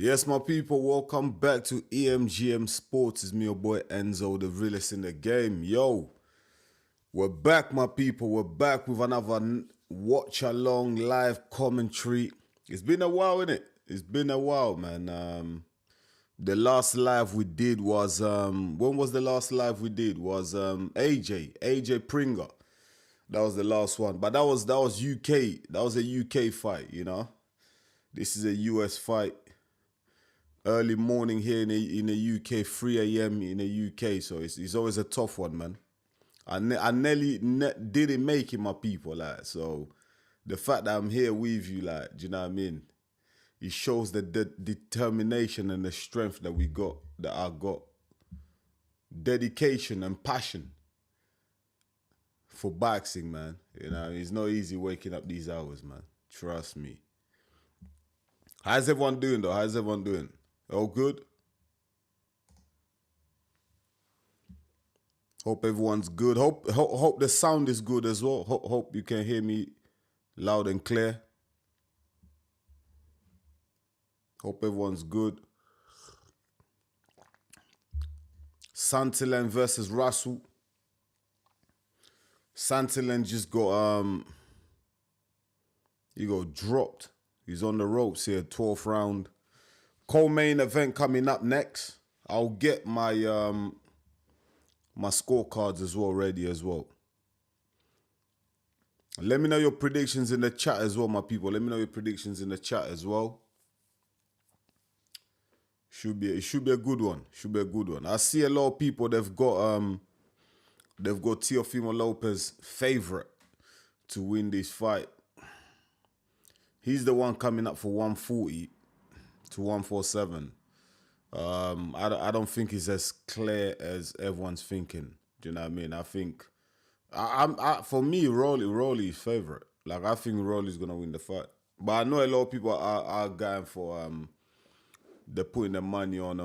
Yes, my people, welcome back to EMGM Sports. It's me, your boy Enzo, the realest in the game. Yo, we're back, my people. We're back with another watch-along live commentary. It's been a while, innit? It's been a while, man. The last live we did was, when was the last live we did? Was AJ Pringa. That was the last one. But that was UK. That was a UK fight, you know? This is a US fight. Early morning here in the UK, 3 a.m. in the UK, so it's always a tough one, man. I nearly didn't make it, my people, like, so the fact that I'm here with you, like, do you know what I mean? It shows the determination and the strength that I got, dedication and passion for boxing, man. You know, it's not easy waking up these hours, man. Trust me. How's everyone doing, though? How's everyone doing? All good? Hope everyone's good. Hope the sound is good as well. Hope you can hear me loud and clear. Hope everyone's good. Santillan versus Russell. Santillan just got he got dropped. He's on the ropes here, 12th round. Co-main event coming up next. I'll get my my scorecards as well ready as well. Let me know your predictions in the chat as well, my people. Let me know your predictions in the chat as well. It should be a good one. Should be a good one. I see a lot of people they've got Teofimo Lopez favorite to win this fight. He's the one coming up for 140 to 147. I don't think it's as clear as everyone's thinking. Do you know what I mean? I think for me, Rolly is favorite. Like, I think Rolly's gonna win the fight. But I know a lot of people are going for they're putting their money on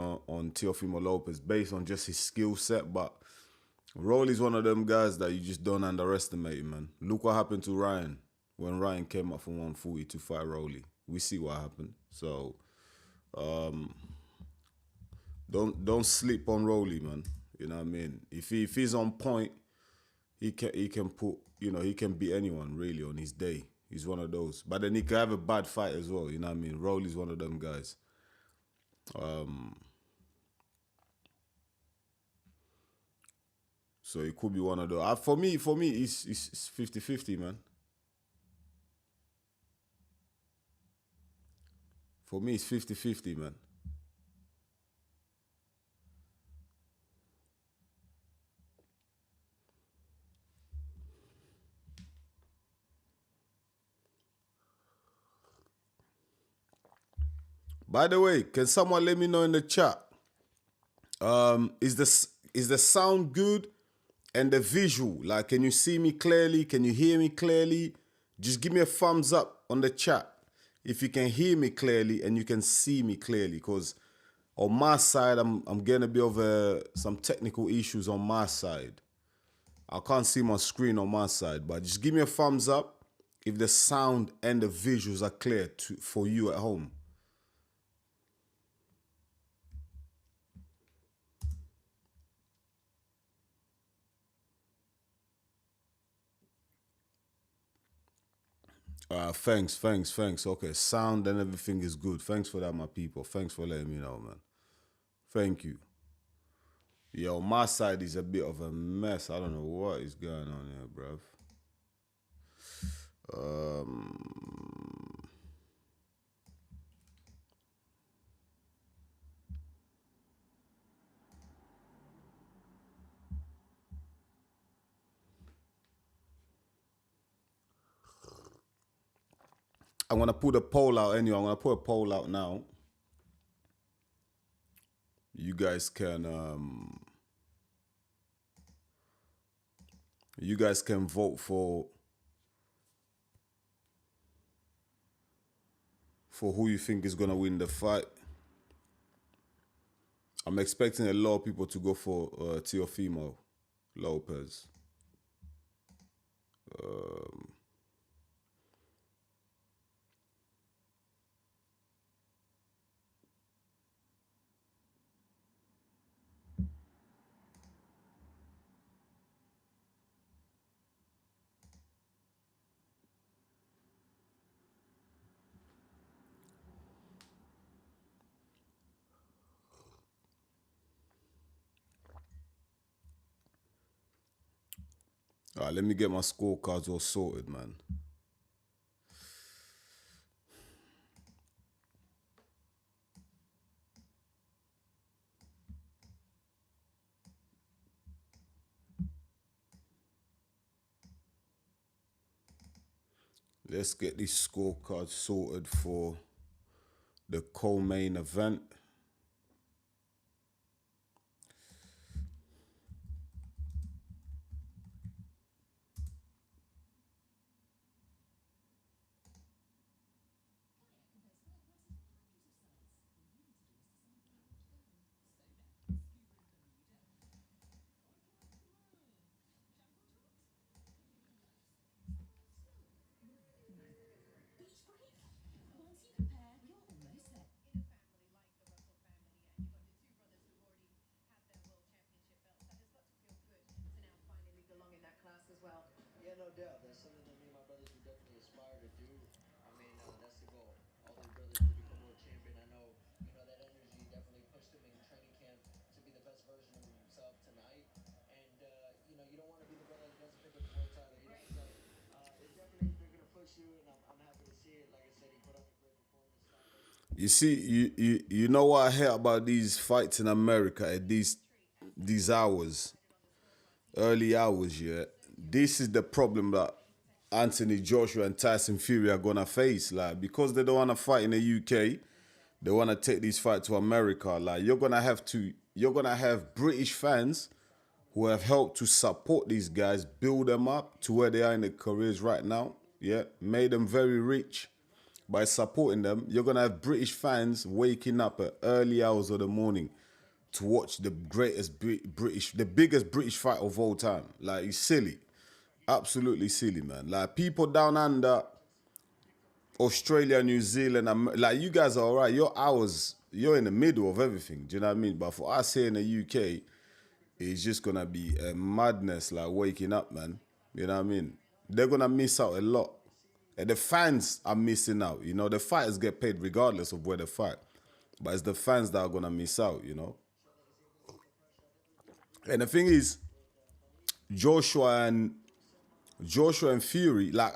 Teofimo Lopez based on just his skill set. But Rolly's one of them guys that you just don't underestimate, man. Look what happened to Ryan when Ryan came up from 140 to fight Rolly. We see what happened. So don't sleep on Rolly, man. You know what I mean? If he's on point, he can put, you know, he can beat anyone really on his day. He's one of those. But then he can have a bad fight as well. You know what I mean? Rolly's one of them guys. So it could be one of those. For me, it's 50-50, man. For me, it's 50-50, man. By the way, can someone let me know in the chat? Is the sound good and the visual? Like, can you see me clearly? Can you hear me clearly? Just give me a thumbs up on the chat if you can hear me clearly and you can see me clearly. Because on my side, I'm getting a bit of some technical issues on my side. I can't see my screen on my side, but just give me a thumbs up if the sound and the visuals are clear for you at home. Thanks. Okay, sound and everything is good. Thanks for that, my people. Thanks for letting me know, man. Thank you. Yo, my side is a bit of a mess. I don't know what is going on here, bruv. I'm gonna put a poll out anyway. I'm gonna put a poll out now. You guys can vote for who you think is gonna win the fight. I'm expecting a lot of people to go for Teofimo Lopez. All right, let me get my scorecards all sorted, man. Let's get these scorecards sorted for the co-main event. You see, you know what I hear about these fights in America at these hours, early hours, yeah. This is the problem that Anthony Joshua and Tyson Fury are gonna face. Like, because they don't wanna fight in the UK, they wanna take these fights to America. Like, you're gonna have British fans who have helped to support these guys, build them up to where they are in their careers right now. Yeah, made them very rich by supporting them. You're gonna have British fans waking up at early hours of the morning to watch the greatest the biggest British fight of all time. Like, it's silly, absolutely silly, man. Like, people down under, Australia, New Zealand, like, you guys are all right. Your hours, you're in the middle of everything. Do you know what I mean? But for us here in the UK, it's just gonna be a madness, like waking up, man. You know what I mean? They're gonna miss out a lot. And the fans are missing out. You know, the fighters get paid regardless of where they fight. But it's the fans that are gonna miss out, you know. And the thing is, Joshua and Joshua and Fury, like,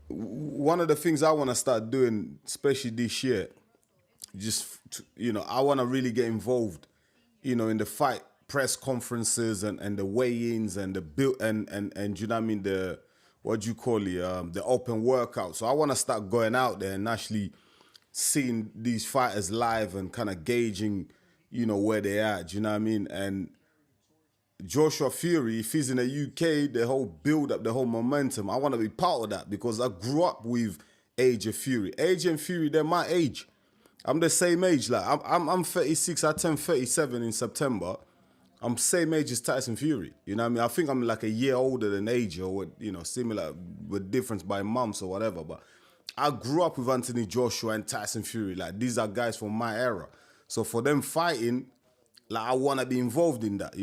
one of the things I wanna start doing, especially this year, I want to really get involved, in the fight press conferences and the weigh-ins and the build and you know what I mean, the what do you call it, the open workout. So I want to start going out there and actually seeing these fighters live and kind of gauging, where they are. Do you know what I mean? And Joshua Fury, if he's in the UK, the whole build up, the whole momentum, I want to be part of that because I grew up with AJ Fury. AJ and Fury, they're my age. I'm the same age. Like, I'm 36. I turn 37 in September. I'm same age as Tyson Fury. You know what I mean? I think I'm like a year older than AJ, or similar with difference by months or whatever. But I grew up with Anthony Joshua and Tyson Fury. Like, these are guys from my era. So for them fighting, like, I want to be involved in that,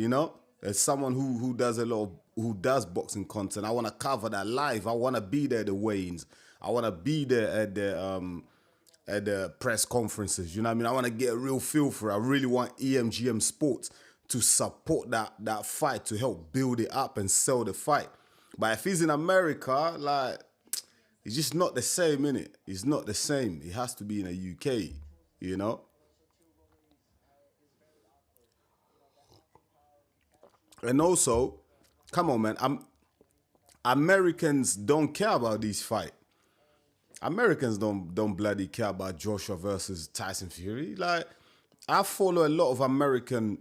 As someone who does who does boxing content, I want to cover that live. I want to be there at the weigh-ins. I want to be there at the press conferences. You know what I mean? I want to get a real feel for it. I really want EMGM Sports to support that fight, to help build it up and sell the fight. But if he's in America, like, it's just not the same, innit? It's not the same. It has to be in the UK, you know? And also, come on, man, Americans don't care about these fights. Americans don't bloody care about Joshua versus Tyson Fury. Like, I follow a lot of American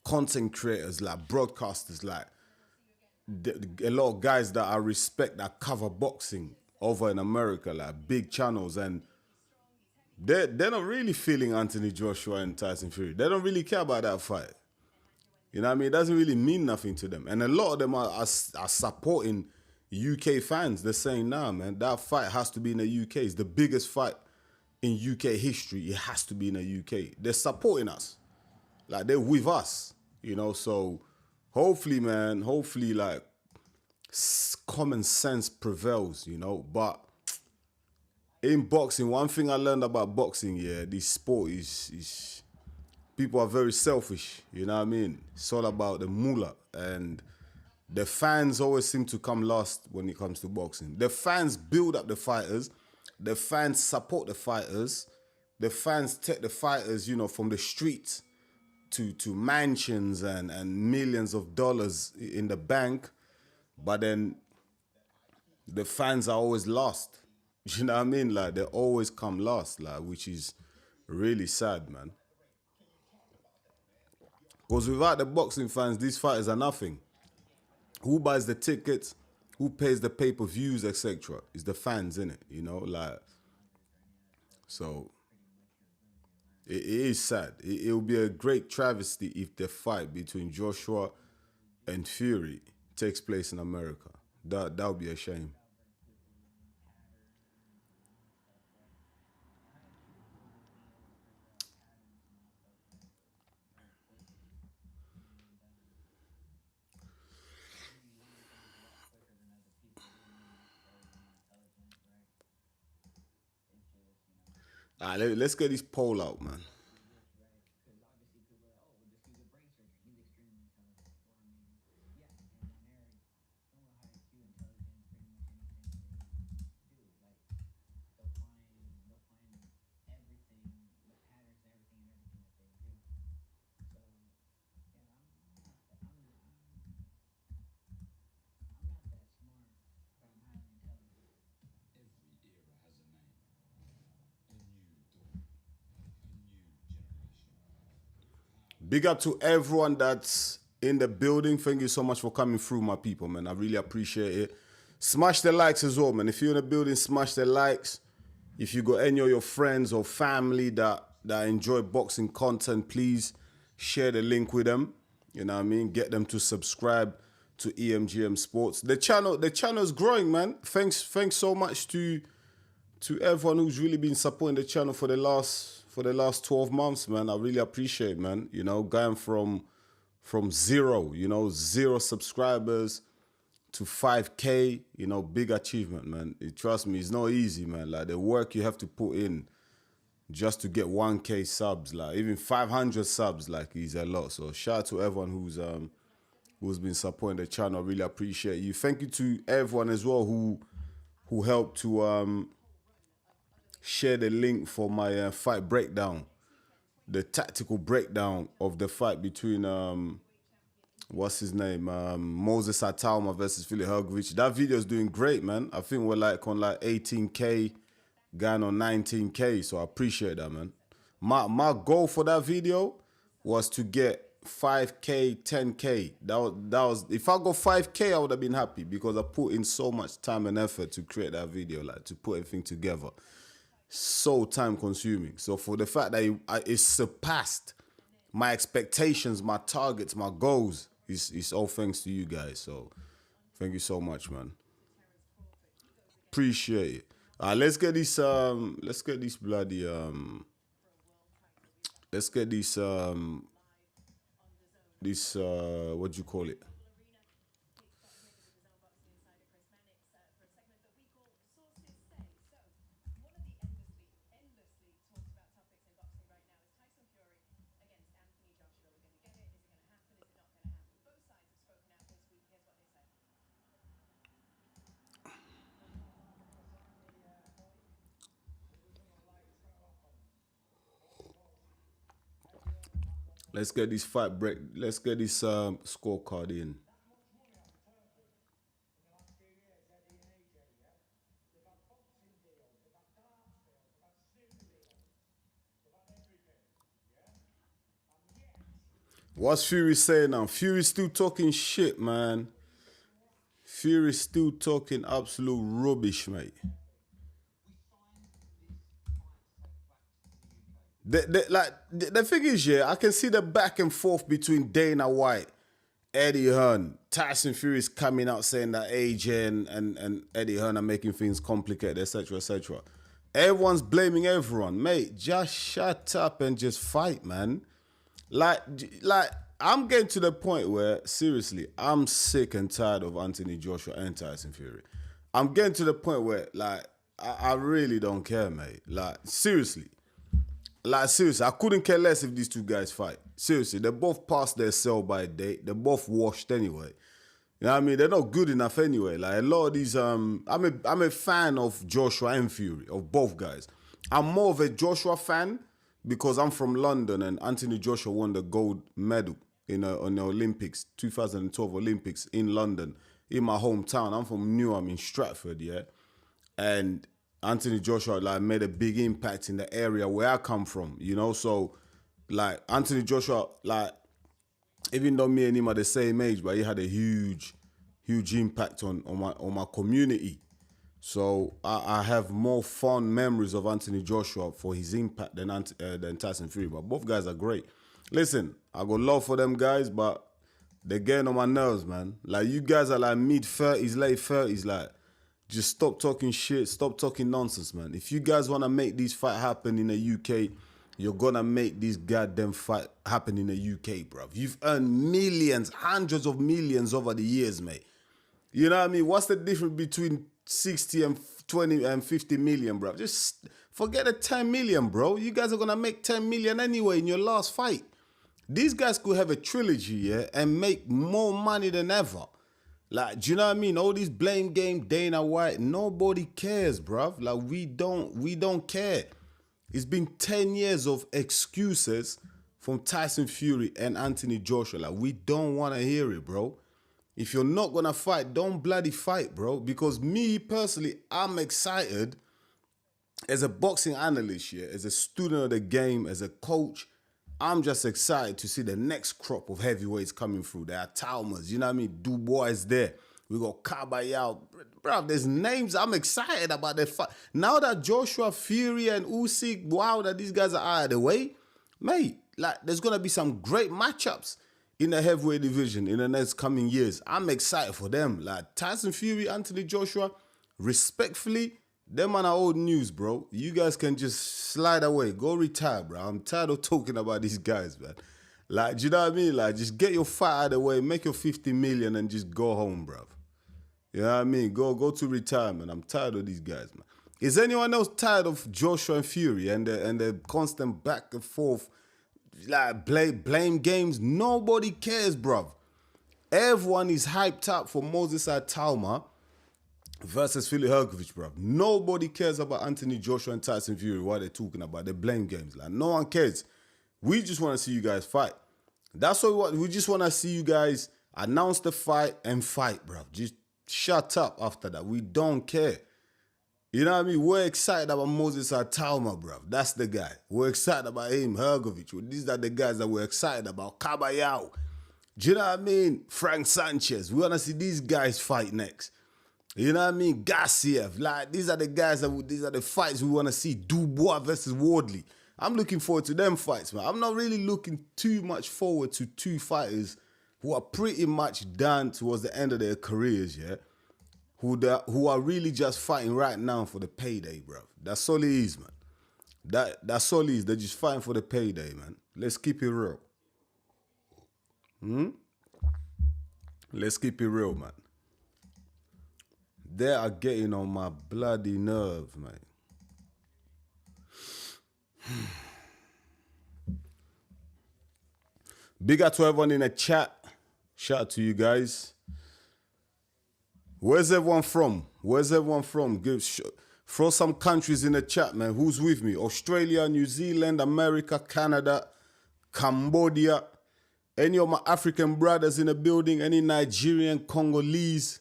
content creators, like broadcasters, like a lot of guys that I respect that cover boxing over in America, like big channels, and they're not really feeling Anthony Joshua and Tyson Fury. They don't really care about that fight. You know what I mean? It doesn't really mean nothing to them. And a lot of them are supporting UK fans. They're saying, nah, man, that fight has to be in the UK. It's the biggest fight in UK history. It has to be in the UK. They're supporting us. Like, they're with us, So hopefully, man, like, common sense prevails, But in boxing, one thing I learned about boxing, yeah, this sport is people are very selfish, you know what I mean? It's all about the moolah, and The fans always seem to come last when it comes to boxing. The fans build up the fighters. The fans support the fighters. The fans take the fighters, from the streets to mansions and millions of dollars in the bank. But then the fans are always lost. You know what I mean? Like, they always come last, like, which is really sad, man. Because without the boxing fans, these fighters are nothing. Who buys the tickets? Who pays the pay-per-views, etc.? It's the fans, innit? Like, so it is sad. It will be a great travesty if the fight between Joshua and Fury takes place in America. That would be a shame. All right, let's get this poll out, man. Big up to everyone that's in the building. Thank you so much for coming through, my people, man. I really appreciate it. Smash the likes as well, man. If you're in the building, smash the likes. If you got any of your friends or family that enjoy boxing content, please share the link with them. You know what I mean? Get them to subscribe to EMGM Sports. The channel is growing, man. Thanks so much to everyone who's really been supporting the channel for the last 12 months, man. I really appreciate it, man. Going from zero, zero subscribers to 5K, big achievement, man. Trust me, it's not easy, man. Like, the work you have to put in just to get 1K subs, like even 500 subs, like, is a lot. So shout out to everyone who's been supporting the channel. I really appreciate you. Thank you to everyone as well who helped to share the link for my fight breakdown, the tactical breakdown of the fight between what's his name, Moses Atauma versus Philip Hergovich. That video is doing great, man. I think we're like on like 18K, going on 19K. So I appreciate that, man. My goal for that video was to get 5K, 10K. That was if I got 5K, I would have been happy, because I put in so much time and effort to create that video, like to put everything together. So time consuming. So for the fact that it surpassed my expectations, my targets, my goals, it's all thanks to you guys. So thank you so much, man. Appreciate it. Let's get this bloody let's get this what do you call it? Let's get this fight break. Let's get this scorecard in. What's Fury saying now? Fury's still talking shit, man. Fury's still talking absolute rubbish, mate. The thing is, yeah, I can see the back and forth between Dana White, Eddie Hearn, Tyson Fury's coming out saying that AJ and Eddie Hearn are making things complicated, etc., etc. Everyone's blaming everyone, mate. Just shut up and just fight, man. Like I'm getting to the point where, seriously, I'm sick and tired of Anthony Joshua and Tyson Fury. I'm getting to the point where, like, I really don't care, mate. Like, seriously. I couldn't care less if these two guys fight. Seriously, they both passed their sell-by date. They're both washed anyway. You know what I mean? They're not good enough anyway. Like a lot of these, I'm a fan of Joshua and Fury, of both guys. I'm more of a Joshua fan because I'm from London and Anthony Joshua won the gold medal on the Olympics, 2012 Olympics in London, in my hometown. I'm from Newham in Stratford, yeah. And Anthony Joshua like made a big impact in the area where I come from, you know. So like Anthony Joshua, like even though me and him are the same age, but he had a huge impact on my community. So I have more fond memories of Anthony Joshua for his impact than Tyson Fury. But both guys are great. Listen, I got love for them guys, but they're getting on my nerves, man. Like you guys are like mid-30s, late 30s, like just stop talking shit, stop talking nonsense, man. If you guys want to make this fight happen in the UK, you're going to make this goddamn fight happen in the UK, bruv. You've earned millions, hundreds of millions over the years, mate. You know what I mean? What's the difference between 60 and 20 and 50 million, bro? Just forget the 10 million, bro. You guys are going to make 10 million anyway in your last fight. These guys could have a trilogy, yeah, and make more money than ever. Like, do you know what I mean? All these blame game, Dana White, nobody cares, bruv. Like, we don't care. It's been 10 years of excuses from Tyson Fury and Anthony Joshua. Like, we don't want to hear it, bro. If you're not going to fight, don't bloody fight, bro. Because me, personally, I'm excited as a boxing analyst, yeah, as a student of the game, as a coach. I'm just excited to see the next crop of heavyweights coming through. There are Talmas, you know what I mean? Dubois is there. We got Kabayao. Bro, there's names. I'm excited about the fight. Now that Joshua, Fury, and Usyk, wow, that these guys are out of the way, mate, like, there's going to be some great matchups in the heavyweight division in the next coming years. I'm excited for them. Like, Tyson Fury, Anthony Joshua, respectfully, them are old news, bro. You guys can just slide away. Go retire, bro. I'm tired of talking about these guys, man. Like, do you know what I mean? Like, just get your fight out of the way, make your 50 million and just go home, bro. You know what I mean? Go to retirement. I'm tired of these guys, man. Is anyone else tired of Joshua and Fury and the constant back and forth, like, blame games? Nobody cares, bruv. Everyone is hyped up for Moses Talma versus Philip Hergovich, bruv. Nobody cares about Anthony Joshua and Tyson Fury, what they're talking about. They blame games. Like, no one cares. We just want to see you guys fight. That's what we want. We just want to see you guys announce the fight and fight, bruv. Just shut up after that. We don't care. You know what I mean? We're excited about Moses Talma, bruv. That's the guy. We're excited about him, Hergovich. These are the guys that we're excited about. Kabayao. Do you know what I mean? Frank Sanchez. We want to see these guys fight next. You know what I mean? Gassiev. Like, these are the guys, these are the fights we want to see. Dubois versus Wardley. I'm looking forward to them fights, man. I'm not really looking too much forward to two fighters who are pretty much done towards the end of their careers, yeah? Who are really just fighting right now for the payday, bro. That's all it is, man. That's all it is. They're just fighting for the payday, man. Let's keep it real. Let's keep it real, man. They are getting on my bloody nerves, man. Big up to everyone in the chat. Shout out to you guys. Where's everyone from? Where's everyone from? Throw some countries in the chat, man. Who's with me? Australia, New Zealand, America, Canada, Cambodia. Any of my African brothers in the building? Any Nigerian, Congolese?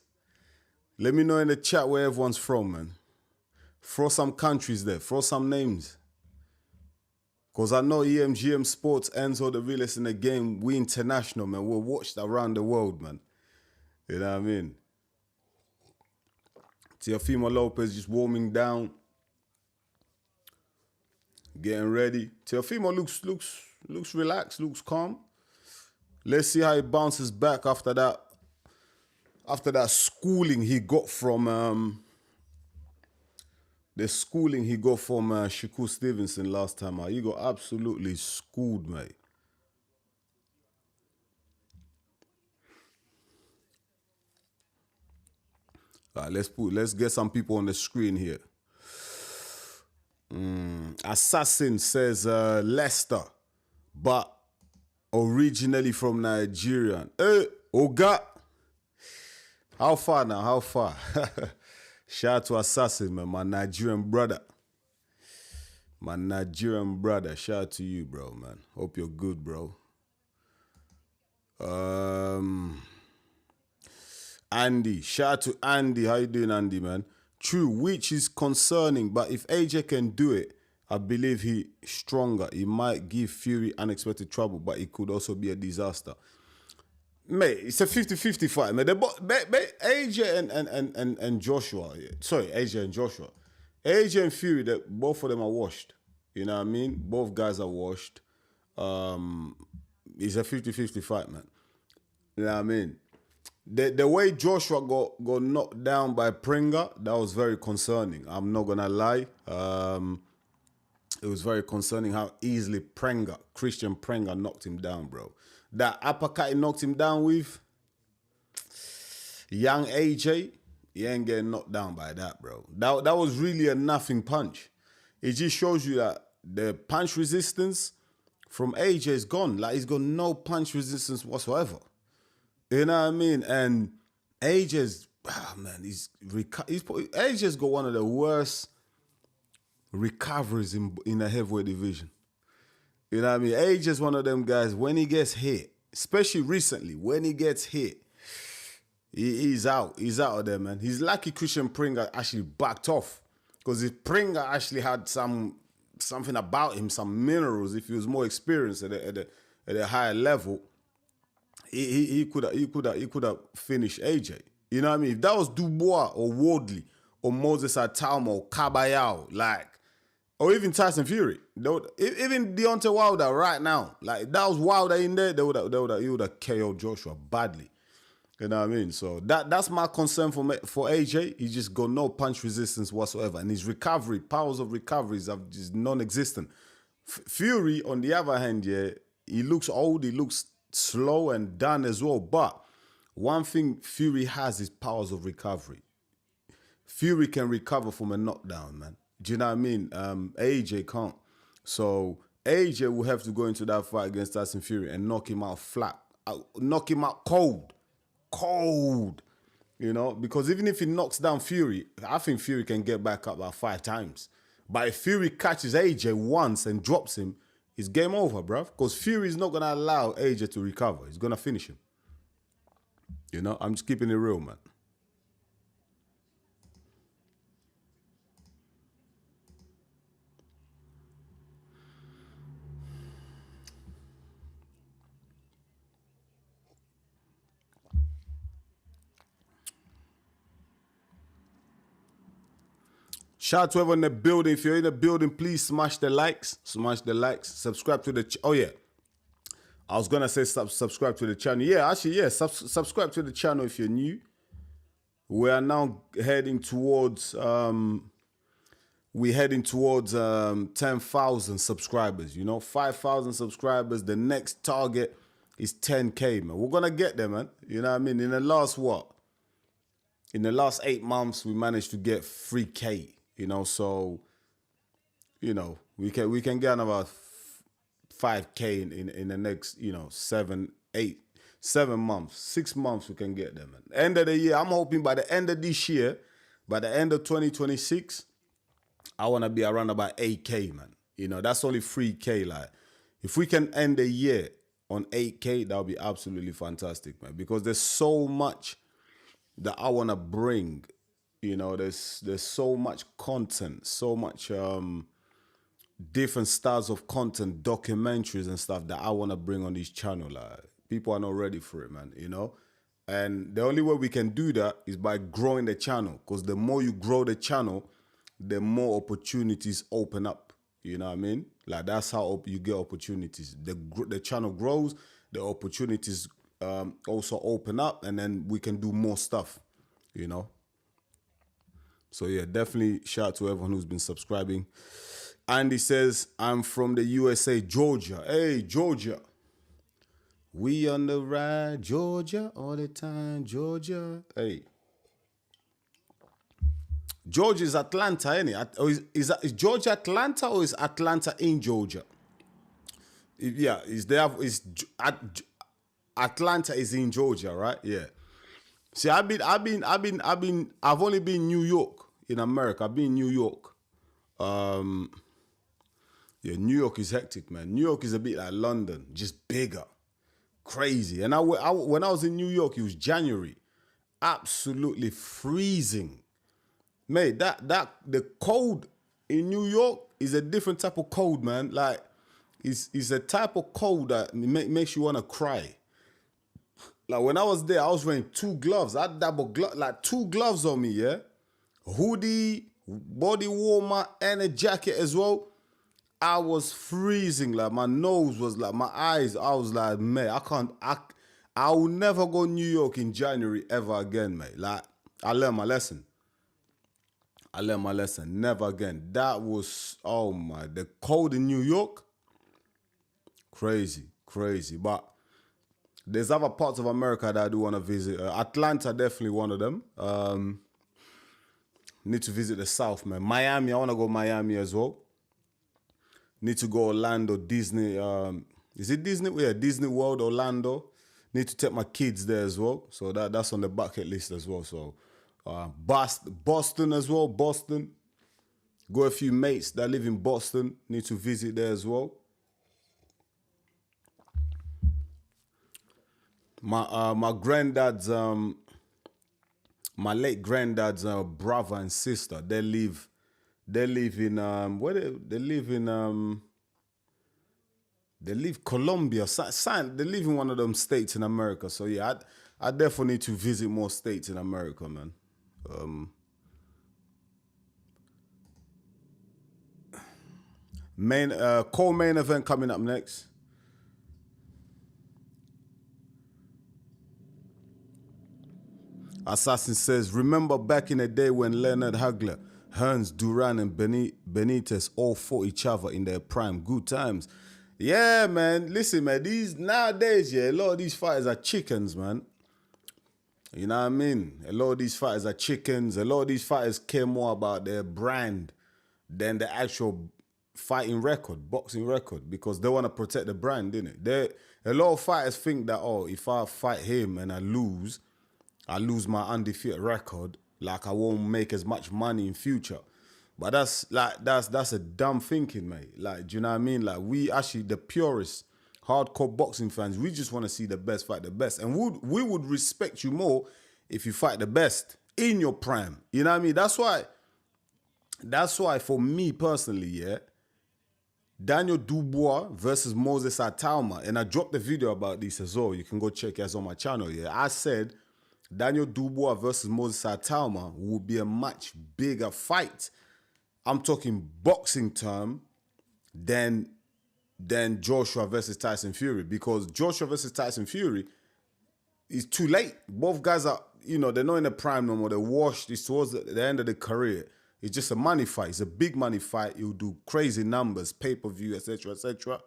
Let me know in the chat where everyone's from, man. Throw some countries there. Throw some names. Because I know EMGM Sports, Enzo, the realest in the game. We international, man. We're watched around the world, man. You know what I mean? Teofimo Lopez just warming down. Getting ready. Teofimo looks relaxed, looks calm. Let's see how he bounces back after that schooling he got from Shakur Stevenson last time out. He got absolutely schooled, mate. All right, let's get some people on the screen here. Assassin says Leicester, but originally from Nigeria. Hey, Oga. How far now? How far? Shout out to Assassin, man, my Nigerian brother. My Nigerian brother. Shout out to you, bro, man. Hope you're good, bro. Andy. Shout out to Andy. How you doing, Andy, man? True, which is concerning, but if AJ can do it, I believe he's stronger. He might give Fury unexpected trouble, but it could also be a disaster. Mate, it's a 50-50 fight, man. AJ and Joshua, sorry, AJ and Joshua. AJ and Fury, both of them are washed. You know what I mean? Both guys are washed. It's a 50-50 fight, man. You know what I mean? The way Joshua got knocked down by Pringa, that was very concerning. I'm not gonna lie. It was very concerning how easily Christian Pringa knocked him down, bro. That uppercut he knocked him down with, young AJ, he ain't getting knocked down by that, bro. That was really a nothing punch. It just shows you that the punch resistance from AJ is gone. Like, he's got no punch resistance whatsoever. You know what I mean? And AJ's, AJ's got one of the worst recoveries in the heavyweight division. You know what I mean? AJ's one of them guys, when he gets hit, especially recently, when he gets hit, he's out. He's out of there, man. He's lucky Christian Pringa actually backed off. Because if Pringa actually had something about him, some minerals, if he was more experienced at a higher level, he could have finished AJ. You know what I mean? If that was Dubois or Wardley or Moses Atama or Caballo, or even Tyson Fury, even Deontay Wilder right now, like, that was Wilder in there, he would have KO'd Joshua badly. You know what I mean? So that's my concern for AJ. He just got no punch resistance whatsoever, and his powers of recoveries are just non-existent. Fury, on the other hand, he looks old, he looks slow and done as well. But one thing Fury has is powers of recovery. Fury can recover from a knockdown, man. Do you know what I mean? AJ can't. So AJ will have to go into that fight against Tyson Fury and knock him out flat, knock him out cold. You know, because even if he knocks down Fury, I think Fury can get back up about 5 times. But if Fury catches AJ once and drops him, it's game over, bruv. Because Fury is not going to allow AJ to recover. He's going to finish him. You know, I'm just keeping it real, man. Shout out to everyone in the building. If you're in the building, please smash the likes. Subscribe to the... Oh, yeah. I was going to say subscribe to the channel. Yeah, actually, yeah. Subscribe to the channel if you're new. We are now heading towards... we're heading towards 10,000 subscribers. You know, 5,000 subscribers. The next target is 10K, man. We're going to get there, man. You know what I mean? In the last 8 months, we managed to get 3K. You know, so, you know, we can get another 5K in the next, 7 months, 6 months, we can get them. End of the year, I'm hoping by the end of this year, by the end of 2026, I want to be around about 8K, man. You know, that's only 3K. Like, if we can end the year on 8K, that would be absolutely fantastic, man. Because there's so much that I want to bring. You know, there's so much content, so much different styles of content, documentaries and stuff that I want to bring on this channel. Like, people are not ready for it, man, you know? And the only way we can do that is by growing the channel, because the more you grow the channel, the more opportunities open up. You know what I mean? Like, that's how you get opportunities. The channel grows, the opportunities also open up, and then we can do more stuff, you know? So, yeah, definitely shout out to everyone who's been subscribing. Andy says, I'm from the USA, Georgia. Hey, Georgia. We on the ride, Georgia, all the time, Georgia. Hey. Georgia is Atlanta, ain't it? Is Georgia Atlanta, or is Atlanta in Georgia? Yeah, Atlanta is in Georgia, right? Yeah. See, I've only been New York in America. I've been in New York. Um, yeah, New York is hectic, man. New York is a bit like London, just bigger, crazy. And when I was in New York, it was January, absolutely freezing, mate. The cold in New York is a different type of cold, man. Like, it's a type of cold that makes you want to cry. Like, when I was there, I was wearing 2 gloves. I had like 2 gloves on me, yeah? Hoodie, body warmer, and a jacket as well. I was freezing. Like, my nose was like, my eyes, I was like, mate, I will never go New York in January ever again, mate. Like, I learned my lesson. Never again. That was, oh my, the cold in New York, crazy. But there's other parts of America that I do want to visit. Atlanta, definitely one of them. Need to visit the South, man. Miami, I want to go Miami as well. Need to go Orlando, Disney. Is it Disney? Yeah, Disney World, Orlando. Need to take my kids there as well. So that's on the bucket list as well. So Boston as well. Boston. Got a few mates that live in Boston. Need to visit there as well. My granddad's my late granddad's brother and sister, they live in they live Colombia. They live in one of them states in America. So yeah, I definitely need to visit more states in America, man. Co-main event coming up next. Assassin says, remember back in the day when Leonard Hagler, Hearns, Duran, and Benitez all fought each other in their prime. Good times. Yeah, man. Listen, man. Nowadays, a lot of these fighters are chickens, man. You know what I mean? A lot of these fighters are chickens. A lot of these fighters care more about their brand than the actual fighting record, boxing record, because they want to protect the brand, innit? A lot of fighters think that, oh, if I fight him and I lose my undefeated record, like I won't make as much money in future. But that's a dumb thinking, mate. Like, do you know what I mean? Like, we actually, the purest, hardcore boxing fans, we just want to see the best fight the best. And we would respect you more if you fight the best in your prime. You know what I mean? That's why for me personally, yeah, Daniel Dubois versus Moses Atauma, and I dropped a video about this as well. You can go check it on my channel, yeah. I said Daniel Dubois versus Moses Atauma would be a much bigger fight. I'm talking boxing term than Joshua versus Tyson Fury, because Joshua versus Tyson Fury is too late. Both guys are, they're not in the prime no more. They're washed. It's towards the end of the career. It's just a money fight. It's a big money fight. You'll do crazy numbers, pay-per-view, etc., etc.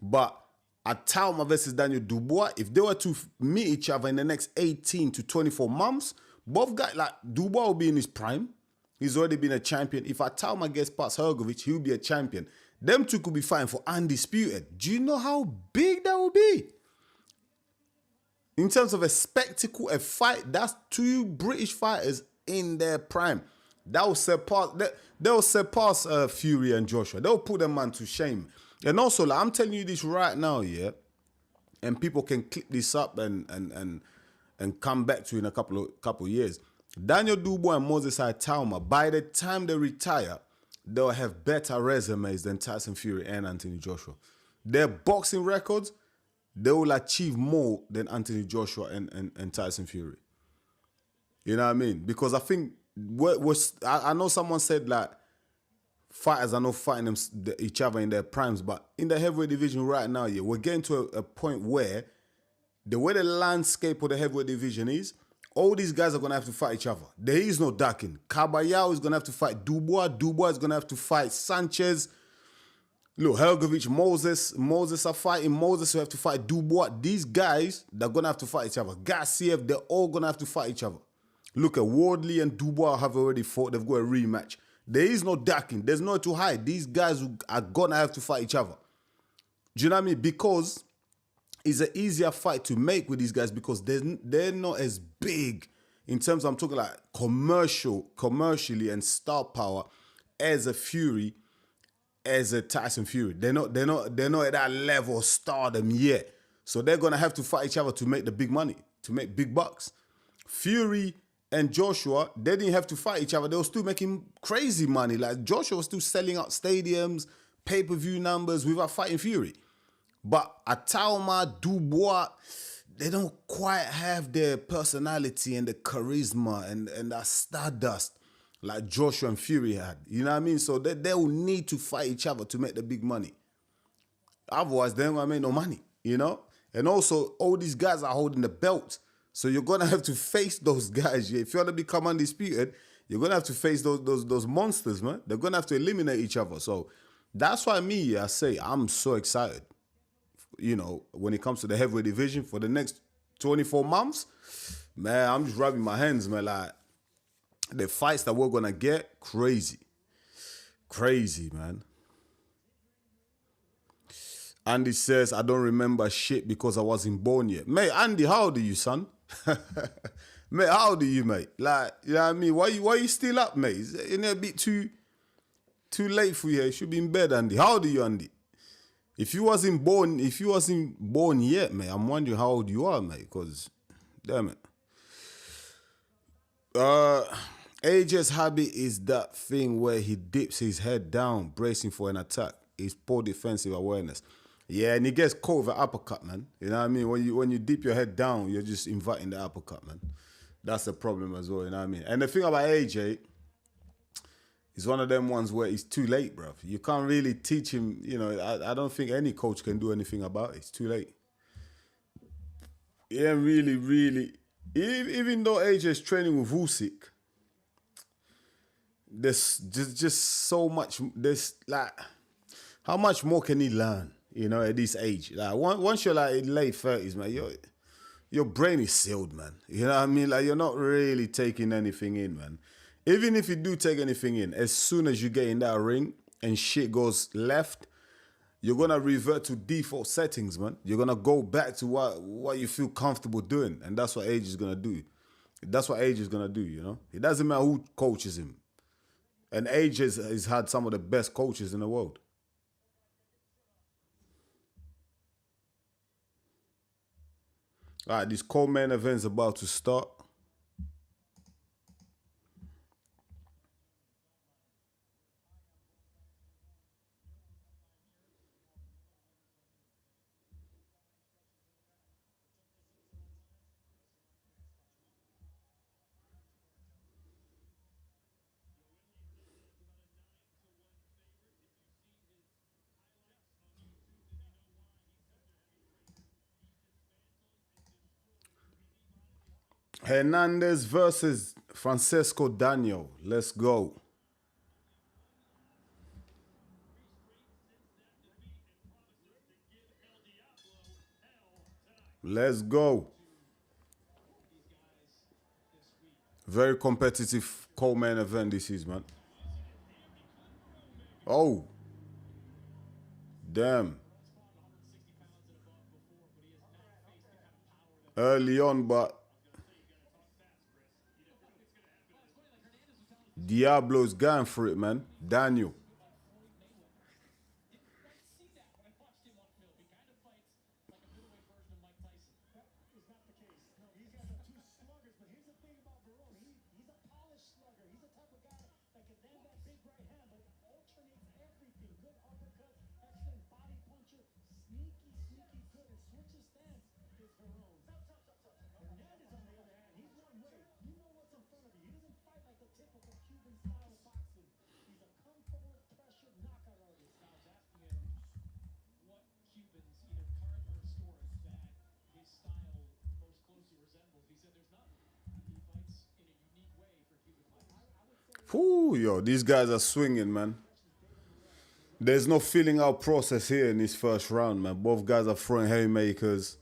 But Atauma versus Daniel Dubois, if they were to meet each other in the next 18 to 24 months, both guys, like, Dubois will be in his prime. He's already been a champion. If Atauma gets past Hrgovic, he'll be a champion. Them two could be fighting for undisputed. Do you know how big that will be? In terms of a spectacle, a fight, that's 2 British fighters in their prime. That will surpass Fury and Joshua. They'll put them man to shame. And also, like, I'm telling you this right now, yeah, and people can clip this up and come back to in a couple of years. Daniel Dubois and Moses Atauma, by the time they retire, they'll have better resumes than Tyson Fury and Anthony Joshua. Their boxing records, they will achieve more than Anthony Joshua and Tyson Fury. You know what I mean? Because I think, I know someone said, like, fighters are not fighting each other in their primes, but in the heavyweight division right now, yeah, we're getting to a point where the way the landscape of the heavyweight division is, all these guys are going to have to fight each other. There is no ducking. Caballero is going to have to fight Dubois. Dubois is going to have to fight Sanchez. Look, Hrgovic, Moses are fighting. Moses will have to fight Dubois. These guys, they're going to have to fight each other. Gassiev, they're all going to have to fight each other. Look at Wardley and Dubois have already fought. They've got a rematch. There is no ducking. There's no to hide. These guys are going to have to fight each other. Do you know what I mean? Because it's an easier fight to make with these guys because they're not as big in terms of, I'm talking like commercially and star power as a Fury, as a Tyson Fury. They're not at that level of stardom yet. So they're gonna have to fight each other to make the big money, to make big bucks. Fury and Joshua, they didn't have to fight each other. They were still making crazy money. Like Joshua was still selling out stadiums, pay-per-view numbers without fighting Fury. But Atauma, Dubois, they don't quite have the personality and the charisma and that stardust like Joshua and Fury had. You know what I mean? So they will need to fight each other to make the big money. Otherwise, they ain't gonna make no money, you know? And also, all these guys are holding the belt. So you're gonna have to face those guys. If you want to become undisputed, you're gonna have to face those monsters, man. They're gonna have to eliminate each other. So that's why I say I'm so excited. You know, when it comes to the heavyweight division for the next 24 months, man, I'm just rubbing my hands, man. Like the fights that we're gonna get, crazy, man. Andy says, I don't remember shit because I wasn't born yet. Mate, Andy, how old are you, son? Mate, how old are you, mate? Like, you know what I mean? Why you still up, mate? Isn't it a bit too late for you? You should be in bed, Andy. How old are you, Andy? If you wasn't born yet, mate, I'm wondering how old you are, mate, because, damn it. AJ's habit is that thing where he dips his head down, bracing for an attack. It's poor defensive awareness. Yeah, and he gets caught with an uppercut, man. You know what I mean? When you dip your head down, you're just inviting the uppercut, man. That's the problem as well, you know what I mean? And the thing about AJ, he's one of them ones where it's too late, bruv. You can't really teach him, you know, I don't think any coach can do anything about it. It's too late. Yeah, really. Even though AJ is training with Usyk, there's just so much, there's like, how much more can he learn, you know, at this age? Like, once you're like in late 30s, man, your brain is sealed, man. You know what I mean? Like, you're not really taking anything in, man. Even if you do take anything in, as soon as you get in that ring and shit goes left, you're going to revert to default settings, man. You're going to go back to what you feel comfortable doing. And that's what age is going to do. That's what age is going to do, you know? It doesn't matter who coaches him. And age has had some of the best coaches in the world. All right, this co-main event's about to start. Hernandez versus Francesco Daniel. Let's go. Let's go. Very competitive co-main event this is, man. Oh. Damn. Early on, but Diablo's going for it, man. Daniel. Whew, yo, these guys are swinging, man. There's no feeling out process here in this first round, man. Both guys are throwing haymakers.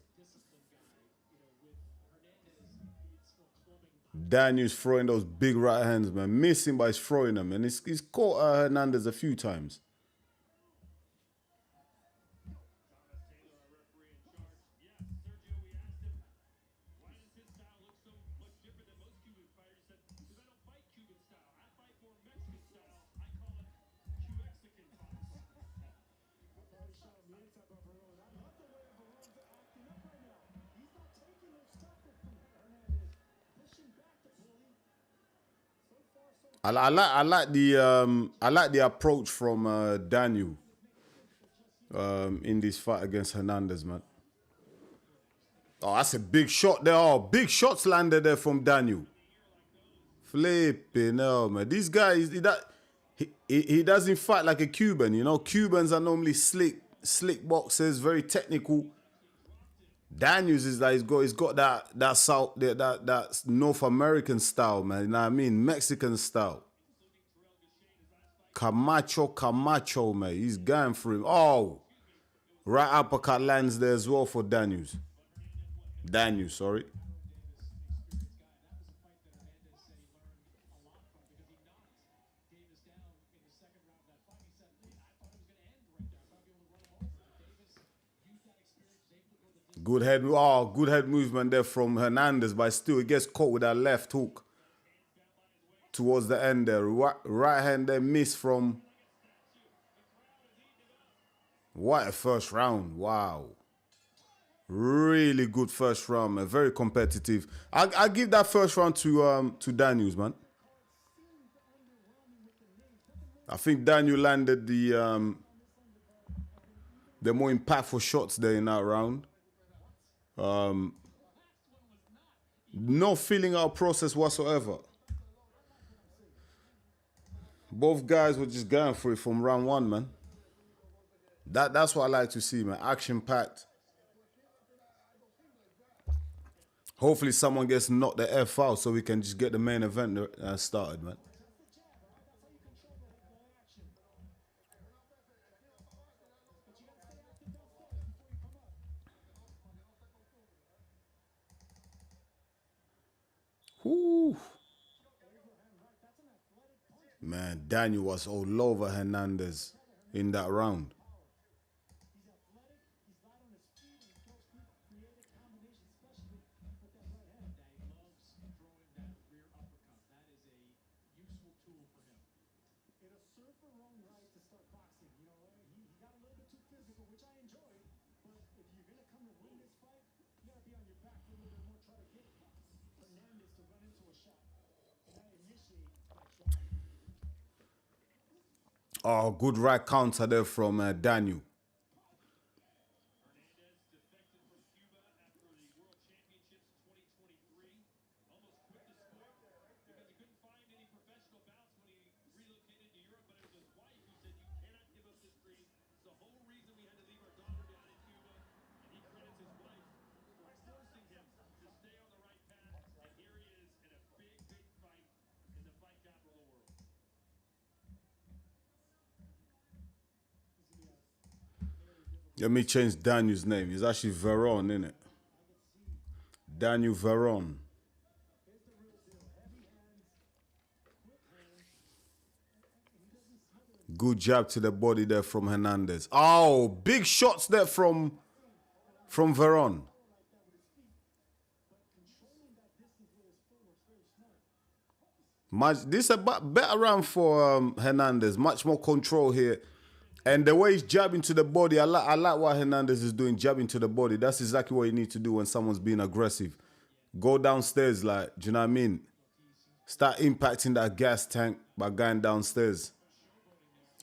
Daniel's throwing those big right hands, man. Missing, but he's throwing them. And he's caught Hernandez a few times. I like the approach from Daniel in this fight against Hernandez, man. Oh, that's a big shot there. Oh, big shots landed there from Daniel. Flipping hell, man. These guys, he doesn't fight like a Cuban, you know. Cubans are normally slick boxers, very technical. Daniels is like he's got that South that North American style, man. You know what I mean? Mexican style. Camacho, man. He's going for him. Oh, right uppercut lands there as well for Daniels. Sorry. Good head movement there from Hernandez, but still he gets caught with that left hook towards the end there. Right hand there miss from. What a first round! Wow, really good first round, man. Very competitive. I give that first round to Daniels, man. I think Daniel landed the more impactful shots there in that round. No feeling out process whatsoever. Both guys were just going for it from round one, man. That's what I like to see, man. Action-packed. Hopefully someone gets knocked the F out so we can just get the main event started, man. Whew. Man, Daniel was all over Hernandez in that round. Oh, good right counter there from Daniel. Let me change Daniel's name. He's actually Veron, isn't it? Daniel Veron. Good jab to the body there from Hernandez. Oh, big shots there from Veron. This is a better round for Hernandez. Much more control here. And the way he's jabbing to the body, I like what Hernandez is doing, jabbing to the body. That's exactly what you need to do when someone's being aggressive. Go downstairs, like, do you know what I mean? Start impacting that gas tank by going downstairs.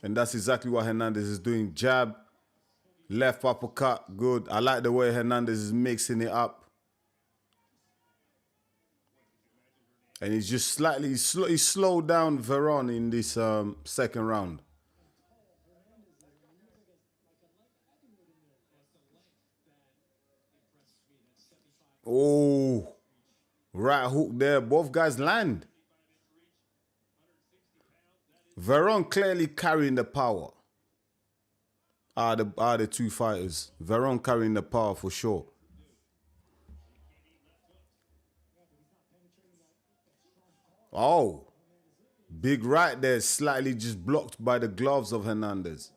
And that's exactly what Hernandez is doing. Jab, left uppercut, good. I like the way Hernandez is mixing it up. And he's just slightly, he slowed down Veron in this second round. Oh, right hook there. Both guys land. Veron clearly carrying the power. The two fighters. Veron carrying the power for sure. Oh, big right there, slightly just blocked by the gloves of Hernandez.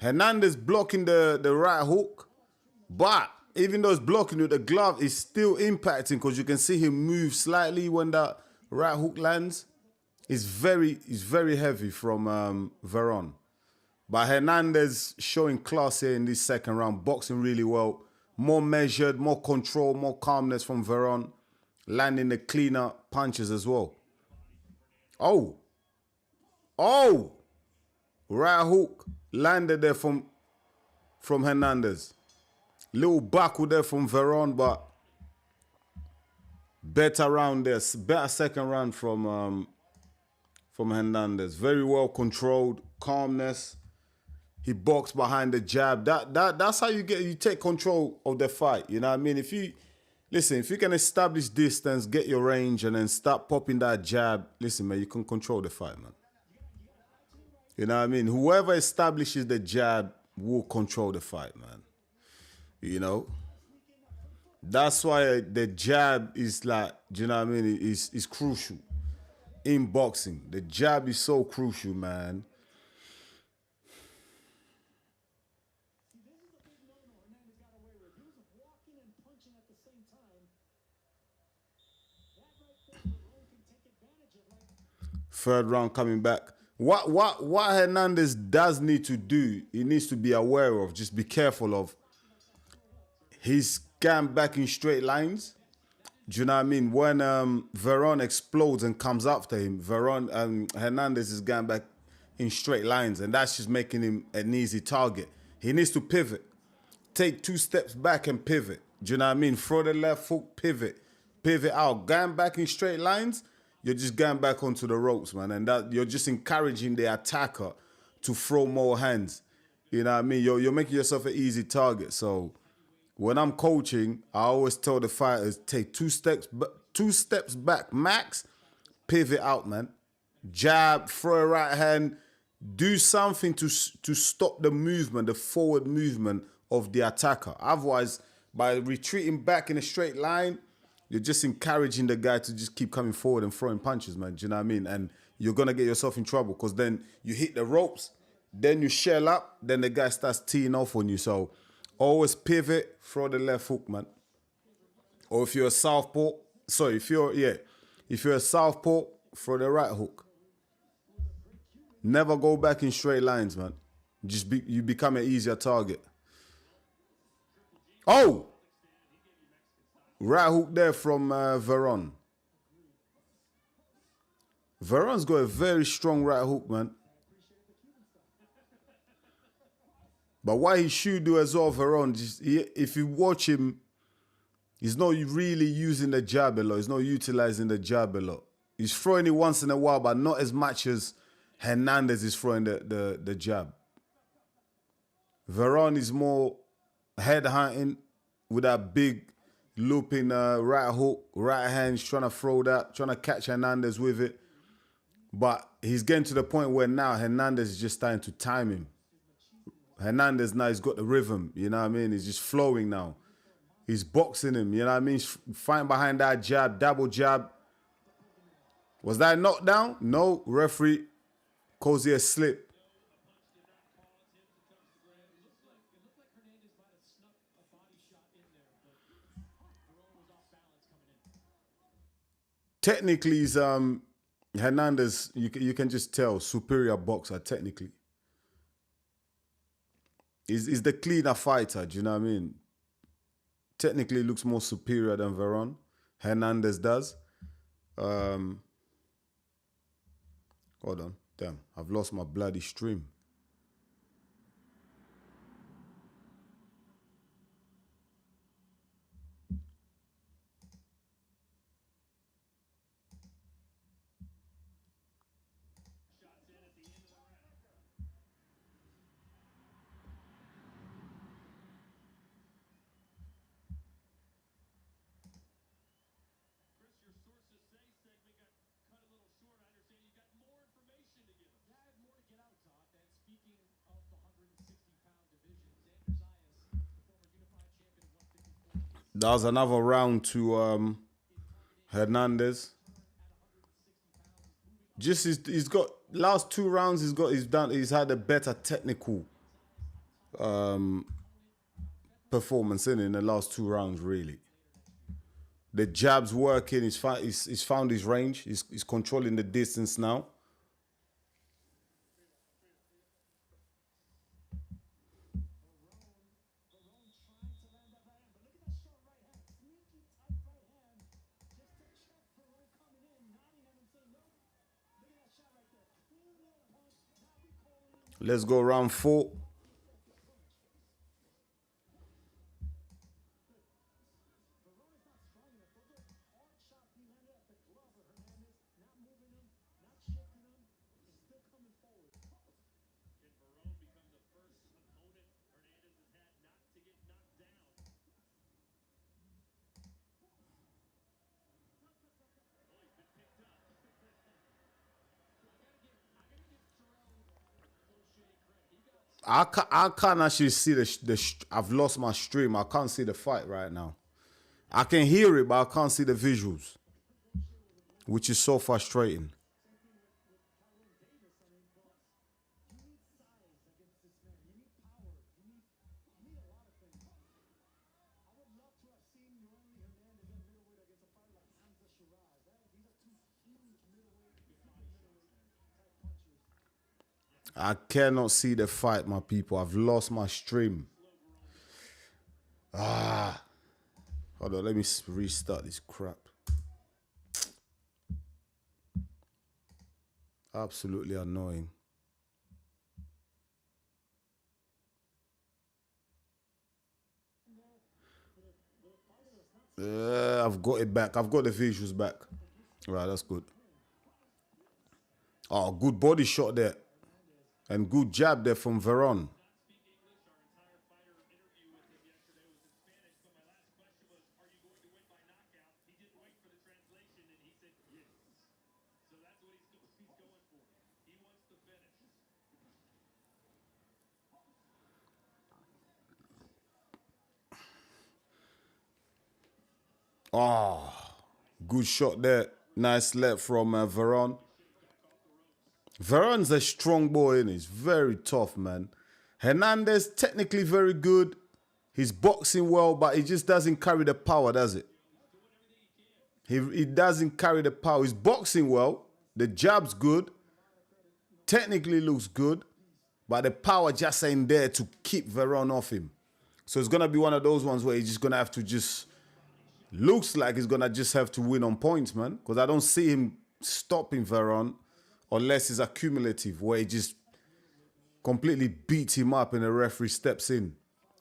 Hernandez blocking the right hook, but even though it's blocking with the glove, it's still impacting because you can see him move slightly when that right hook lands. It's very heavy from Veron. But Hernandez showing class here in this second round, boxing really well. More measured, more control, more calmness from Veron. Landing the cleaner punches as well. Oh, oh, right hook landed there from Hernandez. Little buckle there from Veron, but better round there, better second round from Hernandez. Very well controlled, calmness. He boxed behind the jab. That's how you take control of the fight. You know what I mean? If you can establish distance, get your range, and then start popping that jab, listen, man, you can control the fight, man. You know what I mean? Whoever establishes the jab will control the fight, man. You know? That's why the jab is like, do you know what I mean? Is crucial in boxing. The jab is so crucial, man. Third round coming back. What Hernandez does need to do, he needs to be aware of, just be careful of. He's going back in straight lines. Do you know what I mean? When Veron explodes and comes after him, Hernandez is going back in straight lines, and that's just making him an easy target. He needs to pivot. Take 2 steps back and pivot. Do you know what I mean? Throw the left hook, pivot out. Going back in straight lines, you're just going back onto the ropes, man. And that you're just encouraging the attacker to throw more hands. You know what I mean? You're making yourself an easy target. So when I'm coaching, I always tell the fighters, take 2 steps back, max, pivot out, man. Jab, throw a right hand, do something to stop the movement, the forward movement of the attacker. Otherwise, by retreating back in a straight line, you're just encouraging the guy to just keep coming forward and throwing punches, man. Do you know what I mean? And you're going to get yourself in trouble because then you hit the ropes, then you shell up, then the guy starts teeing off on you. So always pivot, throw the left hook, man. Or if you're a southpaw, if you're a southpaw, throw the right hook. Never go back in straight lines, man. You become an easier target. Oh! Right hook there from Veron. Veron's got a very strong right hook, man. But what he should do as well, Veron, if you watch him, he's not really using the jab a lot. He's not utilizing the jab a lot. He's throwing it once in a while, but not as much as Hernandez is throwing the jab. Veron is more head hunting with that big looping right hook, right hands, trying to throw that, trying to catch Hernandez with it. But he's getting to the point where now Hernandez is just starting to time him. Hernandez now, he's got the rhythm, you know what I mean? He's just flowing now. He's boxing him, you know what I mean? He's fighting behind that jab, double jab. Was that a knockdown? No, referee calls it a slip. Technically, he's Hernandez, you can just tell, superior boxer, technically. He's the cleaner fighter, do you know what I mean? Technically looks more superior than Veron. Hernandez does. Hold on. Damn, I've lost my bloody stream. That was another round to Hernandez. Just he's got last 2 rounds. He's had a better technical performance in the last 2 rounds. Really, the jab's working. He's found his range. He's controlling the distance now. Let's go round 4. I can't actually see I've lost my stream. I can't see the fight right now. I can hear it, but I can't see the visuals, which is so frustrating. I cannot see the fight, my people. I've lost my stream. Hold on, let me restart this crap. Absolutely annoying. I've got it back. I've got the visuals back. Right, that's good. Oh, good body shot there. And good jab there from Veron. Oh, good shot there. Nice left from Veron. Veron's a strong boy, and he's very tough, man. Hernandez, technically very good. He's boxing well, but he just doesn't carry the power, does it? He doesn't carry the power. He's boxing well. The jab's good. Technically looks good. But the power just ain't there to keep Veron off him. So it's going to be one of those ones where he's just going to have to just... Looks like he's going to just have to win on points, man. Because I don't see him stopping Veron unless it's accumulative, where he just completely beats him up and the referee steps in.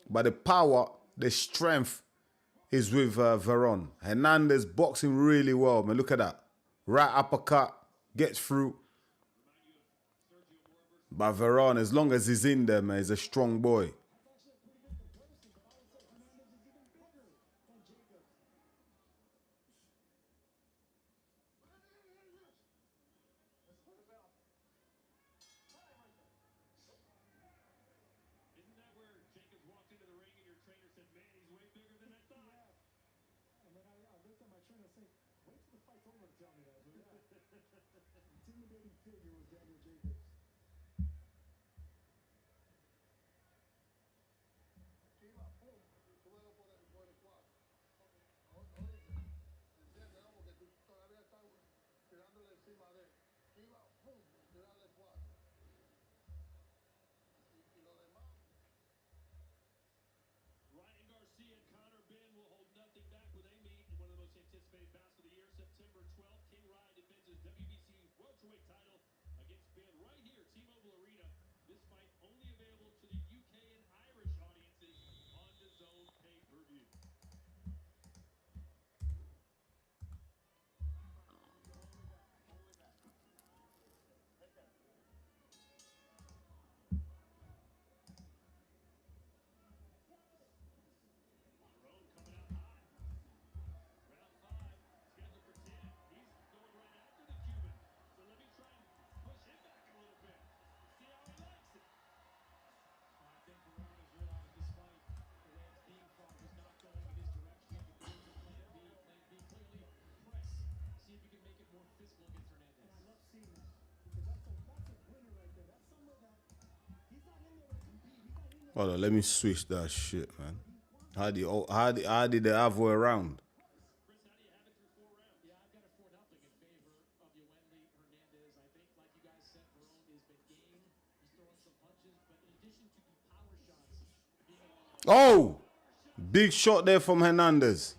But the power, the strength is with Veron. Hernandez boxing really well, man. Look at that. Right uppercut, gets through. But Veron, as long as he's in there, man, he's a strong boy. Hold on, let me switch that shit, man. How did the other way around? Oh! Big shot there from Hernandez.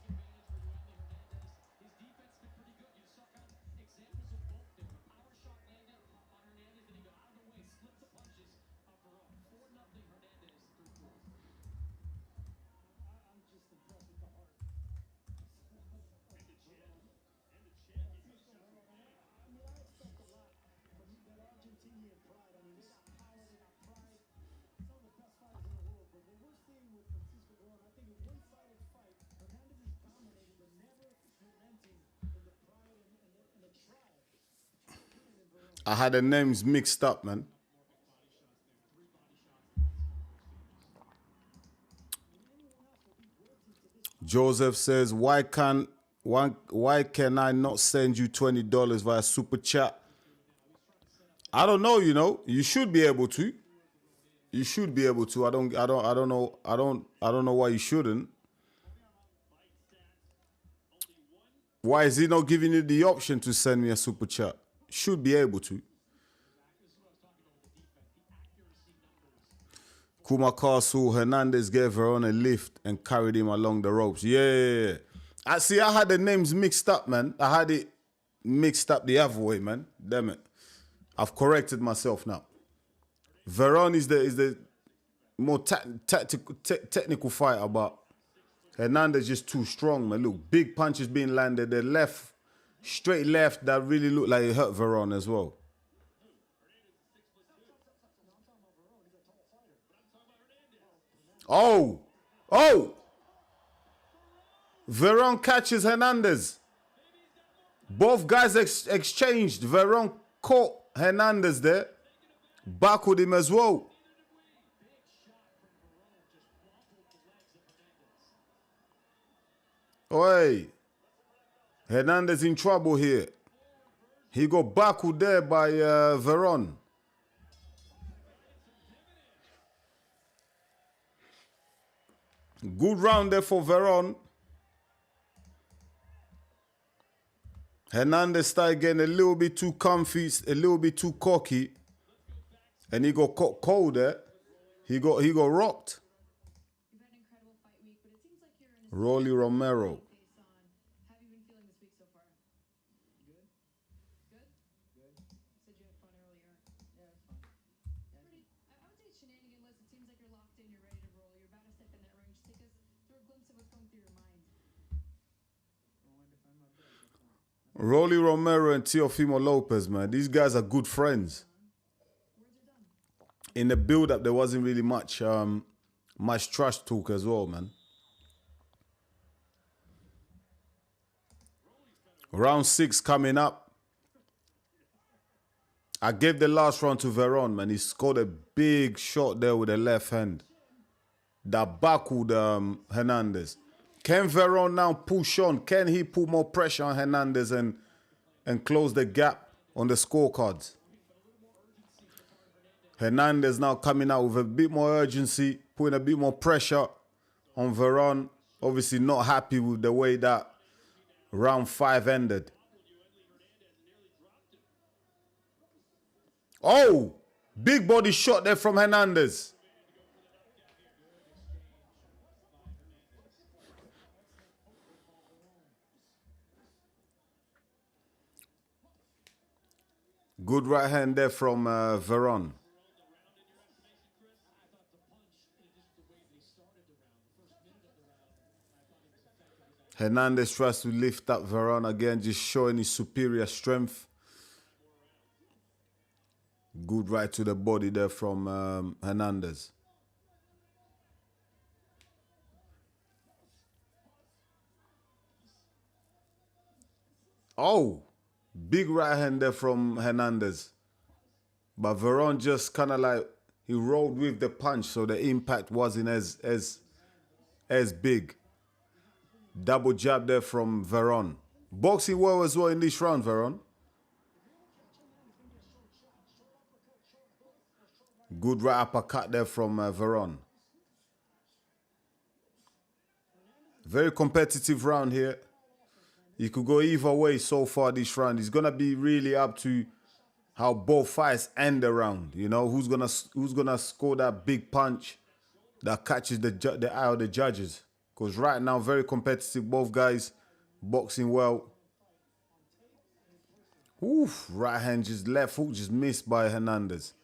I had the names mixed up, man. Joseph says, why can I not send you $20 via super chat? I don't know, you know. You should be able to. You should be able to. I don't know why you shouldn't. Why is he not giving you the option to send me a super chat? Should be able to. Kuma Castle, Hernandez gave Veron a lift and carried him along the ropes. Yeah. I see, I had the names mixed up, man. I had it mixed up the other way, man. Damn it. I've corrected myself now. Veron is the more technical fighter, but Hernandez just too strong, man. Look, big punches being landed. The left, straight left, that really looked like it hurt Veron as well. Oh! Veron catches Hernandez. Both guys exchanged. Veron caught Hernandez there. Back with him as well. Oi. Hernandez in trouble here. He got backward there by Veron. Good round there for Veron. Hernandez started getting a little bit too comfy, a little bit too cocky. And he got caught cold there. He got rocked. Rolly Romero. Rolly Romero and Teofimo Lopez, man. These guys are good friends. In the build-up, there wasn't really much trash talk as well, man. Round 6 coming up. I gave the last round to Veron, man. He scored a big shot there with the left hand. That backward Hernandez. Can Veron now push on? Can he put more pressure on Hernandez and close the gap on the scorecards? Hernandez now coming out with a bit more urgency, putting a bit more pressure on Veron. Obviously not happy with the way that round 5 ended. Oh, big body shot there from Hernandez. Good right hand there from Veron. Hernandez tries to lift up Veron again, just showing his superior strength. Good right to the body there from Hernandez. Oh, big right hand there from Hernandez. But Veron just kind of like, he rolled with the punch, so the impact wasn't as big. Double jab there from Veron. Boxing well as well in this round, Veron. Good right uppercut there from Veron. Very competitive round here. You could go either way so far this round. It's gonna be really up to how both fights end the round. You know, who's gonna score that big punch that catches the eye of the judges. Because right now, very competitive. Both guys boxing well. Oof, right hand just left hook just missed by Hernandez.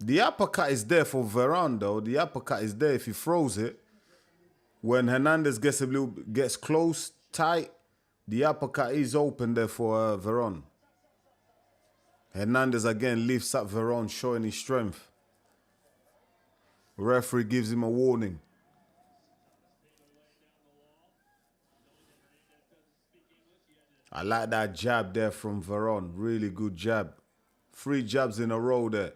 The uppercut is there for Veron though. The uppercut is there if he throws it. When Hernandez gets close, tight, the uppercut is open there for Veron. Hernandez again lifts up Veron, showing his strength. Referee gives him a warning. I like that jab there from Veron. Really good jab. 3 jabs in a row there.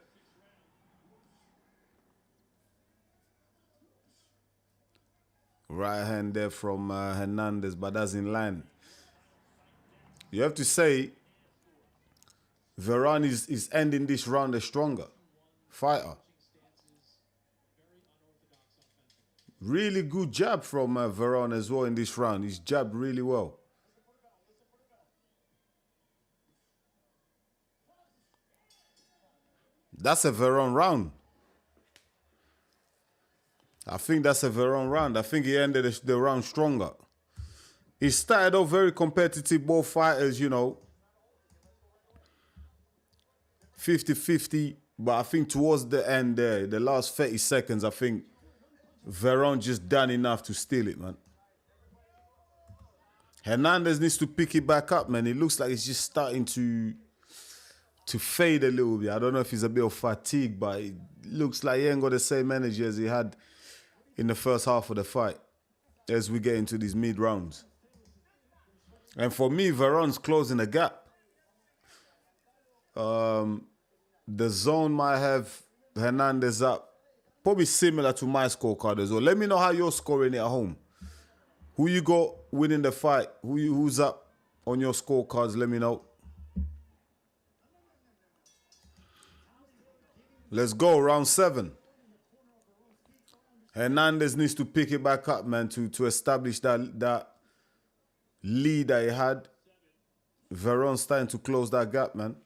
Right hand there from Hernandez, but that's in line. You have to say, Veron is ending this round a stronger fighter. Really good jab from Veron as well in this round. He's jabbed really well. That's a Veron round. I think that's a Veron round. I think he ended the round stronger. He started off very competitive, both fighters, you know, 50-50. But I think towards the end there, the last 30 seconds, I think Veron just done enough to steal it, man. Hernandez needs to pick it back up, man. It looks like it's just starting to fade a little bit. I don't know if he's a bit of fatigue, but it looks like he ain't got the same energy as he had in the first half of the fight as we get into these mid rounds. And for me, Veron's closing the gap. The zone might have Hernandez up. Probably similar to my scorecard as well. Let me know how you're scoring it at home. Who you got winning the fight? Who's up on your scorecards? Let me know. Let's go, round 7. Hernandez needs to pick it back up, man, to establish that lead that he had. Veron's starting to close that gap, man.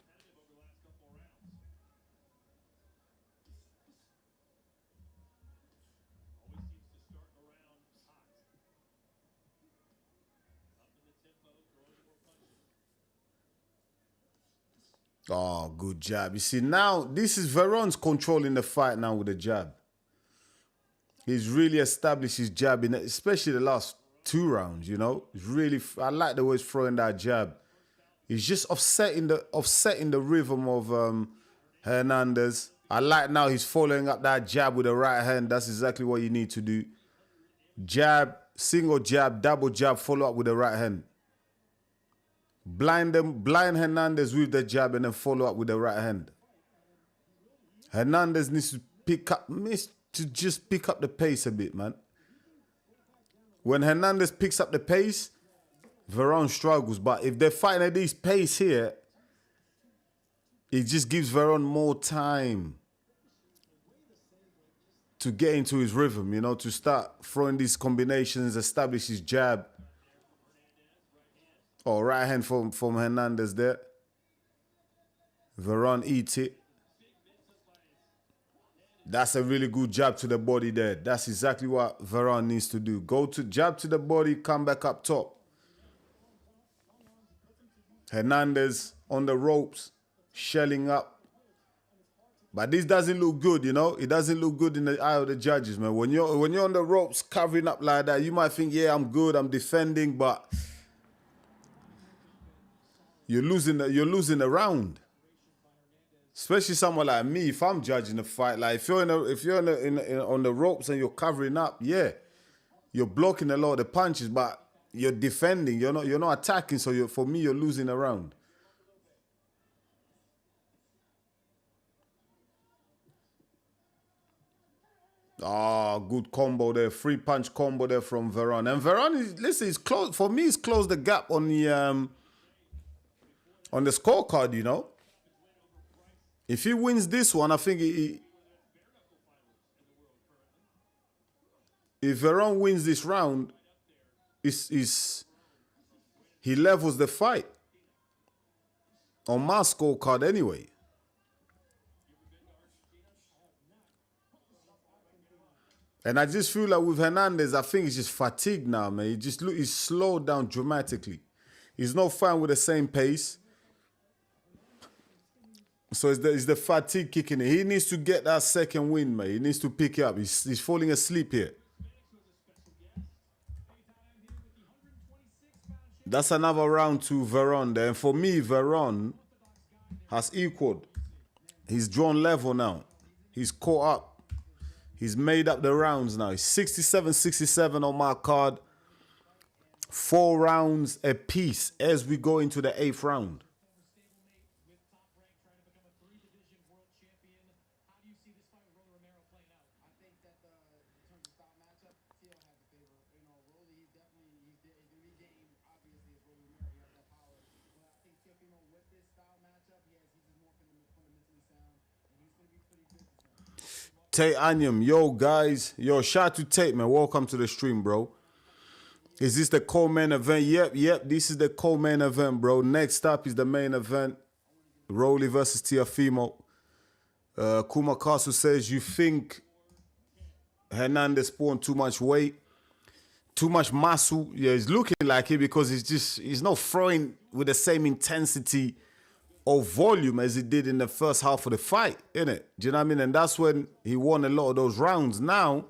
Oh, good jab. You see, now this is Veron's controlling the fight now with the jab. He's really established his jab, in especially the last 2 rounds, you know. He's really, I like the way he's throwing that jab. He's just offsetting the rhythm of Hernandez. I like now he's following up that jab with the right hand. That's exactly what you need to do. Jab, single jab, double jab, follow up with the right hand. Blind Hernandez with the jab and then follow up with the right hand. Hernandez needs to just pick up the pace a bit, man. When Hernandez picks up the pace, Veron struggles. But if they're fighting at this pace here, it just gives Veron more time to get into his rhythm, you know, to start throwing these combinations, establish his jab. Oh, right hand from Hernandez there. Veron eats it. That's a really good jab to the body there. That's exactly what Veron needs to do. Go to jab to the body, come back up top. Hernandez on the ropes, shelling up. But this doesn't look good, you know. It doesn't look good in the eye of the judges, man. When you're on the ropes covering up like that, you might think, yeah, I'm good, I'm defending, but you're losing the round. Especially someone like me, if I'm judging a fight, like if you're on the ropes and you're covering up, yeah, you're blocking a lot of the punches, but you're defending. You're not attacking. So for me, you're losing a round. Oh, good combo there, 3-punch combo there from Veron. And Veron is close. For me, he's closed the gap on the scorecard, you know. If he wins this one, I think if Veron wins this round, he levels the fight on my scorecard anyway. And I just feel like with Hernandez, I think he's just fatigued now, man. He's slowed down dramatically. He's not fine with the same pace. So it's the fatigue kicking in. He needs to get that second win, man. He needs to pick it up. He's falling asleep here. That's another round to Veron there. And for me, Veron has equaled. He's drawn level now. He's caught up. He's made up the rounds now. He's 67-67 on my card. 4 rounds apiece as we go into the 8th round. With top rank trying to become a 3-division world champion. How do you see this fight with Rolly Romero playing out? I think that in terms of style matchup, Teo has the favor. You know, Rolly, he's definitely he's going to be game. Obviously, it's Rolly Romero. He has that power. But I think Teofimo, with this style matchup, he's just more fundamentally sound, and he's going to be pretty good this time. Tate Anyam, yo guys, yo shout to Tate, man. Welcome to the stream, bro. Is this the co-main event? Yep. This is the co-main event, bro. Next up is the main event. Rolly versus Teofimo. Kumakasu says, you think Hernandez put on too much weight, too much muscle? Yeah, it's looking like it because he's not throwing with the same intensity or volume as he did in the first half of the fight, innit? Do you know what I mean? And that's when he won a lot of those rounds. Now,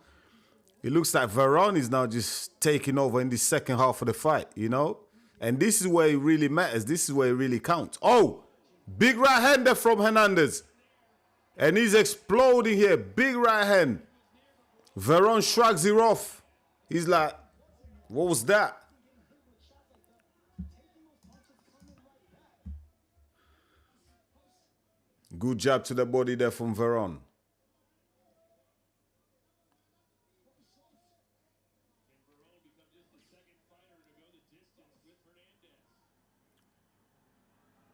it looks like Veron is now just taking over in the second half of the fight, you know? And this is where it really matters. This is where it really counts. Oh, big right hander from Hernandez. And he's exploding here. Big right hand. Veron shrugs it off. He's like, what was that? Good jab to the body there from Veron.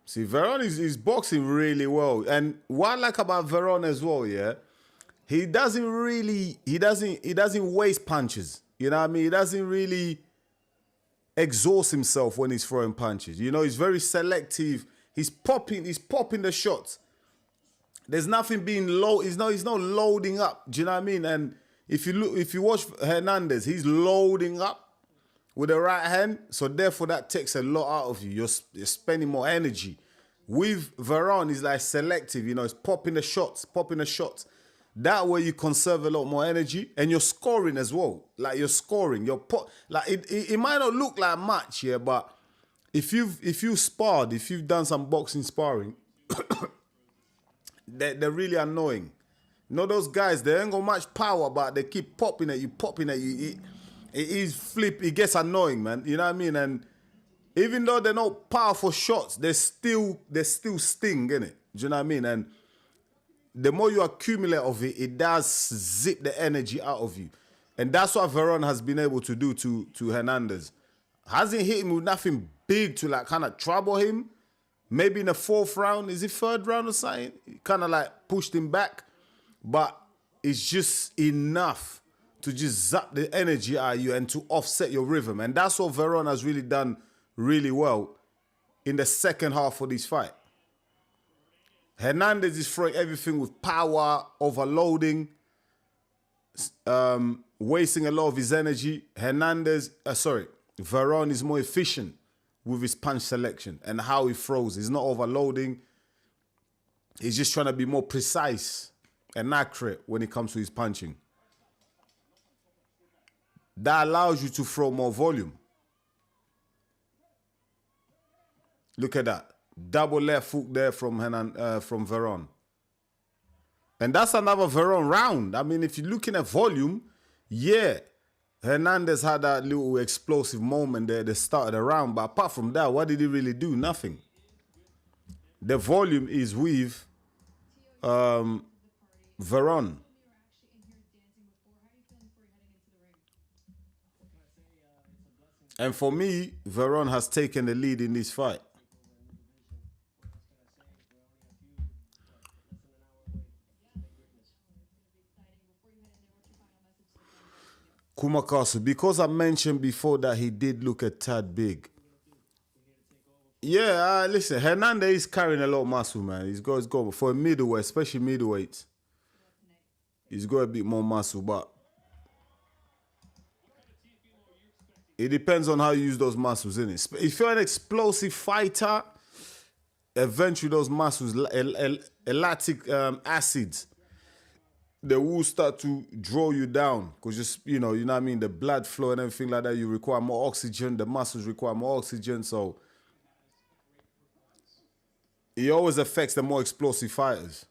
See, Veron is boxing really well. And what I like about Veron as well, yeah, he doesn't waste punches. You know what I mean? He doesn't really exhaust himself when he's throwing punches. You know, he's very selective. He's popping the shots. There's nothing being low. He's not loading up. Do you know what I mean? And if you watch Hernandez, he's loading up with the right hand. So therefore, that takes a lot out of you. You're spending more energy. With Veron, he's like selective. You know, it's popping the shots. That way you conserve a lot more energy, and you're scoring as well. Like you're scoring. It might not look like much, yeah, but if you've sparred, if you've done some boxing sparring, they're really annoying. You know those guys, they ain't got much power, but they keep popping at you. It gets annoying, man. You know what I mean? And even though they're not powerful shots, they still sting, innit? Do you know what I mean? And the more you accumulate of it, it does zip the energy out of you. And that's what Veron has been able to do to Hernandez. Hasn't hit him with nothing big to like kind of trouble him. Maybe in the 4th round, is it 3rd round or something? Kind of like pushed him back. But it's just enough to just zap the energy out of you and to offset your rhythm. And that's what Veron has really done really well in the second half of this fight. Hernandez is throwing everything with power, overloading, wasting a lot of his energy. Veron is more efficient with his punch selection and how he throws. He's not overloading. He's just trying to be more precise and accurate when it comes to his punching. That allows you to throw more volume. Look at that. Double left hook there from Veron. And that's another Veron round. I mean, if you're looking at volume, yeah, Hernandez had that little explosive moment there at the start of the round. But apart from that, what did he really do? Nothing. The volume is with Veron. And for me, Veron has taken the lead in this fight. Kumakasu, because I mentioned before that he did look a tad big. Yeah, listen, Hernandez is carrying a lot of muscle, man. He's got for a middleweight, especially middleweight. He's got a bit more muscle, but it depends on how you use those muscles, innit? If you're an explosive fighter, eventually those muscles, lactic acids, they will start to draw you down because just, you know what I mean, the blood flow and everything like that, you require more oxygen, the muscles require more oxygen, so it always affects the more explosive fighters.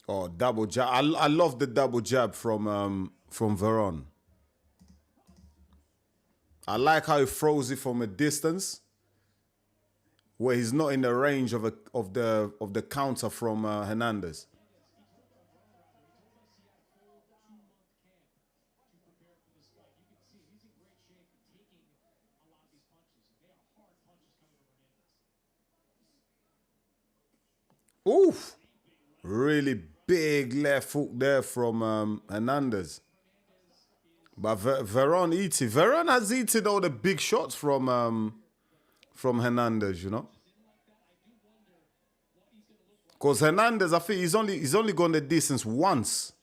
Oh, double jab. I love the double jab from Veron. I like how he throws it from a distance where he's not in the range of the counter from Hernandez. Oof. Really big left hook there from Hernandez. But Veron eats it. Veron has eaten all the big shots from Hernandez, you know. Because Hernandez, I think he's only gone the distance once.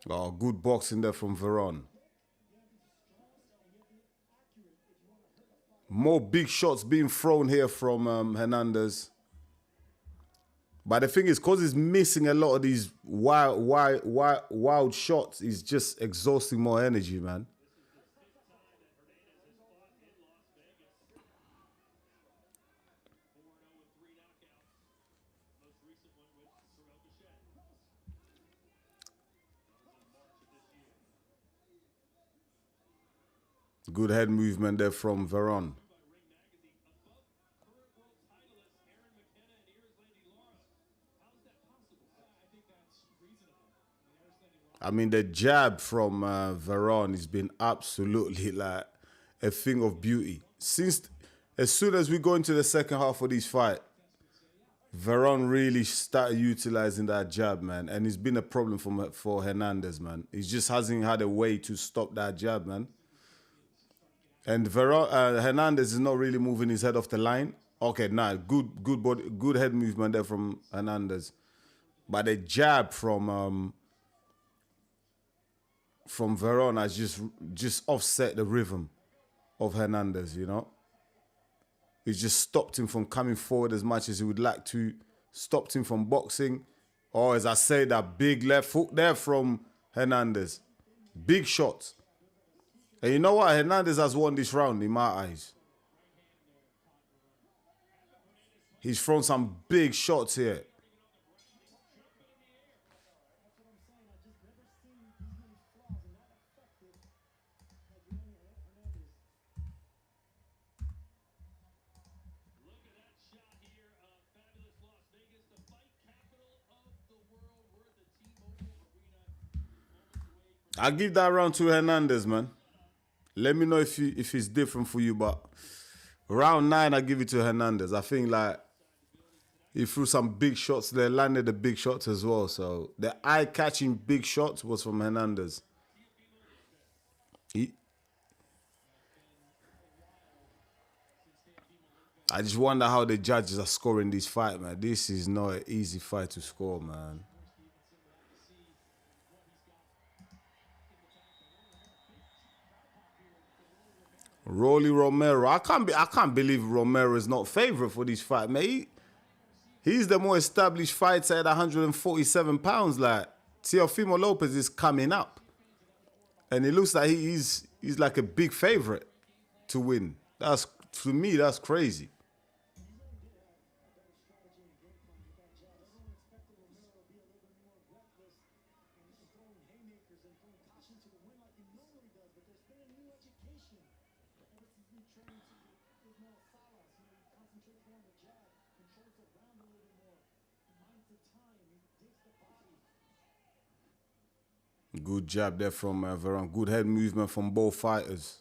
Oh, good boxing there from Veron. More big shots being thrown here from Hernandez. But the thing is, because he's missing a lot of these wild shots, he's just exhausting more energy, man. Good head movement there from Veron. I mean, the jab from Veron has been absolutely like a thing of beauty. As soon as we go into the second half of this fight, Veron really started utilizing that jab, man. And it's been a problem for Hernandez, man. He just hasn't had a way to stop that jab, man. And Hernandez is not really moving his head off the line. Okay, nah, good head movement there from Hernandez. But the jab from Veron has just offset the rhythm of Hernandez, you know. He's just stopped him from coming forward as much as he would like to, stopped him from boxing. Or as I say, that big left hook there from Hernandez. Big shots. And you know what? Hernandez has won this round in my eyes. He's thrown some big shots here. I give that round to Hernandez, man. Let me know if it's different for you, but round 9, I give it to Hernandez. I think like he threw some big shots there, landed the big shots as well. So the eye-catching big shots was from Hernandez. I just wonder how the judges are scoring this fight, man. This is not an easy fight to score, man. Rolly Romero. I can't believe Romero is not favorite for this fight, mate. He's the more established fighter at 147 pounds. Like Teofimo Lopez is coming up, and it looks like he's like a big favorite to win. To me, that's crazy. Good jab there from Veron. Good head movement from both fighters.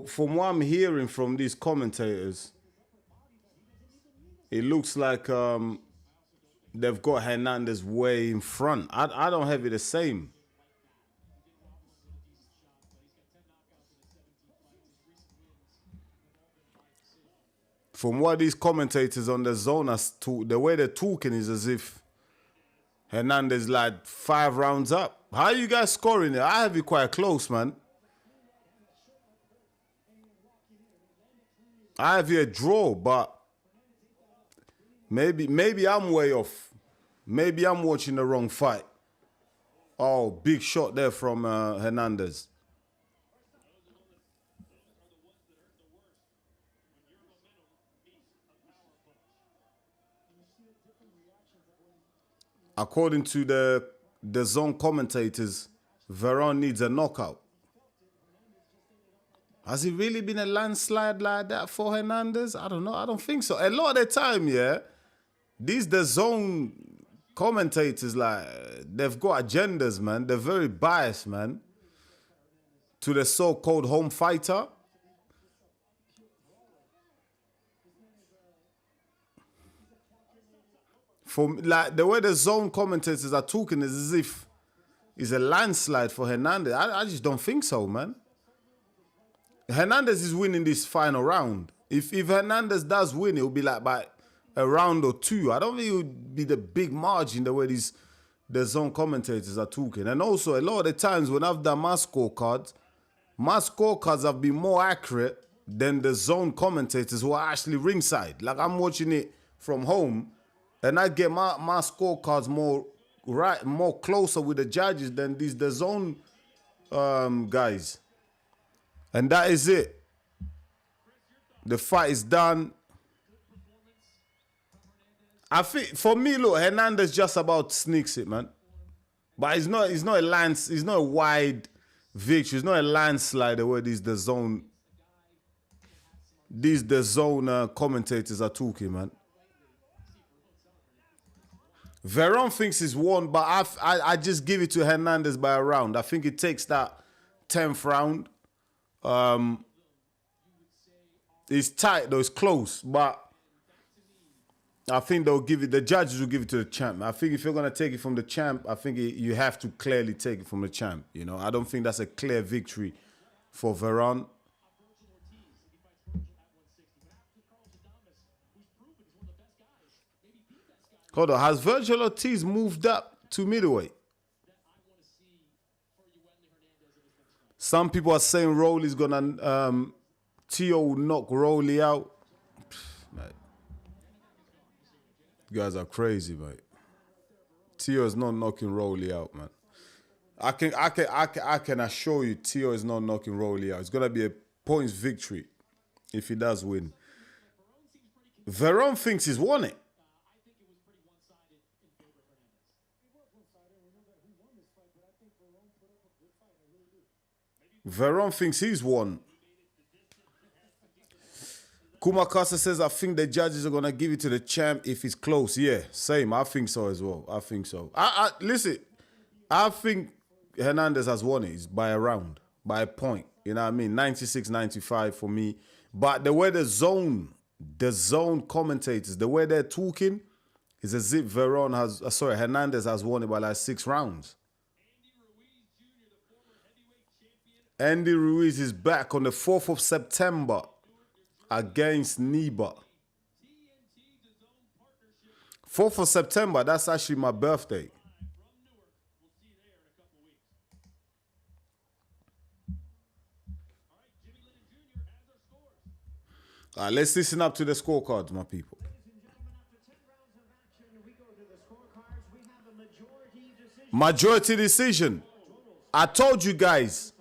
From what I'm hearing from these commentators, it looks like they've got Hernandez way in front. I don't have it the same. From what these commentators on the zone are the way they're talking is as if Hernandez like 5 rounds up. How are you guys scoring it? I have you quite close, man. I have you a draw, but maybe I'm way off. Maybe I'm watching the wrong fight. Oh, big shot there from Hernandez. According to the zone commentators, Veron needs a knockout. Has it really been a landslide like that for Hernandez? I don't know. I don't think so. A lot of the time, yeah, the zone commentators, like, they've got agendas, man. They're very biased, man, to the so-called home fighter. Like, the way the zone commentators are talking is as if it's a landslide for Hernandez. I just don't think so, man. Hernandez is winning this final round. If Hernandez does win, it will be like by a round or 2. I don't think it would be the big margin the way the zone commentators are talking. And also, a lot of the times when I've done my scorecards have been more accurate than the zone commentators who are actually ringside. Like, I'm watching it from home, and I get my scorecards more closer with the judges than the zone guys. And that is it. The fight is done. I think for me, look, Hernandez just about sneaks it, man. But it's not a wide victory. It's not a landslide the way the zone commentators are talking, man. Veron thinks he's won, but I just give it to Hernandez by a round. I think it takes that 10th round. It's tight though, it's close, but I think the judges will give it to the champ. I think if you're gonna take it from the champ, I think you have to clearly take it from the champ. You know, I don't think that's a clear victory for Veron. Hold on, has Virgil Ortiz moved up to middleweight? Some people are saying Rolly's gonna Teo will knock Rolly out. Mate. You guys are crazy, mate. Teo is not knocking Rolly out, man. I can assure you Teo is not knocking Rolly out. It's gonna be a points victory if he does win. Veron thinks he's won it. Veron thinks he's won. Kumakasa says, I think the judges are going to give it to the champ if it's close. Yeah, same. I think so as well. I think so. Listen, I think Hernandez has won it. It's by a round, by a point. You know what I mean? 96-95 for me. But the way the zone commentators, the way they're talking is as if Hernandez has won it by like 6 rounds. Andy Ruiz is back on the 4th of September against Niba. 4th of September, that's actually my birthday. All right, let's listen up to the scorecards, my people. Majority decision. I told you guys.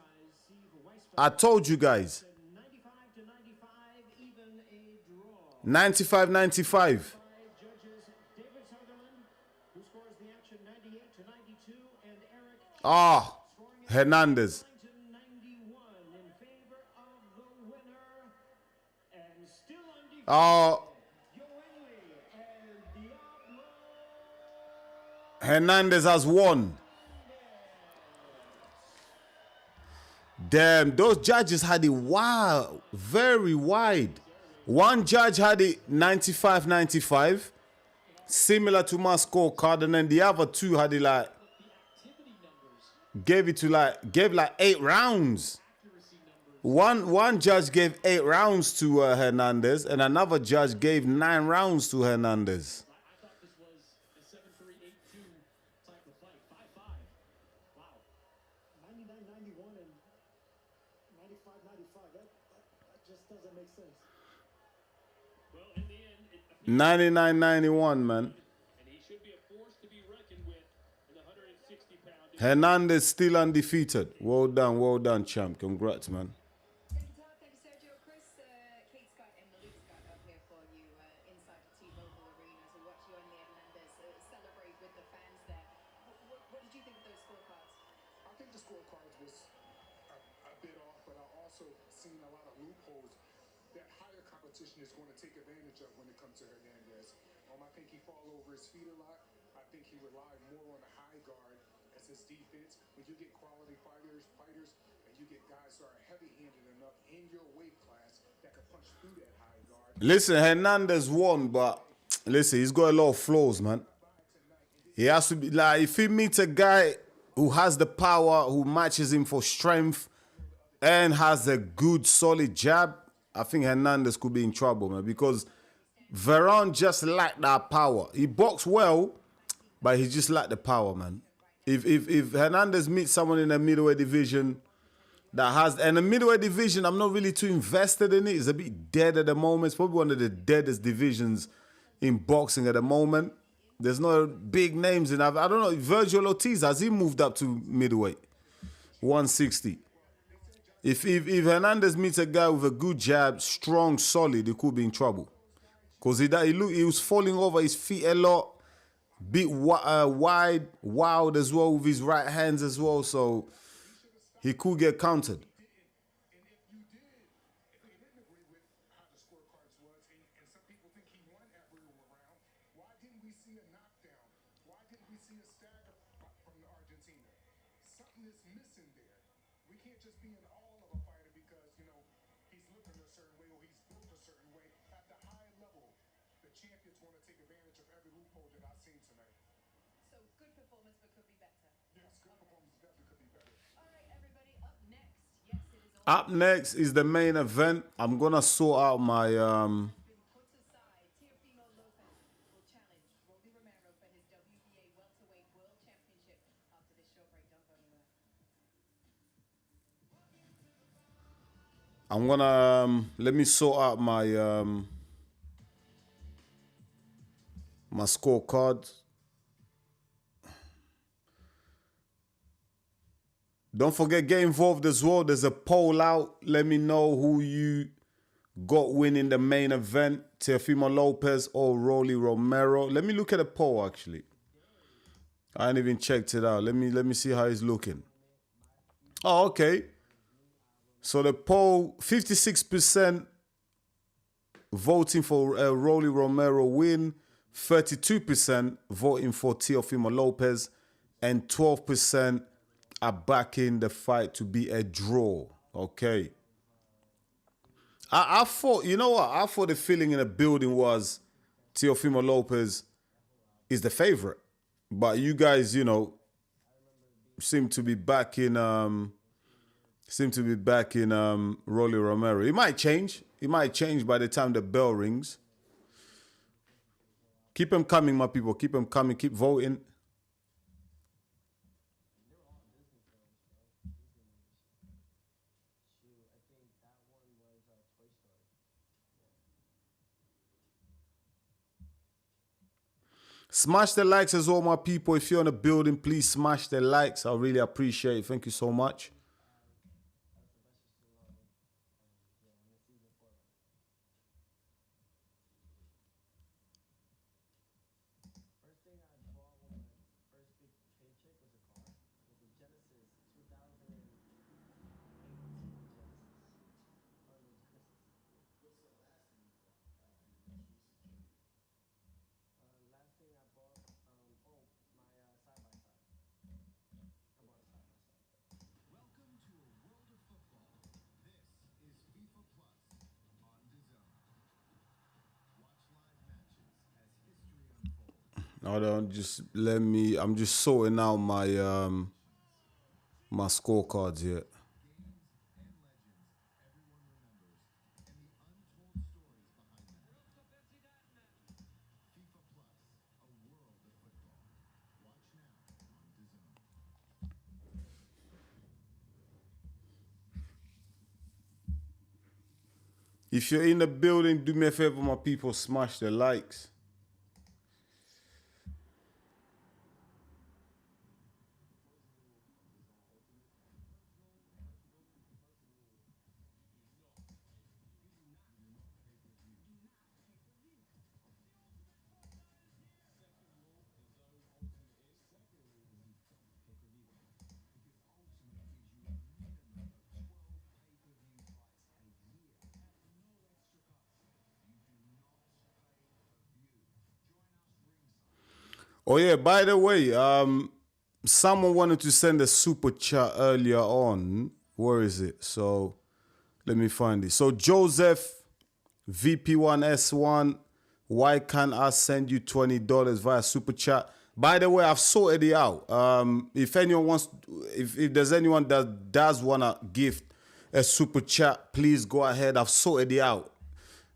95-95. Hernandez. Hernandez has won. Damn, those judges had it wild, very wide. One judge had it 95-95, similar to my scorecard, and then the other 2 had it like, gave like 8 rounds. One judge gave 8 rounds to Hernandez, and another judge gave 9 rounds to Hernandez. I thought this was a 7-3, 8-2 type of fight. 5-5. Wow. 99-91 and 95-95. That just doesn't make sense. Well, in the end, it appears 99-91, man. and he should be a force to be reckoned with in the 160-pound division. Hernandez still undefeated. Well done, champ. Congrats, man. Thank you, Todd. Thank you, Sergio. Chris, Kate Scott, and Malik Scott up here for you inside the T-Mobile Arena to watch you and the Hernandez celebrate with the fans there. What did you think of those scorecards? I think the scorecards was a bit off, but I also seen a lot of loopholes that higher competition is going to take advantage of when it comes to Hernandez. I think he fall over his feet a lot. I think he relied more on the high guard as his defense. When you get quality fighters, and you get guys who are heavy-handed enough in your weight class that can punch through that high guard. Listen, Hernandez won, but listen, he's got a lot of flaws, man. He has to be like, if he meets a guy who has the power, who matches him for strength, and has a good, solid jab, I think Hernandez could be in trouble, man, because Veron just lacked that power. He boxed well, but he just lacked the power, man. If Hernandez meets someone in the middleweight division that has, and the middleweight division, I'm not really too invested in it. It's a bit dead at the moment. It's probably one of the deadest divisions in boxing at the moment. There's no big names in. I don't know. Virgil Ortiz, has he moved up to middleweight? 160. If Hernandez meets a guy with a good jab, strong, solid, he could be in trouble. Because he was falling over his feet a lot. Bit wide, wild as well with his right hands as well. So he could get countered. And if you didn't agree with how the scorecards was, and some people think he won every round, why didn't we see a knockdown? Why didn't we see a stagger from the Argentina? Something is missing there. We can't just be in awe of a fighter because, he's looking a certain way or he's built a certain way. At the high level, the champion's going to take advantage of every loophole that I've seen tonight. So good performance, but could be better. Yes, good performance definitely could be better. All right, everybody, up next. Yes, it is all Up next is the main event. I'm going to sort out my... been put aside. Teofimo Lopez will challenge Rolly Romero for his WBA welterweight world championship after this short break. Don't go anywhere. I'm going to... let me sort out my... my scorecard. Don't forget, get involved as well. There's a poll out. Let me know who you got winning the main event, Teofimo Lopez or Rolly Romero. Let me look at the poll, actually. I ain't even checked it out. Let me see how he's looking. Oh, okay. So the poll, 56% voting for Rolly Romero win, 32% voting for Teofimo Lopez, and 12% are backing the fight to be a draw. Okay. I thought, you know what? I thought the feeling in the building was Teofimo Lopez is the favorite. But you guys, seem to be backing Rolly Romero. It might change. It might change by the time the bell rings. Keep them coming, my people. Keep them coming. Keep voting. Smash the likes as well, my people. If you're in the building, please smash the likes. I really appreciate it. Thank you so much. First thing I bought when my first big paycheck was a car. It was a Genesis 2018 Genesis. Harley Genesis. Last thing I bought, my side-by-side. I bought a side-by-side. Welcome to a world of football. This is FIFA Plus on DAZN. Watch live matches as history unfolds. Hold on, just let me. I'm just sorting out my my scorecards here. Games and legends If you're in the building, do me a favor, my people, smash the likes. Oh yeah, by the way, someone wanted to send a super chat earlier on. Where is it? So let me find it. So Joseph VP1S1, why can't I send you $20 via super chat? By the way, I've sorted it out. If anyone wants, if there's anyone that does wanna gift a super chat, please go ahead. I've sorted it out.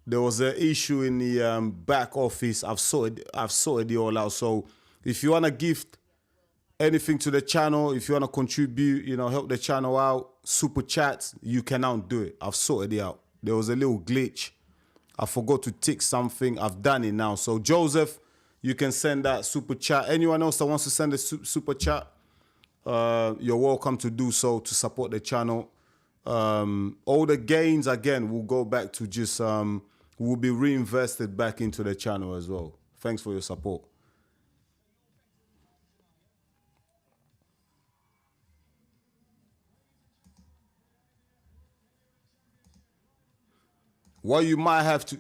There was an issue in the back office. I've sorted it all out. So if you wanna gift anything to the channel, if you wanna contribute, help the channel out, super chats, you can now do it. I've sorted it out. There was a little glitch. I forgot to tick something. I've done it now. So Joseph, you can send that super chat. Anyone else that wants to send a super chat, you're welcome to do so to support the channel. All the gains, again, will go back to just, will be reinvested back into the channel as well. Thanks for your support. What you might have to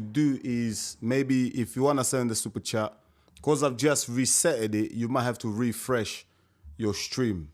do is, maybe if you want to send the super chat, because I've just resetted it, you might have to refresh your stream.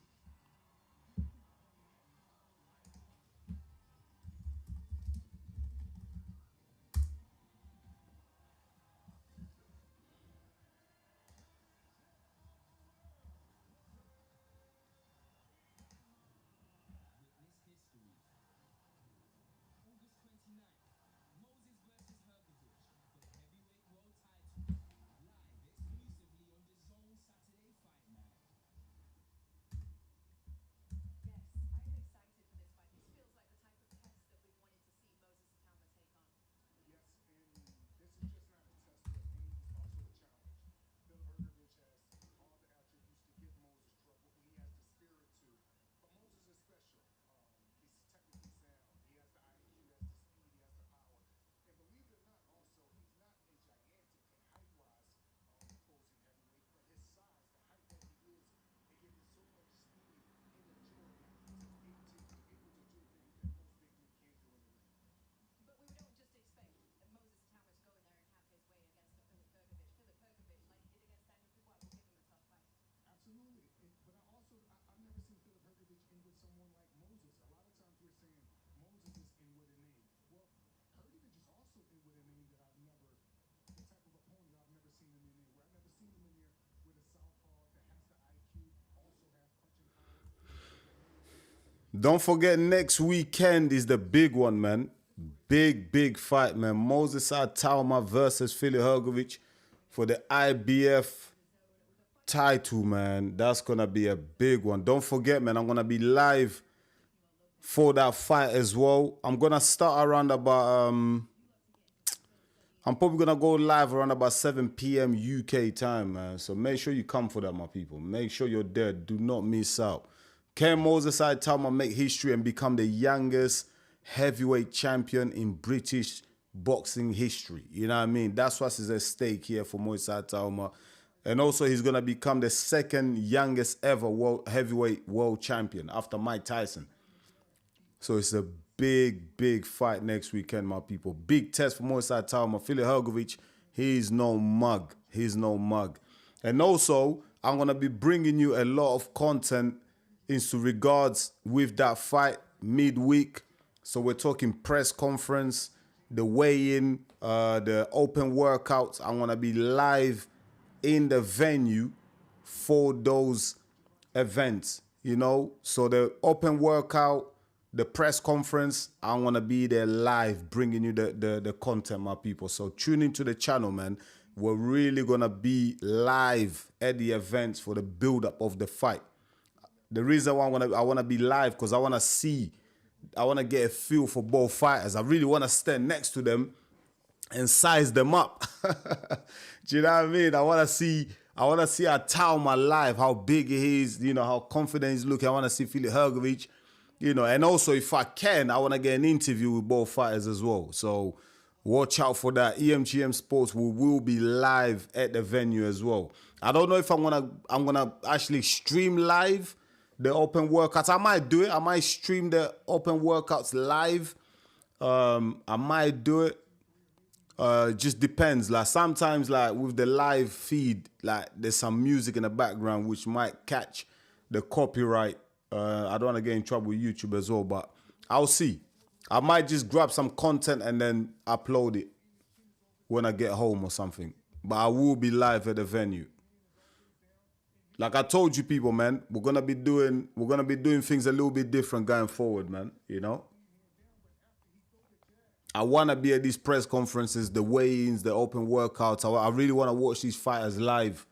But we don't just expect Moses Towers to go in there and have his way against the Philip Perkovic. Philip Perkovic, like he did against Daniel Dubois, will give him a tough fight. Absolutely. But I've never seen Philip Hergovich in with someone like Moses. A lot of times we're saying Moses is in with a name. Well, Hergovich is also in with a name that the type of opponent I've never seen him in there. Where I've never seen him in there with a southpaw that has the IQ, also has punching power. Don't forget, next weekend is the big one, man. Big fight, man. Moses Atauma versus Philip Hergovich for the IBF title, man. That's gonna be a big one. Don't forget, man, I'm gonna be live for that fight as well. I'm gonna start around about I'm probably gonna go live around about 7 p.m. UK time, man. So make sure you come for that, my people. Make sure you're there. Do not miss out. Can Moses Atauma make history and become the youngest heavyweight champion in British boxing history? You know what I mean? That's what's at stake here for Moses Atauma. And also, he's going to become the second youngest ever heavyweight world champion after Mike Tyson. So it's a big fight next weekend, my people. Big test for Moses Atauma. Philip Hergovich, he's no mug. He's no mug. And also, I'm going to be bringing you a lot of content into regards with that fight midweek. So we're talking press conference, the weigh-in, the open workouts. I'm going to be live in the venue for those events, So the open workout, the press conference, I want to be there live, bringing you the content, my people. So tune into the channel, man. We're really going to be live at the events for the build-up of the fight. The reason why I want to be live, because I want to see get a feel for both fighters. I really want to stand next to them and size them up. Do you know what I mean? I want to see how Talma live, how big he is, you know, how confident he's looking. I want to see Filip Hrgović, you know, and also if I can, I want to get an interview with both fighters as well. So watch out for that. EMGM Sports will be live at the venue as well. I don't know if I'm gonna actually stream live the open workouts. I might do it. I might stream the open workouts live. I might do it. Just depends. Like sometimes, like with the live feed, like there's some music in the background which might catch the copyright. I don't want to get in trouble with YouTube as well, but I'll see. I might just grab some content and then upload it when I get home or something. But I will be live at the venue. Like I told you people, man, we're gonna be doing things a little bit different going forward, man. You know? I want to be at these press conferences, the weigh-ins, the open workouts. I really want to watch these fighters live.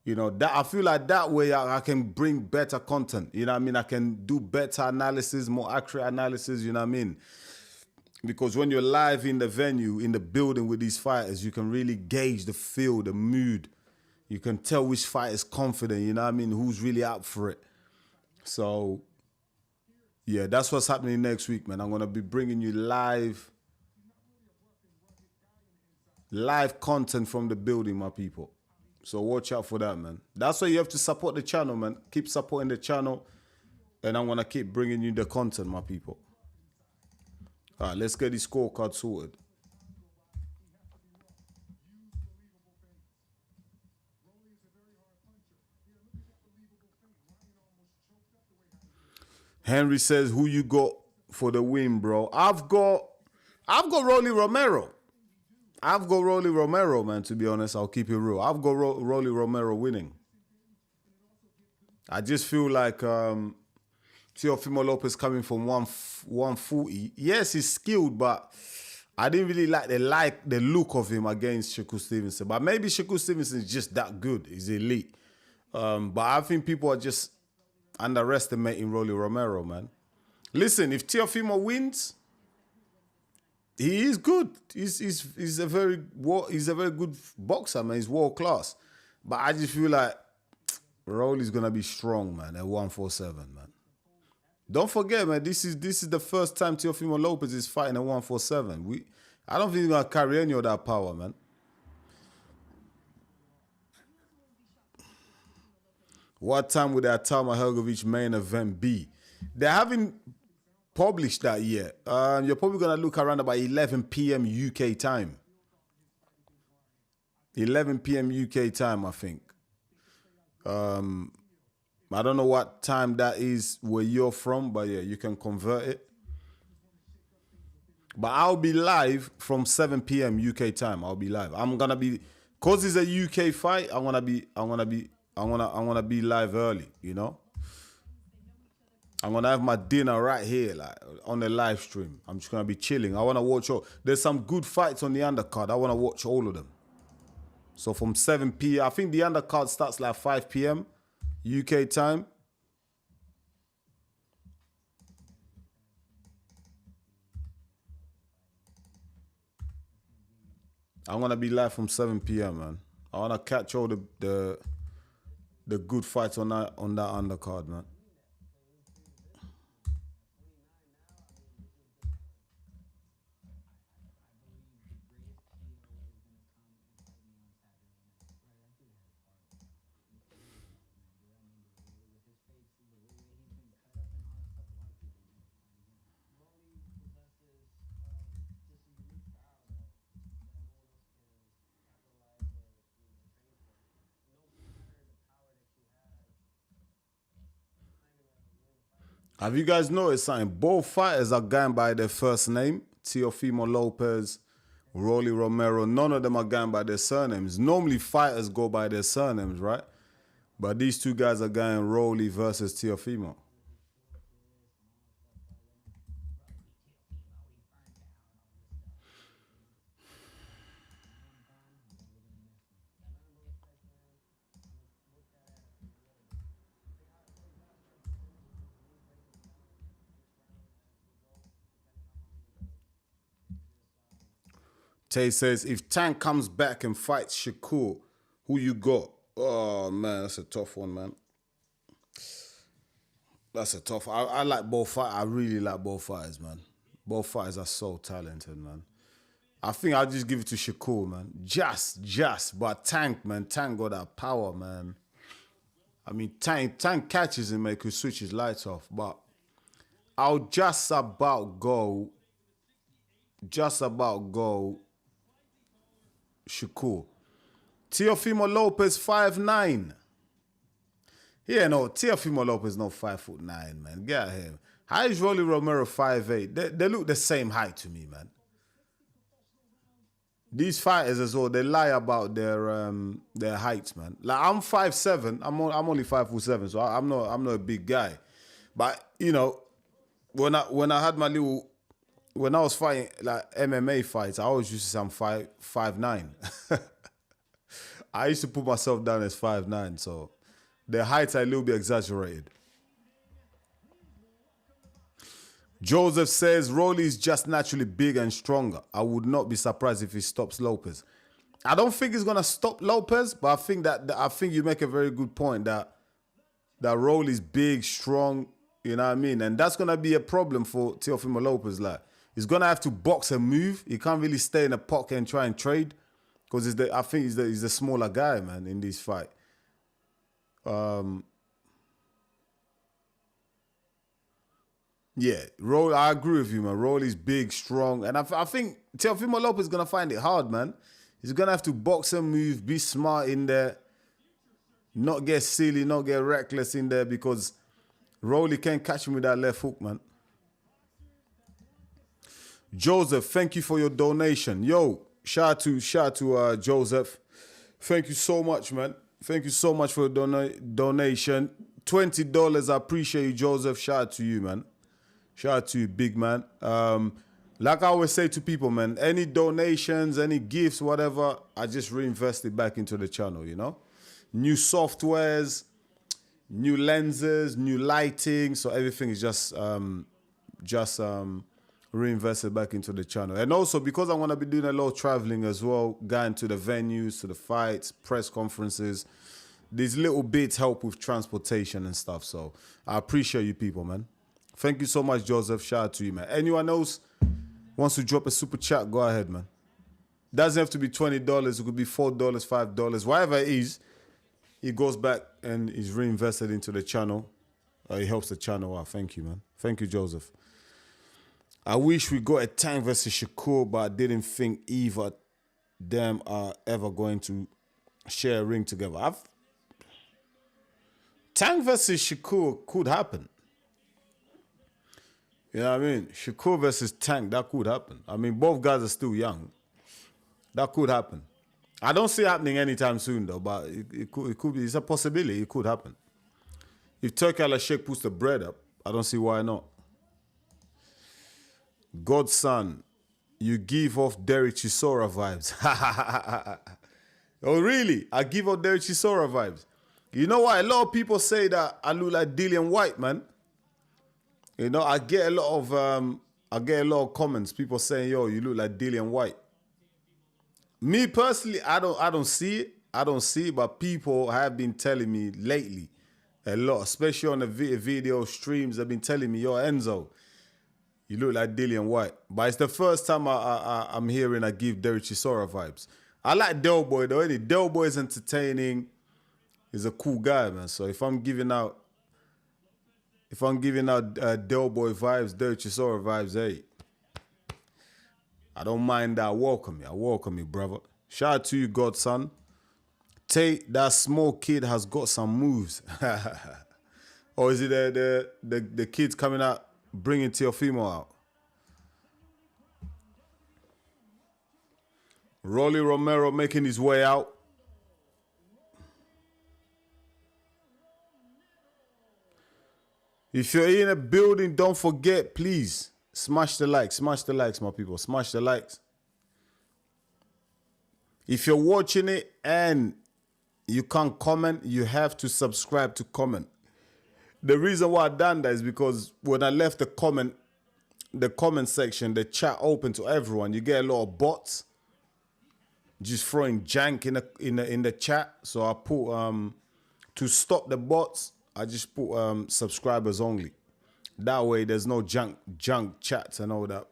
You know, that I feel like that way I can bring better content. You know what I mean? I can do better analysis, more accurate analysis, you know what I mean? Because when you're live in the venue, in the building with these fighters, you can really gauge the feel, the mood. You can tell which fighter is confident, you know what I mean? Who's really up for it. So, yeah, that's what's happening next week, man. I'm going to be bringing you live content from the building, my people. So watch out for that, man. That's why you have to support the channel, man. Keep supporting the channel, and I'm going to keep bringing you the content, my people. All right, let's get the scorecard sorted. Henry says, who you got for the win, bro? I've got Rolly Romero. I've got Rolly Romero, man, to be honest. I'll keep it real. I've got Rolly Romero winning. I just feel like Teofimo Lopez coming from 140. Yes, he's skilled, but I didn't really like the look of him against Shakur Stevenson. But maybe Shakur Stevenson is just that good. He's elite. But I think people are just underestimating Rolly Romero, man. Listen, if Teofimo wins, he is good. He's a very good boxer, man. He's world class. But I just feel like Rolly's gonna be strong, man, at 147, man. Don't forget, man, this is the first time Teofimo Lopez is fighting at 147. I don't think he's gonna carry any of that power, man. What time would that Talma Hrgović main event be? They haven't published that yet. You're probably gonna look around about 11 p.m. UK time. 11 p.m. UK time, I think. I don't know what time that is where you're from, but yeah, you can convert it. But I'll be live from 7 p.m. UK time. I'll be live. I'm gonna be, cause it's a UK fight. I'm gonna be live early. You know, I'm gonna have my dinner right here, like on the live stream. I'm just gonna be chilling. I wanna watch all. There's some good fights on the undercard. I wanna watch all of them. So from 7 p.m. I think the undercard starts like 5 p.m. UK time. I'm gonna be live from 7 p.m. man. I wanna catch all the good fights on that undercard, man. Have you guys noticed something? Both fighters are going by their first name. Teofimo Lopez, Rolly Romero. None of them are going by their surnames. Normally fighters go by their surnames, right? But these two guys are going Rolly versus Teofimo. Tay says, if Tank comes back and fights Shakur, who you got? Oh, man, that's a tough one, man. That's a tough. I like both fighters. I really like both fighters, man. Both fighters are so talented, man. I think I'll just give it to Shakur, man. Just. But Tank, man. Tank got that power, man. I mean, Tank catches him, man, could switch his lights off. But I'll just about go Shakur. Teofimo Lopez, 5'9". Yeah, no, Teofimo Lopez not 5'9", man. Get out of here. How is Rolly Romero 5'8"? They look the same height to me, man. These fighters as well, they lie about their heights, man. Like I'm 5'7", I'm only 5'7", so I'm not a big guy. But you know, when I had my little, when I was fighting like MMA fights, I always used to say I'm 5'9". I used to put myself down as 5'9", so the heights are a little bit exaggerated. Joseph says, Rolly is just naturally big and stronger. I would not be surprised if he stops Lopez. I don't think he's going to stop Lopez, but I think you make a very good point that Rolly is big, strong, you know what I mean? And that's going to be a problem for Teofimo Lopez. Like, he's going to have to box and move. He can't really stay in a pocket and try and trade because I think he's the smaller guy, man, in this fight. Yeah, I agree with you, man. Rolly's big, strong. And I think Teofimo Lopez is going to find it hard, man. He's going to have to box and move, be smart in there, not get silly, not get reckless in there because Rolly can't catch him with that left hook, man. Joseph, thank you for your donation. Yo, shout out to Joseph. Thank you so much, man. Thank you so much for your donation. $20. I appreciate you, Joseph. Shout out to you, man. Shout out to you, big man. Like I always say to people, man, any donations, any gifts, whatever, I just reinvest it back into the channel, you know? New softwares, new lenses, new lighting. So everything is just reinvested back into the channel. And also, because I'm going to be doing a lot of traveling as well, going to the venues, to the fights, press conferences, these little bits help with transportation and stuff. So I appreciate you people, man. Thank you so much, Joseph. Shout out to you, man. Anyone else wants to drop a super chat, go ahead, man. Doesn't have to be $20. It could be $4, $5. Whatever it is, it goes back and is reinvested into the channel. It helps the channel out. Thank you, man. Thank you, Joseph. I wish we got a Tank versus Shakur, but I didn't think either them are ever going to share a ring together. Tank versus Shakur could happen. You know what I mean? Shakur versus Tank, that could happen. I mean, both guys are still young. That could happen. I don't see it happening anytime soon, though, but it could be. It's a possibility. It could happen. If Turki Al-Sheikh puts the bread up, I don't see why not. Godson, you give off Derek Chisora vibes. Oh, really? I give off Derek Chisora vibes. You know what? A lot of people say that I look like Dillian White, man. You know, I get a lot of comments. People saying, "Yo, you look like Dillian White." Me personally, I don't see it. I don't see it, but people have been telling me lately a lot, especially on the video streams. They've been telling me, "Yo, Enzo, you look like Dillian White." But it's the first time I'm hearing I give Derek Chisora vibes. I like Del Boy though. Del Boy is entertaining. He's a cool guy, man. So if I'm giving out Del Boy vibes, Derek Chisora vibes, hey, I don't mind that. I welcome you, brother. Shout out to you, Godson. Tate, that small kid has got some moves. Or is it the kids coming out bringing Teofimo out? Rolly Romero making his way out. If you're in a building, don't forget, please, smash the likes. Smash the likes, my people. Smash the likes. If you're watching it and you can't comment, you have to subscribe to comment. The reason why I done that is because when I left the comment section, the chat open to everyone, you get a lot of bots. just throwing jank in the chat. So I put to stop the bots. I just put subscribers only. That way, there's no junk chats and all that.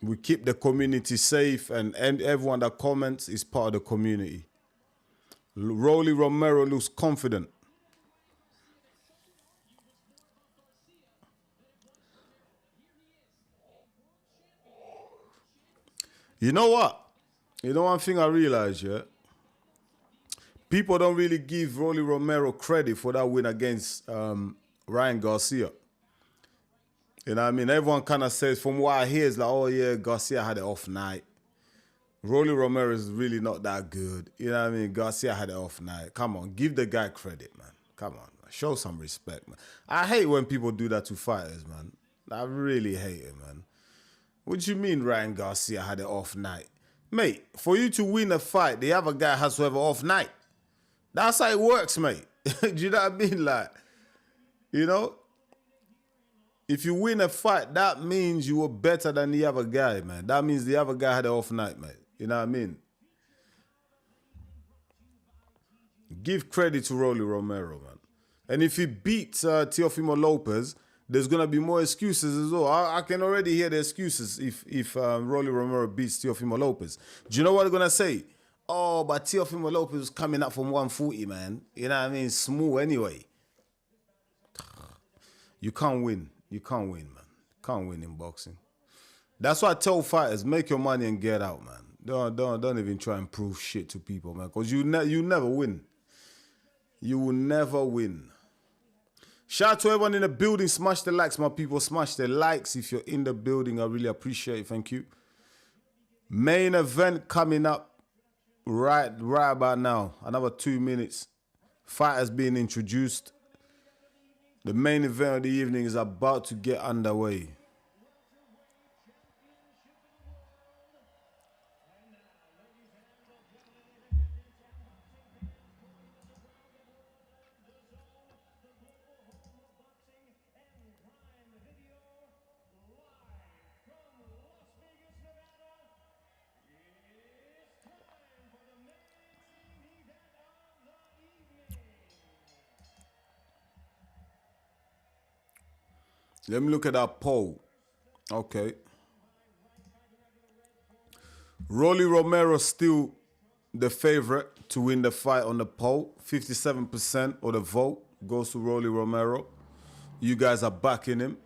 We keep the community safe, and everyone that comments is part of the community. Rolly Romero looks confident. You know what? You know one thing I realized, yeah? People don't really give Rolly Romero credit for that win against Ryan Garcia. You know what I mean? Everyone kind of says, from what I hear, it's like, oh yeah, Garcia had an off night. Rolly Romero is really not that good. You know what I mean? Garcia had an off night. Come on, give the guy credit, man. Come on, man. Show some respect, man. I hate when people do that to fighters, man. I really hate it, man. What do you mean Ryan Garcia had an off night? Mate, for you to win a fight, the other guy has to have an off night. That's how it works, mate. Do you know what I mean? Like, you know? If you win a fight, that means you were better than the other guy, man. That means the other guy had an off night, mate. You know what I mean? Give credit to Rolly Romero, man. And if he beats Teofimo Lopez, there's going to be more excuses as well. I can already hear the excuses if Rolly Romero beats Teofimo Lopez. Do you know what they're going to say? Oh, but Teofimo Lopez is coming up from 140, man. You know what I mean? Small anyway. You can't win. You can't win, man. Can't win in boxing. That's why I tell fighters, make your money and get out, man. Don't even try and prove shit to people, man. Because you never win. You will never win. Shout out to everyone in the building. Smash the likes, my people. Smash the likes if you're in the building. I really appreciate it. Thank you. Main event coming up right about now. Another 2 minutes. Fighters being introduced. The main event of the evening is about to get underway. Let me look at that poll. Okay. Rolly Romero still the favorite to win the fight on the poll. 57% of the vote goes to Rolly Romero. You guys are backing him.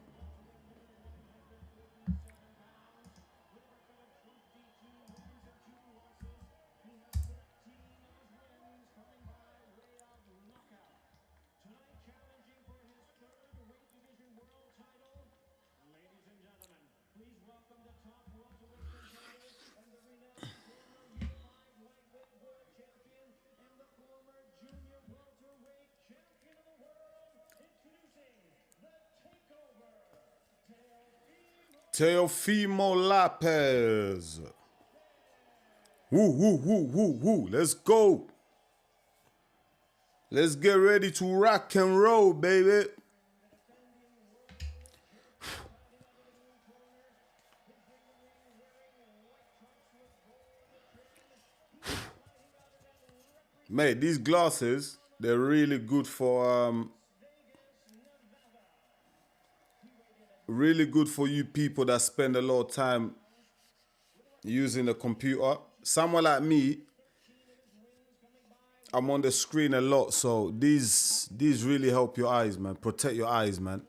Teofimo Lopez. Woo, woo, woo, woo, woo. Let's go. Let's get ready to rock and roll, baby. Mate, these glasses, they're really good for you people that spend a lot of time using the computer. Someone like me, I'm on the screen a lot, so these really help your eyes, man. Protect your eyes, man.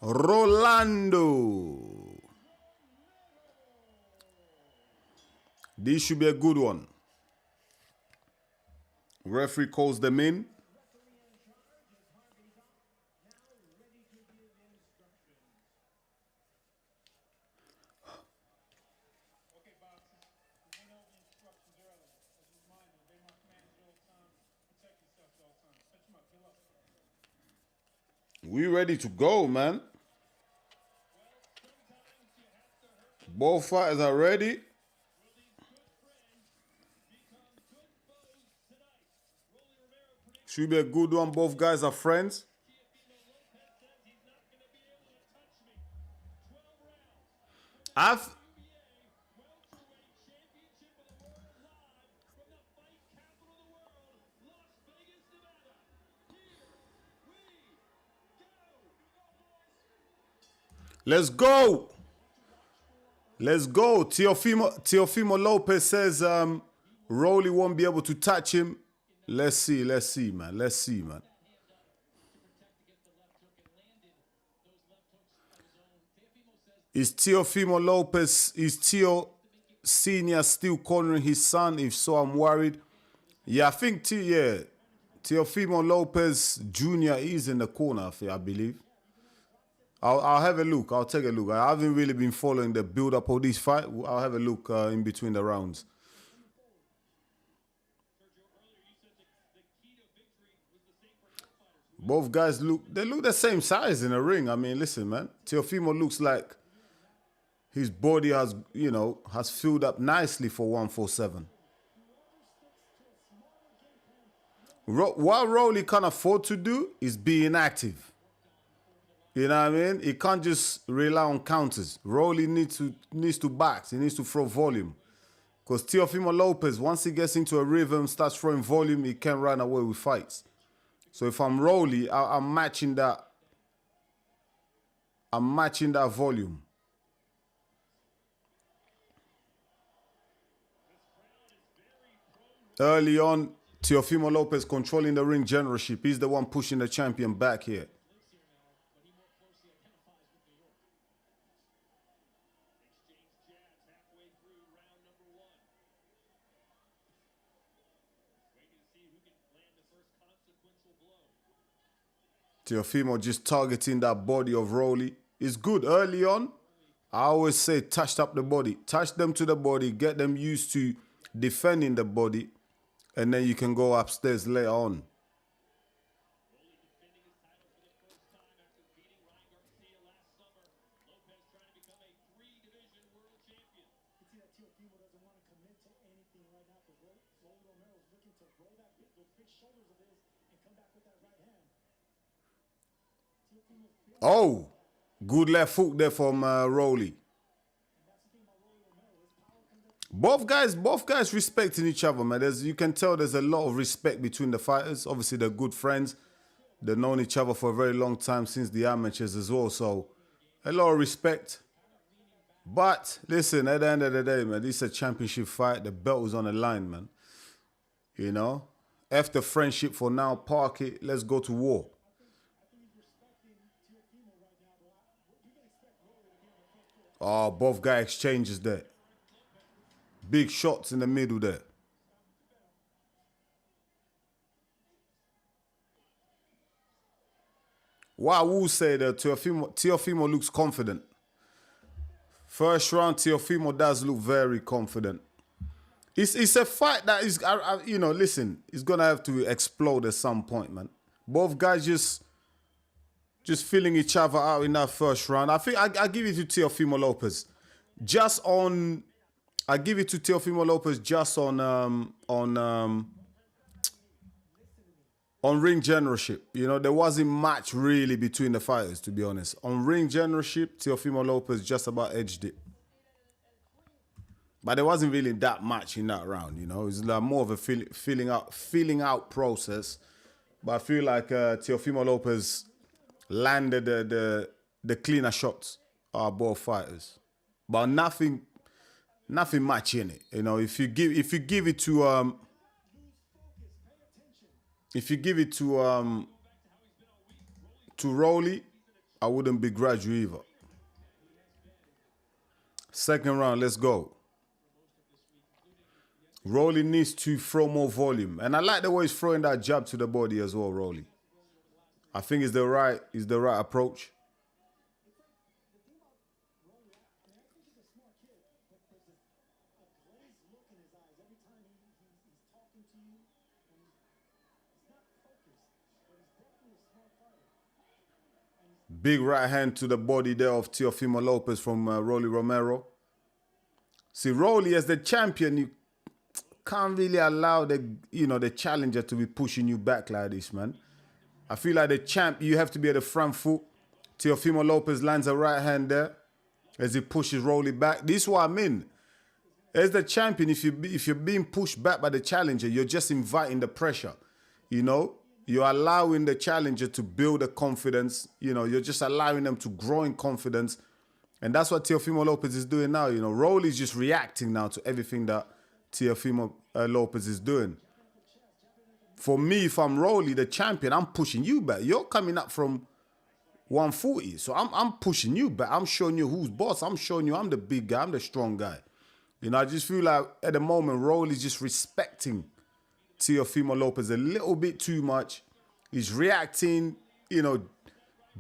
Rolando. This should be a good one. Referee calls them in. Okay, Bob. You went over the instructions earlier. As a reminder, they want commands at all times. Protect yourself at all times. Touch him up. Get up. We ready to go, man. Both fighters are ready. Should be a good one. Both guys are friends. I've Let's go. Let's go. Teofimo Lopez says Rolly won't be able to touch him. Let's see, man. Let's see, man. Is Teofimo Lopez, is Teo Senior still cornering his son? If so, I'm worried. Yeah, I think Teofimo Lopez Jr. is in the corner, I believe. I'll have a look. I'll take a look. I haven't really been following the build-up of this fight. I'll have a look in between the rounds. Both guys look the same size in the ring. I mean, listen, man. Teofimo looks like his body has filled up nicely for 147. What Rolly can't afford to do is be inactive. You know what I mean? He can't just rely on counters. Rolly needs to box. He needs to throw volume. Because Teofimo Lopez, once he gets into a rhythm, starts throwing volume, he can't run away with fights. So if I'm Rolly, I'm matching that. I'm matching that volume. Early on, Teofimo Lopez controlling the ring generalship. He's the one pushing the champion back here. Teofimo just targeting that body of Rolly. It's good early on. I always say touch up the body. Touch them to the body. Get them used to defending the body. And then you can go upstairs later on. See that Teofimo doesn't want to commit to anything right now because Rolly Romero is looking to roll those big shoulders of his and come back with that right hand. Teofimo's big. Oh, good left hook there from Rolly. Both guys respecting each other, man. You can tell there's a lot of respect between the fighters. Obviously, they're good friends. They've known each other for a very long time since the amateurs as well. So, a lot of respect. But, listen, at the end of the day, man, this is a championship fight. The belt is on the line, man. You know? After friendship for now, park it. Let's go to war. Oh, both guy exchanges there. Big shots in the middle there. What I will say that Teofimo looks confident. First round, Teofimo does look very confident. It's a fight that is, listen, it's going to have to explode at some point, man. Both guys just feeling each other out in that first round. I think I give it to Teofimo Lopez. I give it to Teofimo Lopez just on ring generalship. You know, there wasn't much really between the fighters, to be honest. On ring generalship, Teofimo Lopez just about edged it. But there wasn't really that much in that round, you know. It was like more of a feeling out process. But I feel like Teofimo Lopez landed the cleaner shots of both fighters. But nothing much in it. You know, if you give it to Rolly, I wouldn't begrudge you either. Second round, let's go. Rolly needs to throw more volume. And I like the way he's throwing that jab to the body as well, Rolly. I think it's the right approach. Big right hand to the body there of Teofimo Lopez from Rolly Romero. See, Rolly as the champion, you can't really allow the challenger to be pushing you back like this, man. I feel like the champ, you have to be at the front foot. Teofimo Lopez lands a right hand there as he pushes Rolly back. This is what I mean. As the champion, if you're being pushed back by the challenger, you're just inviting the pressure. You know, you're allowing the challenger to build a confidence. You know, you're just allowing them to grow in confidence. And that's what Teofimo Lopez is doing now. You know, Rolly's just reacting now to everything that Teofimo Lopez is doing. For me, if I'm Rolly, the champion, I'm pushing you back. You're coming up from 140. So I'm pushing you back. I'm showing you who's boss. I'm showing you I'm the big guy. I'm the strong guy. You know, I just feel like at the moment, Rolly's just respecting Teofimo Lopez a little bit too much. He's reacting, you know,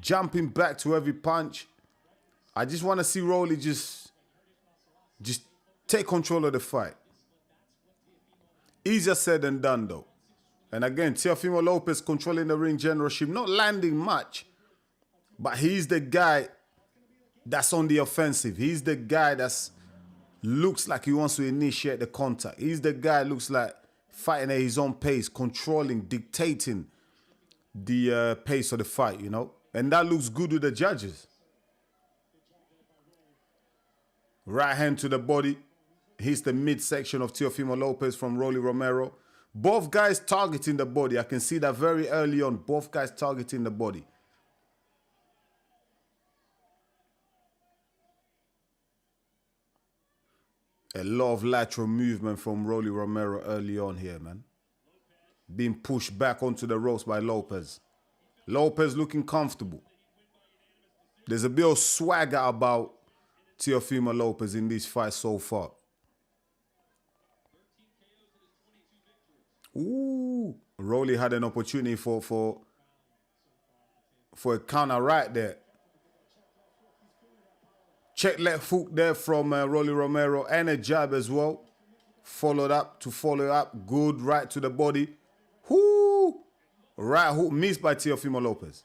jumping back to every punch. I just want to see Rolly just take control of the fight. Easier said than done, though. And again, Teofimo Lopez controlling the ring generalship, not landing much, but he's the guy that's on the offensive. He's the guy that's looks like he wants to initiate the contact. He's the guy looks like fighting at his own pace, controlling, dictating the pace of the fight, you know. And that looks good with the judges. Right hand to the body. Hits the midsection of Teofimo Lopez from Rolly Romero. Both guys targeting the body. I can see that very early on. Both guys targeting the body. A lot of lateral movement from Rolly Romero early on here, man. Being pushed back onto the ropes by Lopez. Lopez looking comfortable. There's a bit of swagger about Teofimo Lopez in this fight so far. Ooh, Rolly had an opportunity for a counter right there. Check left hook there from Rolly Romero and a jab as well. Followed up to follow up. Good right to the body. Whoo! Right hook missed by Teofimo Lopez.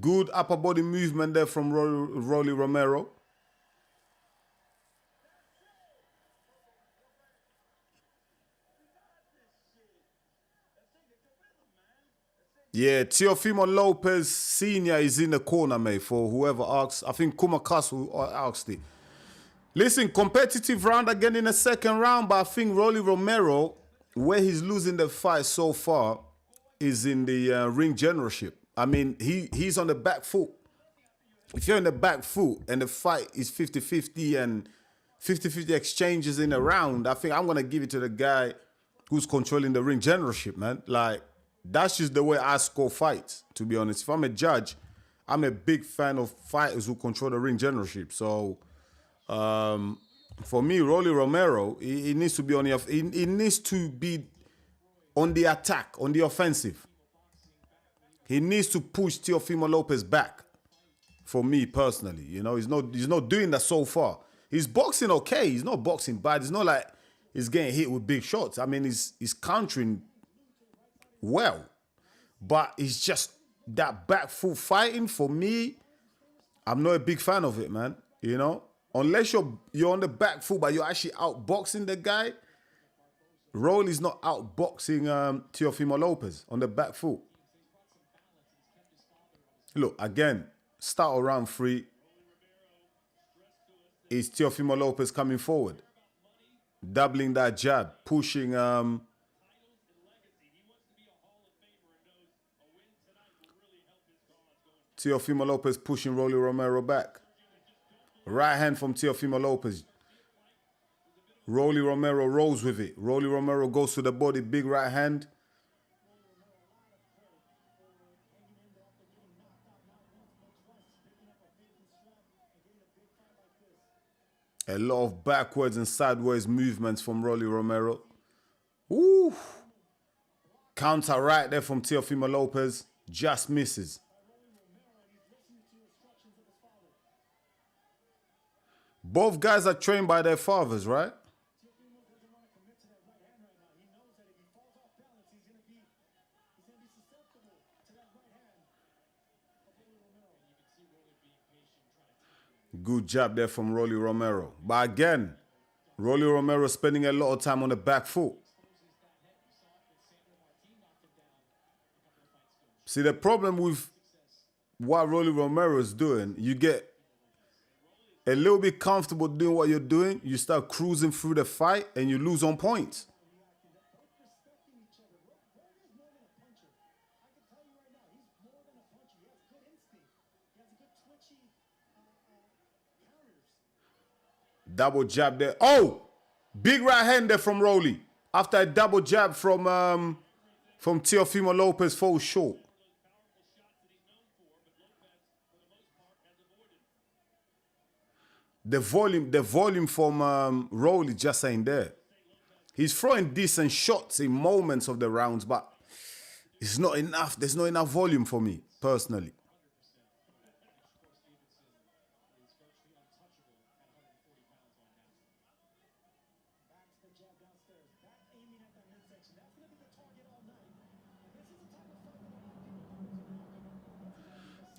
Good upper body movement there from Rolly Romero. Yeah, Teofimo Lopez Sr. is in the corner, mate, for whoever asks. I think Kumakasu asked it. Listen, competitive round again in the second round, but I think Rolly Romero, where he's losing the fight so far, is in the ring generalship. I mean, he's on the back foot. If you're in the back foot and the fight is 50-50 and 50-50 exchanges in a round, I think I'm going to give it to the guy who's controlling the ring generalship, man. Like, that's just the way I score fights, to be honest. If I'm a judge, I'm a big fan of fighters who control the ring generalship. So, for me, Rolly Romero, he needs to be on the he needs to be on the attack, on the offensive. He needs to push Teofimo Lopez back. For me personally, you know, he's not doing that so far. He's boxing okay. He's not boxing bad. It's not like he's getting hit with big shots. I mean, he's countering well, but it's just that back foot fighting. For me, I'm not a big fan of it, man. You know, unless you're on the back foot, but you're actually outboxing the guy. Rolly's not outboxing Teofimo Lopez on the back foot. Look, again, start around 3. Is Teofimo Lopez coming forward? Doubling that jab, pushing Teofimo Lopez pushing Rolly Romero back. Right hand from Teofimo Lopez. Rolly Romero rolls with it. Rolly Romero goes to the body, big right hand. A lot of backwards and sideways movements from Rolly Romero. Ooh. Counter right there from Teofimo Lopez. Just misses. Both guys are trained by their fathers, right? Good jab there from Rolly Romero. But again, Rolly Romero spending a lot of time on the back foot. See, the problem with what Rolly Romero is doing, you get a little bit comfortable doing what you're doing, you start cruising through the fight, and you lose on points. Double jab there. Oh! Big right hand there from Rolly. After a double jab from Teofimo Lopez, falls short. The volume from Rolly just ain't there. He's throwing decent shots in moments of the rounds, but it's not enough. There's not enough volume for me, personally.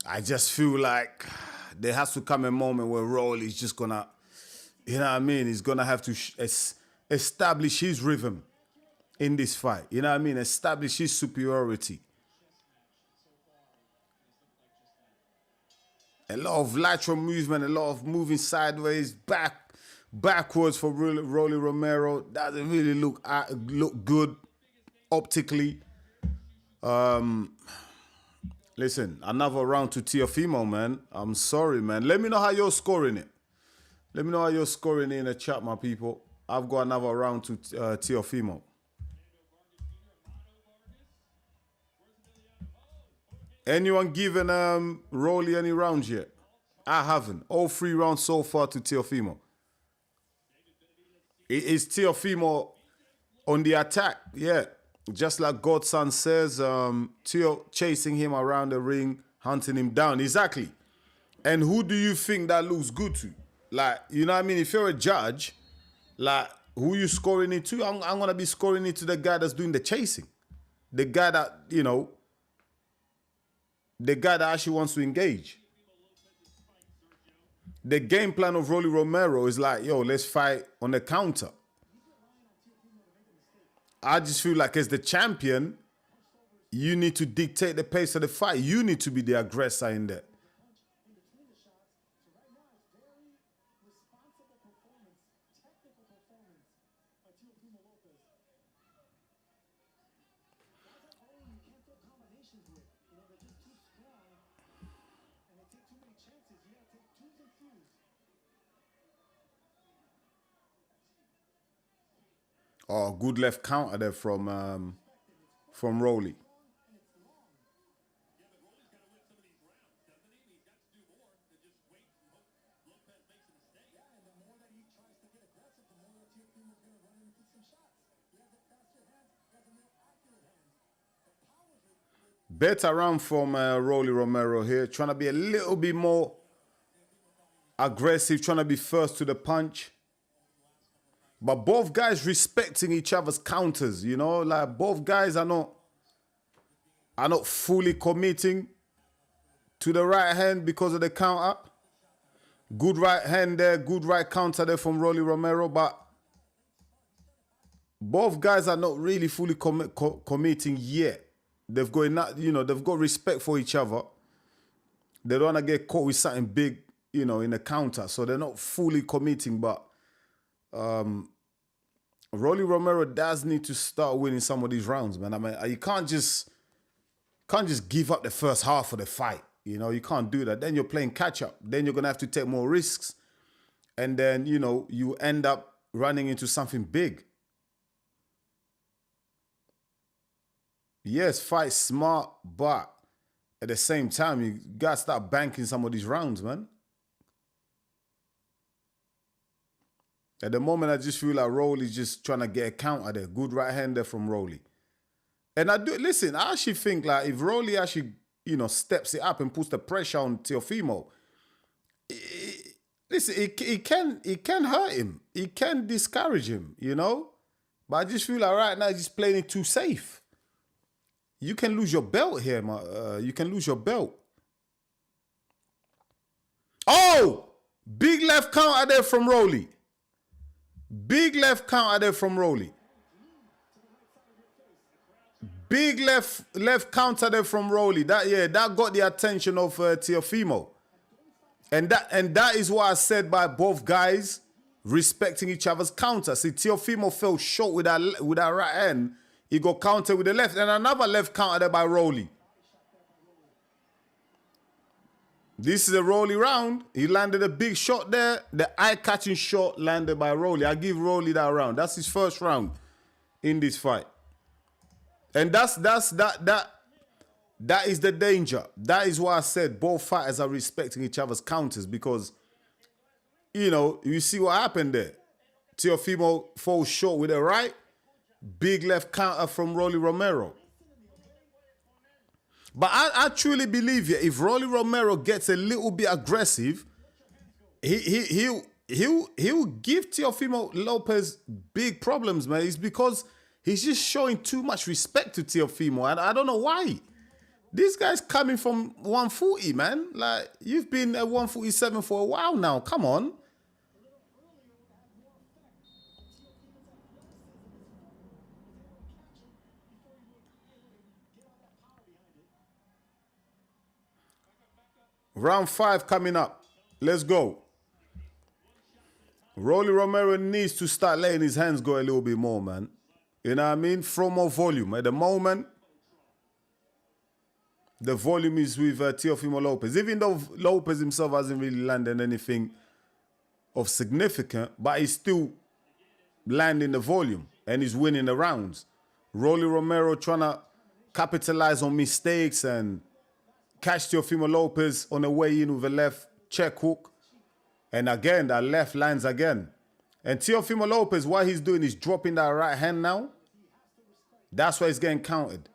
I just feel like there has to come a moment where Rolly's just gonna, you know what I mean? He's gonna have to establish his rhythm in this fight. You know what I mean? Establish his superiority. A lot of lateral movement, a lot of moving sideways, backwards for Rolly Romero. Doesn't really look good optically. Listen, another round to Teofimo, man. I'm sorry, man. Let me know how you're scoring it. Let me know how you're scoring it in the chat, my people. I've got another round to Teofimo. Anyone given Rolly any rounds yet? I haven't. All 3 rounds so far to Teofimo. Is Teofimo on the attack? Yeah. Just like Godson says, Teo chasing him around the ring, hunting him down. Exactly. And who do you think that looks good to? Like, you know what I mean? If you're a judge, like, who you scoring it to? I'm going to be scoring it to the guy that's doing the chasing. The guy that, you know, the guy that actually wants to engage. The game plan of Rolly Romero is like, yo, let's fight on the counter. I just feel like as the champion, you need to dictate the pace of the fight. You need to be the aggressor in there. Oh, good left counter there from Rolly. Better round from Rolly Romero here, trying to be a little bit more aggressive, trying to be first to the punch. But both guys respecting each other's counters, you know, like both guys are not fully committing to the right hand because of the counter. Good right hand there, good right counter there from Rolly Romero, but both guys are not really fully committing yet. They've got enough, you know, they've got respect for each other. They don't want to get caught with something big, you know, in the counter, so they're not fully committing, but Rolly Romero does need to start winning some of these rounds, man. I mean, you can't just give up the first half of the fight. You know, you can't do that. Then you're playing catch up. Then you're gonna have to take more risks, and then you know you end up running into something big. Yes, fight smart, but at the same time, you gotta start banking some of these rounds, man. At the moment, I just feel like Rolly's just trying to get a counter there. Good right hand there from Rolly. And I actually think like if Rolly actually, you know, steps it up and puts the pressure on Teofimo, it can hurt him. It can discourage him, you know? But I just feel like right now he's just playing it too safe. You can lose your belt here, man. You can lose your belt. Oh! Big left counter there from Rolly. Big left counter there from Rolly. Big left counter there from Rolly. That got the attention of Teofimo. And that is what I said by both guys respecting each other's counter. See, Teofimo fell short with that right hand. He got countered with the left. And another left counter there by Rolly. This is a Rolly round. He landed a big shot there. The eye-catching shot landed by Rolly. I give Rolly that round. That's his first round in this fight. And that is the danger. That is why I said both fighters are respecting each other's counters because, you know, you see what happened there. Teofimo falls short with a right. Big left counter from Rolly Romero. But I truly believe if Rolly Romero gets a little bit aggressive, he'll give Teofimo Lopez big problems, man. It's because he's just showing too much respect to Teofimo. And I don't know why. This guy's coming from 140, man. Like, you've been at 147 for a while now. Come on. Round 5 coming up. Let's go. Rolly Romero needs to start letting his hands go a little bit more, man. You know what I mean? Throw more volume. At the moment, the volume is with Teofimo Lopez. Even though Lopez himself hasn't really landed anything of significance, but he's still landing the volume and he's winning the rounds. Rolly Romero trying to capitalize on mistakes and catch Teofimo Lopez on the way in with a left check hook. And again, that left lands again. And Teofimo Lopez, what he's doing is dropping that right hand now. That's why he's getting counted.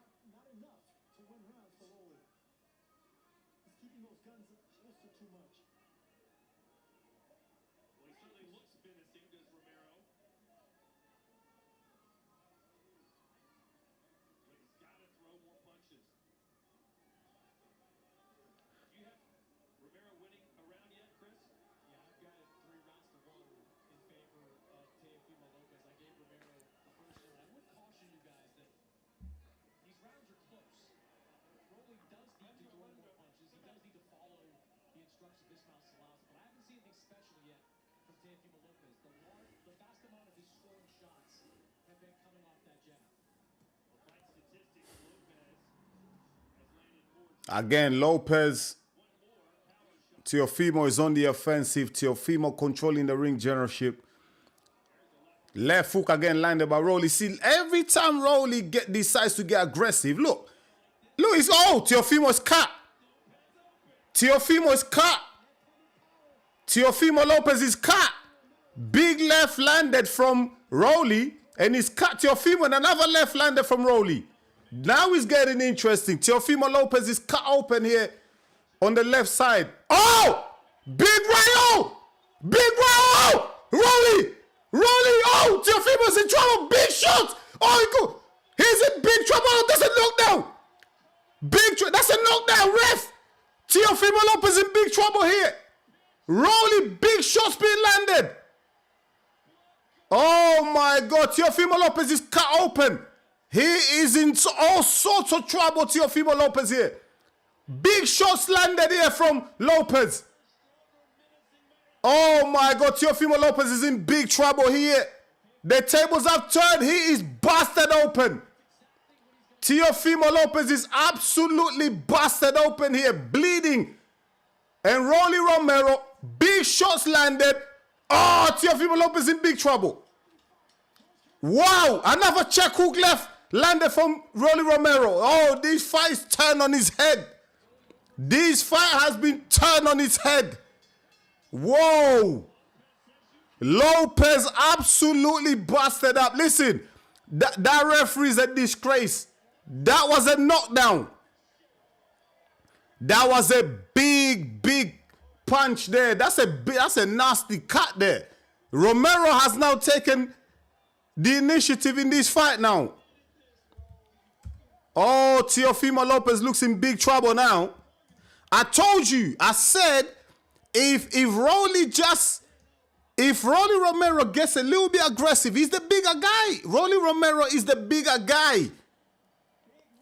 Again, Lopez, Teofimo is on the offensive. Teofimo controlling the ring generalship. Left hook again landed by Rolly. See, every time Rolly decides to get aggressive, look, it's Teofimo is cut. Teofimo is cut. Teofimo Lopez is cut. Big left landed from Rolly, and he's cut Teofimo, and another left landed from Rolly. Now it's getting interesting. Teofimo Lopez is cut open here on the left side. Oh! Big Rayo! Big Rayo! Rolly! Oh! Teofimo's in trouble. Big shot! Oh, he's in big trouble. That's a knockdown. That's a knockdown, ref. Teofimo Lopez in big trouble here. Rolly, big shots being landed. Oh my God, Teofimo Lopez is cut open. He is in all sorts of trouble, Teofimo Lopez here. Big shots landed here from Lopez. Oh my God, Teofimo Lopez is in big trouble here. The tables have turned. He is busted open. Teofimo Lopez is absolutely busted open here, bleeding. And Rolly Romero, big shots landed. Oh, Teofimo Lopez in big trouble. Wow, another check hook left. Landed from Rolly Romero. Oh, this fight's turned on his head. This fight has been turned on his head. Whoa. Lopez absolutely busted up. Listen, that referee is a disgrace. That was a knockdown. That was a big punch there. That's a nasty cut there. Romero has now taken the initiative in this fight now. Oh, Teofimo Lopez looks in big trouble now. I told you, I said, if Rolly Romero gets a little bit aggressive, he's the bigger guy. Rolly Romero is the bigger guy.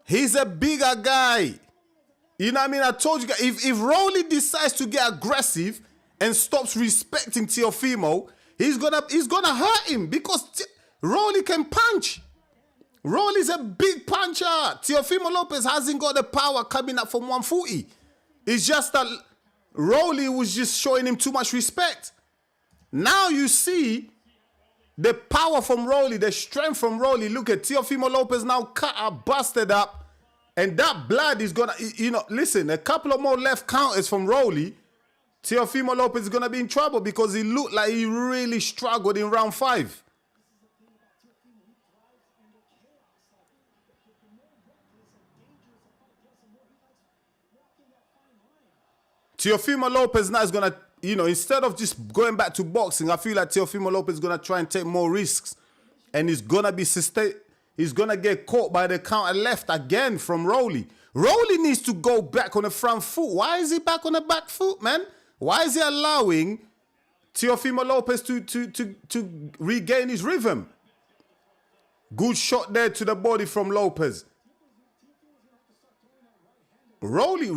He's a bigger guy. You know what I mean? I told you guys, if Rolly decides to get aggressive and stops respecting Teofimo, he's gonna hurt him because Rolly can punch. Rolly's a big puncher. Teofimo Lopez hasn't got the power coming up from 140. It's just that Rolly was just showing him too much respect. Now you see the power from Rolly, the strength from Rolly. Look at Teofimo Lopez now cut up, busted up. And that blood is going to, listen, a couple of more left counters from Rolly. Teofimo Lopez is going to be in trouble because he looked like he really struggled in round 5. Teofimo Lopez now is going to, instead of just going back to boxing, I feel like Teofimo Lopez is going to try and take more risks. And he's going to be he's going to get caught by the counter left again from Rolly. Rolly needs to go back on the front foot. Why is he back on the back foot, man? Why is he allowing Teofimo Lopez to regain his rhythm? Good shot there to the body from Lopez. Rolly,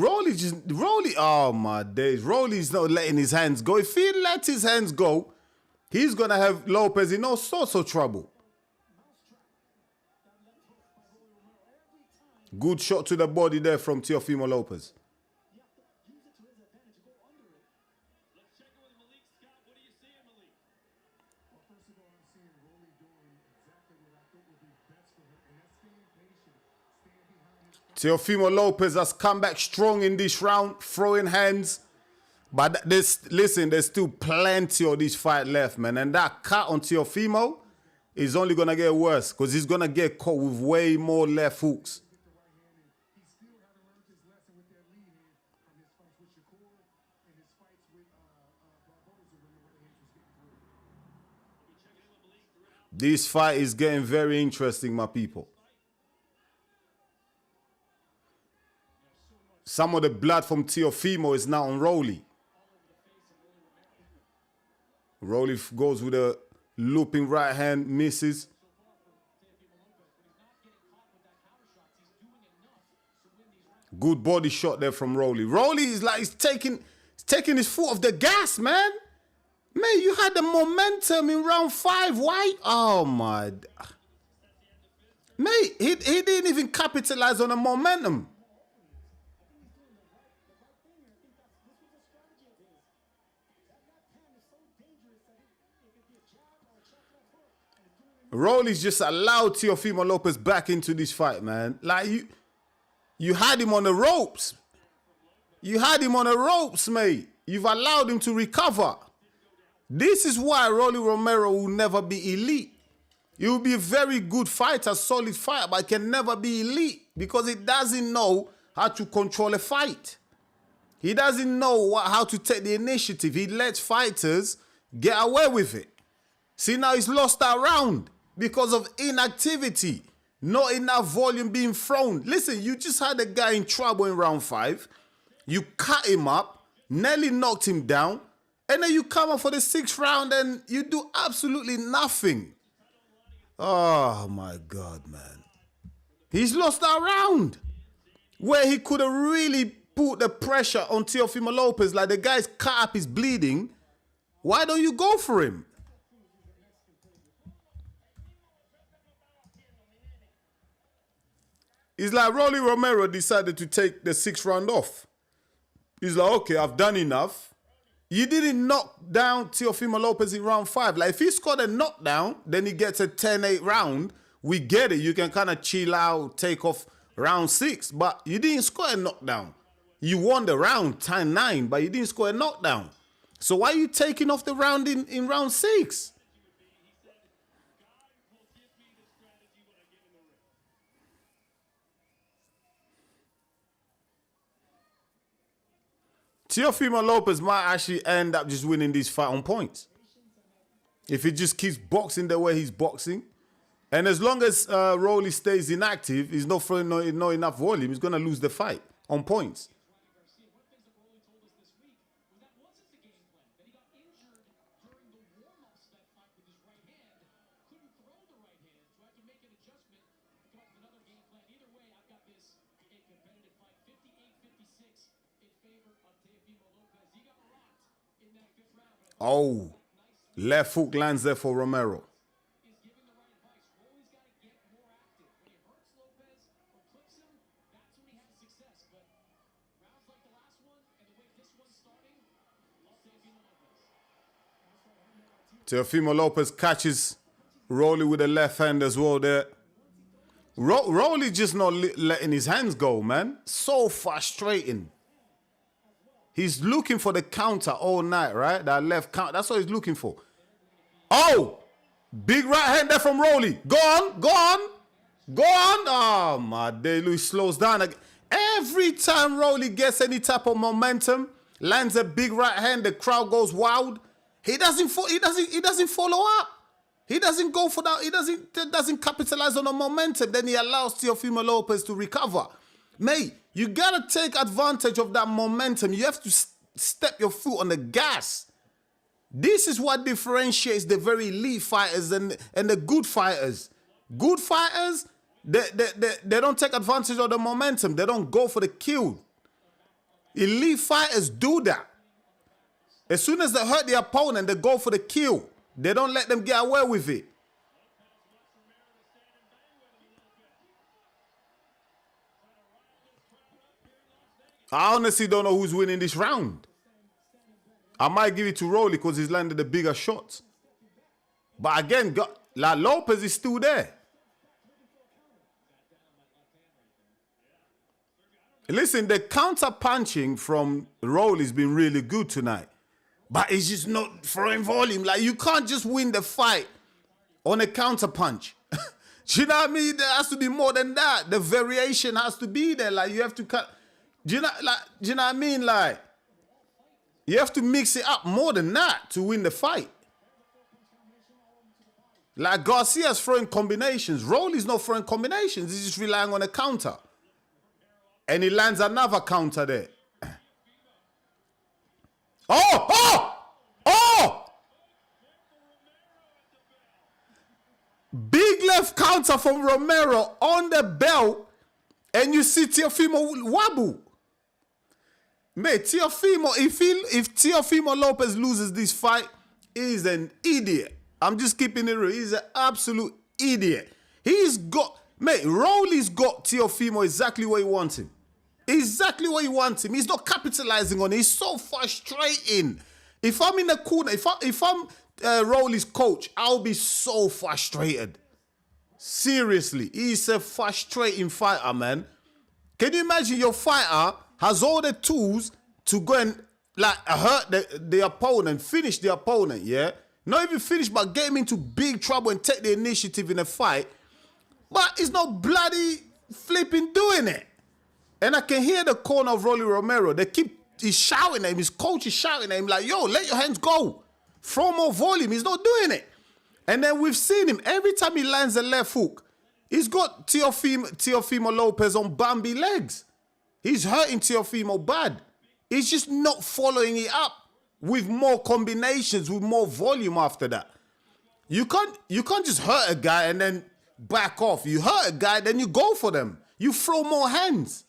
oh my days. Rolly's not letting his hands go. If he lets his hands go, he's going to have Lopez in all sorts of trouble. Good shot to the body there from Teofimo Lopez. Teofimo Lopez has come back strong in this round, throwing hands. But there's still plenty of this fight left, man. And that cut on Teofimo is only going to get worse because he's going to get caught with way more left hooks. This fight is getting very interesting, my people. Some of the blood from Teofimo is now on Rolly. Rolly goes with a looping right hand, misses. Good body shot there from Rolly. Rolly is like he's taking his foot off the gas, man. Man, you had the momentum in round 5. Why? Oh my. Mate, he didn't even capitalize on the momentum. Rolly's just allowed Teofimo Lopez back into this fight, man. Like, you had him on the ropes. You had him on the ropes, mate. You've allowed him to recover. This is why Rolly Romero will never be elite. He will be a very good fighter, solid fighter, but he can never be elite because he doesn't know how to control a fight. He doesn't know how to take the initiative. He lets fighters get away with it. See, now he's lost that round because of inactivity. Not enough volume being thrown. Listen, you just had a guy in trouble in round 5. You cut him up, nearly knocked him down, and then you come up for the 6th round and you do absolutely nothing. Oh, my God, man. He's lost that round where he could have really put the pressure on Teofimo Lopez. Like, the guy's cut up, he's bleeding. Why don't you go for him? It's like Rolly Romero decided to take the 6th round off. He's like, okay, I've done enough. You didn't knock down Teofimo Lopez in round 5. Like, if he scored a knockdown, then he gets a 10-8 round. We get it. You can kind of chill out, take off round 6. But you didn't score a knockdown. You won the round 10-9, but you didn't score a knockdown. So why are you taking off the round in round 6? Teofimo Lopez might actually end up just winning this fight on points. If he just keeps boxing the way he's boxing. And as long as Rolly stays inactive, he's not throwing no enough volume, he's going to lose the fight on points. in favor of Teofimo Lopez. He got rocked in that fifth round, but Oh, left hook lands there for Romero. is giving the right advice. Rolly's got to get more active. When he hurts Lopez or clips him, that's when he has success. But rounds like the last one and the way this one's starting, love Teofimo Lopez. Teofimo Lopez catches Rolly with the left hand as well there. Rolly just not letting his hands go, man. So frustrating. He's looking for the counter all night, right? That left counter. That's what he's looking for. Oh! Big right hand there from Rolly. Go on, go on, go on. Oh, my day. Louis slows down again. Every time Rolly gets any type of momentum, lands a big right hand, the crowd goes wild. He doesn't follow up. He doesn't go for that. He doesn't capitalize on the momentum. Then he allows Teofimo Lopez to recover. Mate, you gotta take advantage of that momentum. You have to step your foot on the gas. This is what differentiates the very elite fighters and the good fighters. Good fighters, they don't take advantage of the momentum. They don't go for the kill. Elite fighters do that. As soon as they hurt the opponent, they go for the kill. They don't let them get away with it. I honestly don't know who's winning this round. I might give it to Rolly because he's landed the bigger shots. But again, like Lopez is still there. Listen, the counter punching from Rolly's been really good tonight. But it's just not throwing volume. Like, you can't just win the fight on a counter punch. Do you know what I mean? There has to be more than that. The variation has to be there. Like, you have to cut. Do you know what I mean? Like, you have to mix it up more than that to win the fight. Like, Garcia's throwing combinations. Rolly's not throwing combinations. He's just relying on a counter. And he lands another counter there. Oh! Oh! Oh! Big left counter from Romero on the belt. And you see Teofimo wobble. Mate, Teofimo, if Teofimo Lopez loses this fight, he's an idiot. I'm just keeping it real. He's an absolute idiot. Rolly's got Teofimo exactly where he wants him. Exactly what he wants him. He's not capitalizing on it. He's so frustrating. If I'm in the corner, if I'm Rolly's coach, I'll be so frustrated. Seriously, he's a frustrating fighter, man. Can you imagine your fighter has all the tools to go and like hurt the opponent, finish the opponent, yeah? Not even finish, but get him into big trouble and take the initiative in a fight. But he's not bloody flipping doing it. And I can hear the corner of Rolly Romero. He's shouting at him. His coach is shouting at him like, yo, let your hands go. Throw more volume. He's not doing it. And then we've seen him. Every time he lands a left hook, he's got Teofimo Lopez on Bambi legs. He's hurting Teofimo bad. He's just not following it up with more combinations, with more volume after that. You can't just hurt a guy and then back off. You hurt a guy, then you go for them. You throw more hands.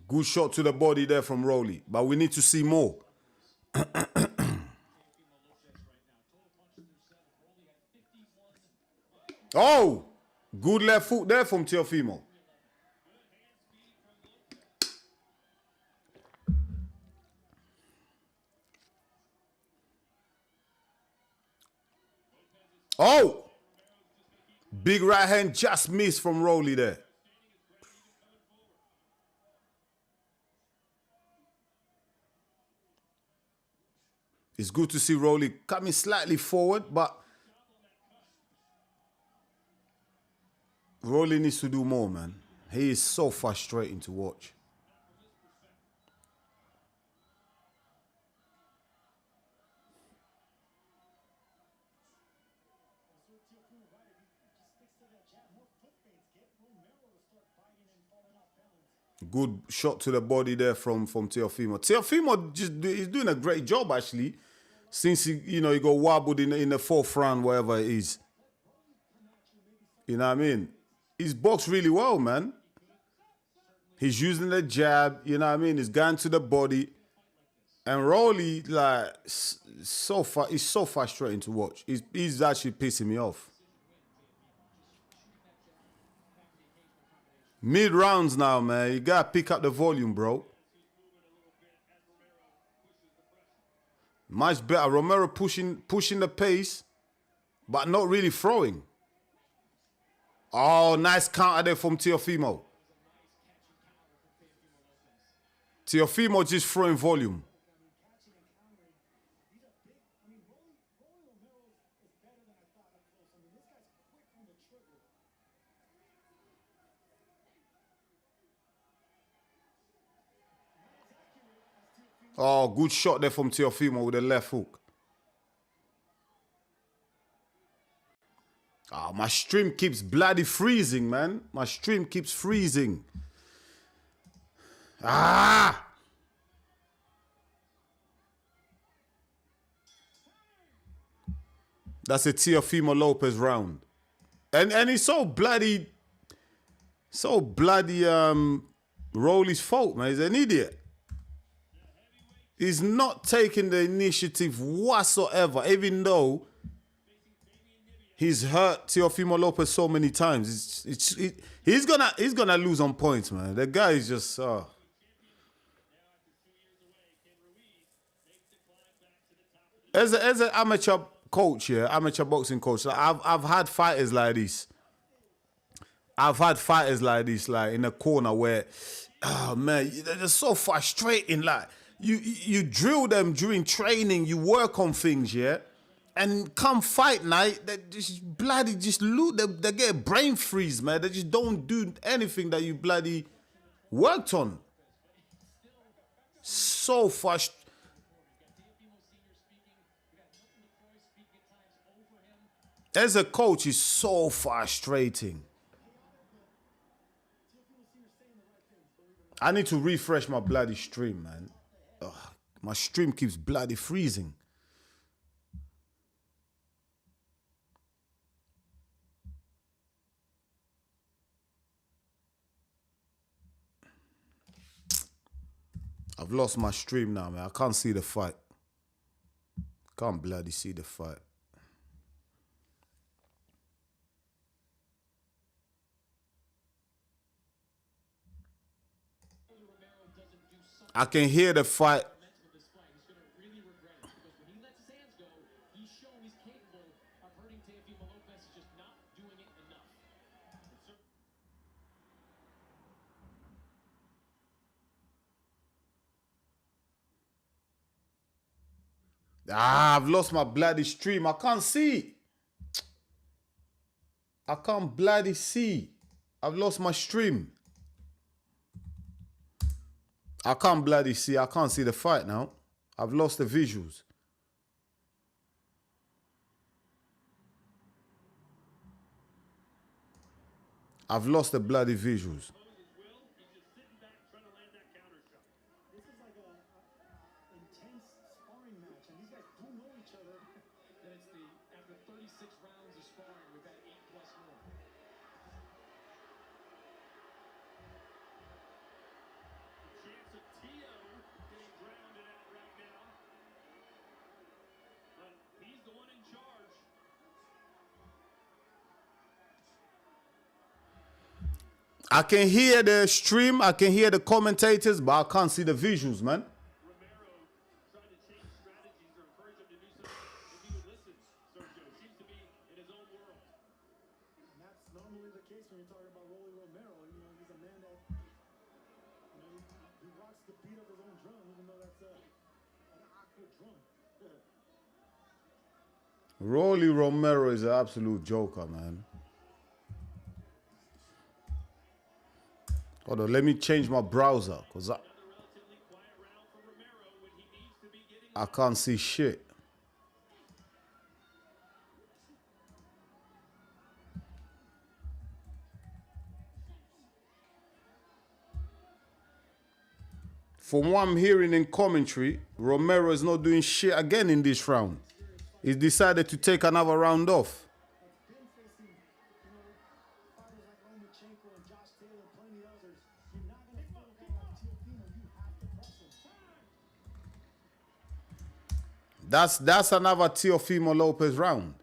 Good shot to the body there from Rolly, but we need to see more. Oh, good left foot there from Teofimo. Oh, big right hand just missed from Rolly there. It's good to see Rolly coming slightly forward, but Rolly needs to do more, man. He is so frustrating to watch. Good shot to the body there from Teofimo. Teofimo he's doing a great job actually. Since he got wobbled in the fourth round, wherever it is. You know what I mean? He's boxed really well, man. He's using the jab, you know what I mean? He's going to the body. And Rolly, like, he's so frustrating to watch. He's actually pissing me off. Mid-rounds now, man. You got to pick up the volume, bro. Much better. Romero pushing the pace, but not really throwing. Oh, nice counter there from Teofimo. Teofimo just throwing volume. Oh, good shot there from Teofimo with the left hook. Oh, my stream keeps bloody freezing, man. My stream keeps freezing. Ah! That's a Teofimo Lopez round. And he's so bloody Rolly's fault, man. He's an idiot. He's not taking the initiative whatsoever, even though he's hurt Teofimo Lopez so many times. He's gonna lose on points, man. The guy is just as an amateur coach, amateur boxing coach. Like, I've had fighters like this. I've had fighters like this, like in a corner where, oh man, they're just so frustrating. Like you drill them during training, you work on things, yeah. And come fight night, they just bloody just loot. They get a brain freeze, man. They just don't do anything that you bloody worked on. So frustrating. As a coach, it's so frustrating. I need to refresh my bloody stream, man. Ugh, my stream keeps bloody freezing. I've lost my stream now, man. I can't see the fight. Can't bloody see the fight. I can hear the fight. He's going to really regret it because when he lets his hands go, he's shown he's capable of hurting Teofimo Lopez. He's just not doing it enough. I've lost my bloody stream. I can't see. I can't bloody see. I've lost my stream. I can't bloody see. I can't see the fight now. I've lost the visuals. I've lost the bloody visuals. This is like a intense sparring match, and these guys do know each other. And it's after 36 rounds of sparring, we've had 8+ more. Chance of Teo getting grounded out right now. But he's the one in charge. I can hear the stream. I can hear the commentators, but I can't see the visuals, man. Romero tried to change strategies or encourage him to do something if he would listen. Sergio seems to be in his own world. And that's normally the case when you're talking about Rolly Romero. You know, he's a man that, he rocks the beat of his own drum, even though that's an aqua drum. Rolly Romero is an absolute joker, man. Hold on, let me change my browser, because Relatively quiet round for Romero when he needs to be getting I can't see shit. from what I'm hearing in commentary, Romero is not doing shit again in this round. He's decided to take another round off. Been facing, fighters like Lomachenko and Josh Taylor, plenty others. You're not going to fight a guy like Teofimo. You have to press him. That's another Teofimo Lopez round.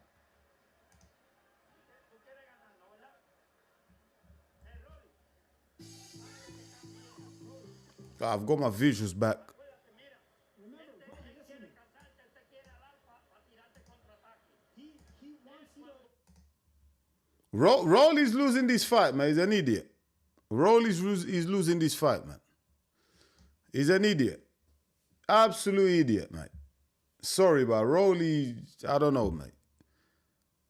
I've got my visuals back. Rolly's losing this fight, man. He's an idiot. Rolly's losing this fight, man. He's an idiot. Absolute idiot, mate. Sorry, but Rolly, I don't know, mate.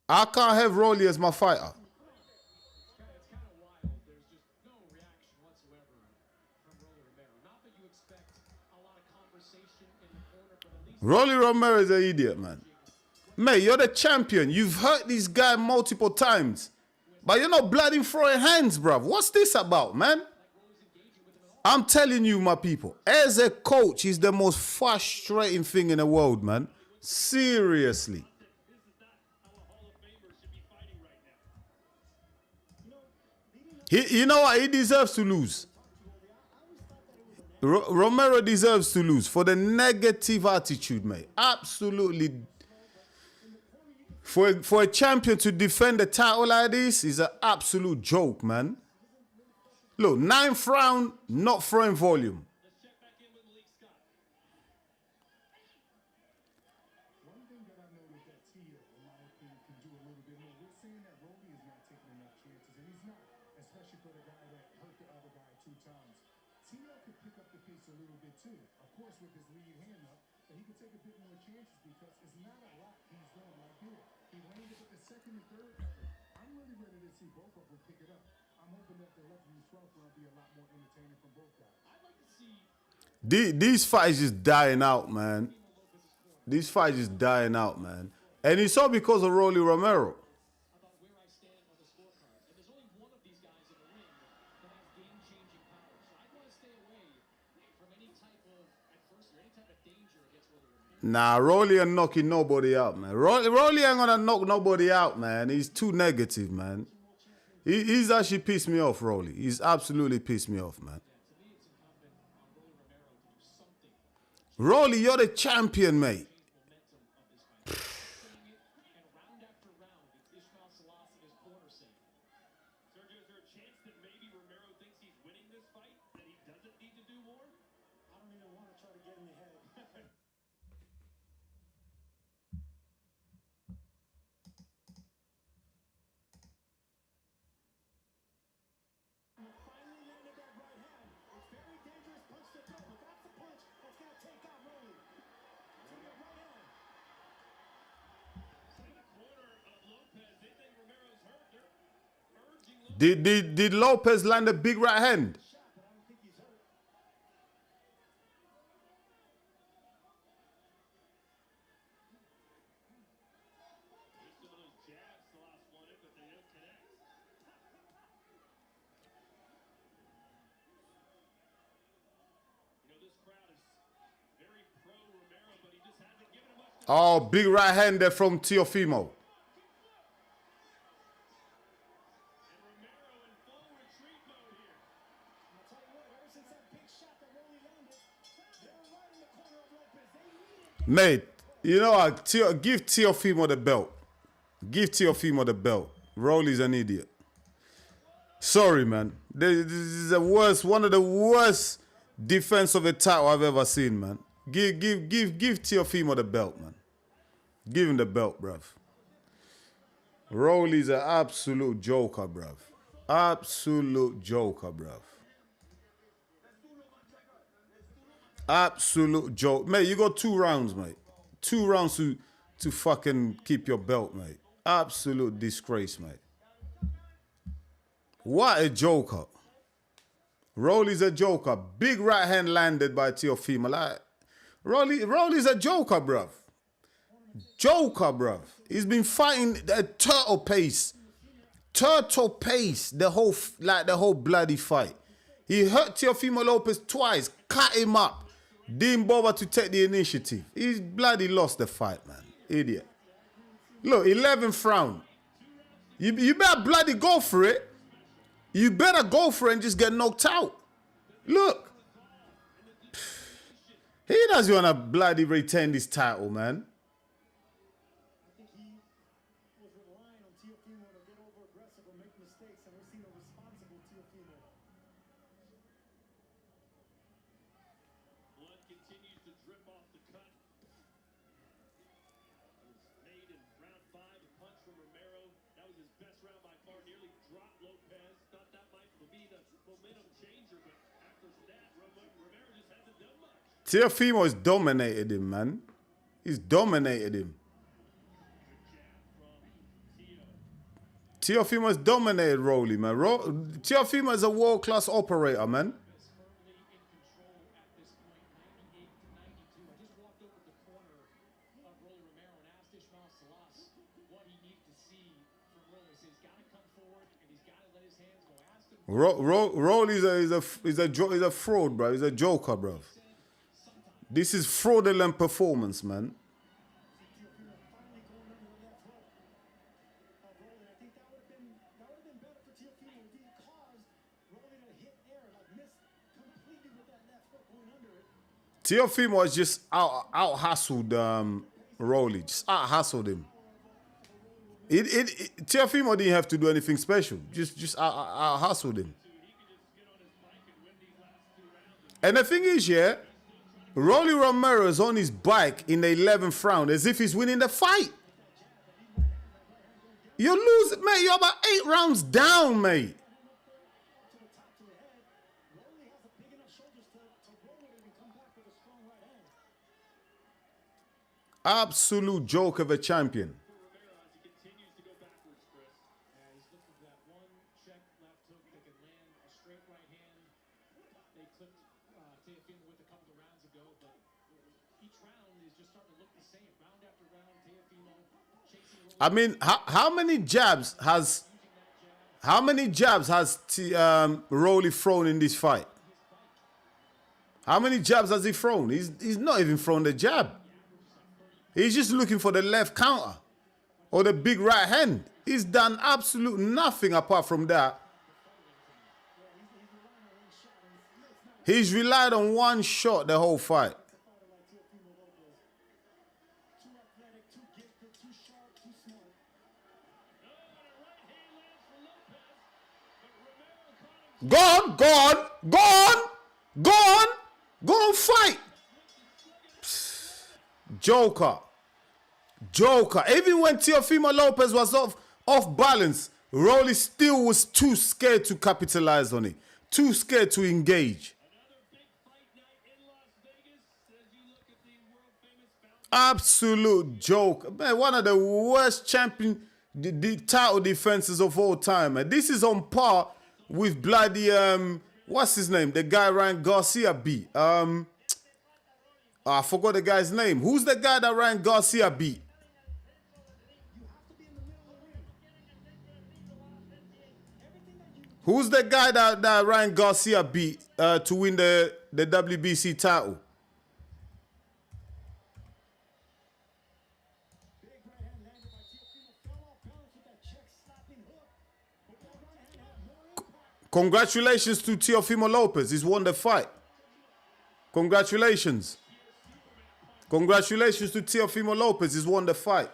I can't have Rolly as my fighter. It's kind of wild. There's just no reaction whatsoever from Rolly Romero. Not that you expect a lot of conversation in the corner, but at least Rolly Romero is an idiot, man. Mate, you're the champion. You've hurt this guy multiple times. But you're not bloody throwing hands, bruv. What's this about, man? I'm telling you, my people, as a coach, he's the most frustrating thing in the world, man. Seriously. You know what? He deserves to lose. Romero deserves to lose for the negative attitude, mate. Absolutely. For a champion to defend the title like this is an absolute joke, man. Look, 9th round, not throwing volume. One thing that I noticed that Tia, in my opinion, can do a little bit more. We're saying that Rolly is not taking enough chances, and he's not, especially for the guy that hurt the other guy 2 times. Tia could pick up the pace a little bit too, of course, with his lead hand up, but he could take a bit more chances because it's not a lot he's doing like here. He landed with the 2nd and 3rd effort. I'm really ready to see both of them pick it up. I'm hoping that the 11th and 12th round be a lot more entertaining from both guys. I'd like to see These fights just dying out, man. These fights just dying out, man. And it's all because of Rolly Romero. about where I stand on the scorecard. And there's only one of these guys in the ring that has game-changing power. So I'd want to stay away from any type of adversity, any type of danger against Rolly Romero. Nah, Rolly ain't knocking nobody out, man. Rolly ain't gonna knock nobody out, man. He's too negative, man. He's actually pissed me off, Rolly. He's absolutely pissed me off, man. To me, it's incumbent on Rolly Romero to do something Rolly, you're the champion, mate. momentum of this fight. Saying it, and round after round, it's Ishmael Salas in his corner saying it. Sergio, is there a chance that maybe Romero thinks he's winning this fight? That he doesn't need to do more? I don't even want to try to get in your head. Finally landed that right hand. It's very dangerous punch to throw, but that's the punch that's going to take out Rolly. Take that right hand. In the corner of Lopez, they think Romero's hurt. They're urging Lopez. Did Lopez land a big right hand? Shot, but I don't think he's hurt. Some of those jabs the last one, but they don't connect. You know, this crowd is very pro Romero, but he just hasn't given him much to Oh, big right hand there from Teofimo. And Romero in full retreat mode here. I'll tell you what, ever since that big shot that Rolly landed, they were right in the corner of Lopez. They needed Mate, you know what? Give Teofimo the belt. Give Teofimo the belt. Rolly's an idiot. Sorry, man. This is the worst, one of the worst defense of a title I've ever seen, man. Give Teofimo the belt, man. Give him the belt, bruv. Rolly's an absolute joker, bruv. Absolute joker, bruv. Absolute joke. Mate, you got 2 rounds, mate. 2 rounds to fucking keep your belt, mate. Absolute disgrace, mate. What a joker. Rolly's a joker. Big right hand landed by Teofimo. Like, Rolly's a joker, bruv. Joker, bruv. He's been fighting at turtle pace. Turtle pace the whole bloody fight. He hurt Teofimo Lopez twice, cut him up. Didn't bother to take the initiative. He's bloody lost the fight, man. Idiot. Look, 11th round. You better bloody go for it. You better go for it and just get knocked out. Look. He doesn't want to bloody retain this title, man. I think he was relying on Teofimo to get over aggressive or make mistakes, and we're seeing a responsible Teofimo. Blood continues to drip off the cut. It was made in round 5, a punch from Romero. That was his best round by far. Nearly dropped Lopez. Thought that might be the momentum changer, but after that, Romero just hasn't done much. Teofimo has dominated him, man. He's dominated him. Teofimo has dominated Rolly, man. Teofimo is a world-class operator, man. Is firmly in control at this point, 98 to 92. I just walked over to the corner of Rolly Romero and asked Ismael Salas what he needed to see from Rolly. He says he's got to come forward and he's got to let his hands go. Asked him. Rolly is a fraud, bro. He's a joker, bro. This is fraudulent performance, man. Teofimo finally going under the left hook of Rolly. I think that would have been better for Teofimo. It didn't cause Rolly to hit air, like miss completely with that left hook going under it. Teofimo has just out-hustled Rolly. Just out-hustled him. Teofimo didn't have to do anything special. Just out-hustled him. And the thing is, yeah, Rolly Romero is on his bike in the 11th round as if he's winning the fight. You're losing, mate. You're about 8 rounds down, mate. To the top to the head. Rolly has a big enough shoulders to roll with it and come back with a strong right hand. Absolute joke of a champion. Romero as he continues to go backwards, Chris. Yeah, he's looking for that one check left hook that can land a straight right hand. They clipped Teofimo with a couple of rounds ago, but each round is just starting to look the same. Round after round, Teofimo chasing Rolly. I mean, how many jabs has Rolly thrown in this fight? How many jabs has he thrown? He's not even thrown the jab. He's just looking for the left counter or the big right hand. He's done absolute nothing apart from that. He's relied on one shot the whole fight. Fighter like Teofimo Lopez. Too athletic, too gifted, too sharp, too smart. Go on, fight. Joker. Even when Teofimo Lopez was off balance, Rolly still was too scared to capitalize on it. Too scared to engage. Another big fight night in Las Vegas as you look at the world-famous bouncer. Absolute joke. Man, one of the worst the title defenses of all time. Man. This is on par with bloody, what's his name? The guy Ryan Garcia beat. I forgot the guy's name. Who's the guy that Ryan Garcia beat? Who's the guy that Ryan Garcia beat to win the WBC title? Big right hand landed by Teofimo. Fell off balance with that check slapping hook. But that right hand had more impact. Congratulations to Teofimo Lopez. He's won the fight. Congratulations. Congratulations to Teofimo Lopez. He's won the fight.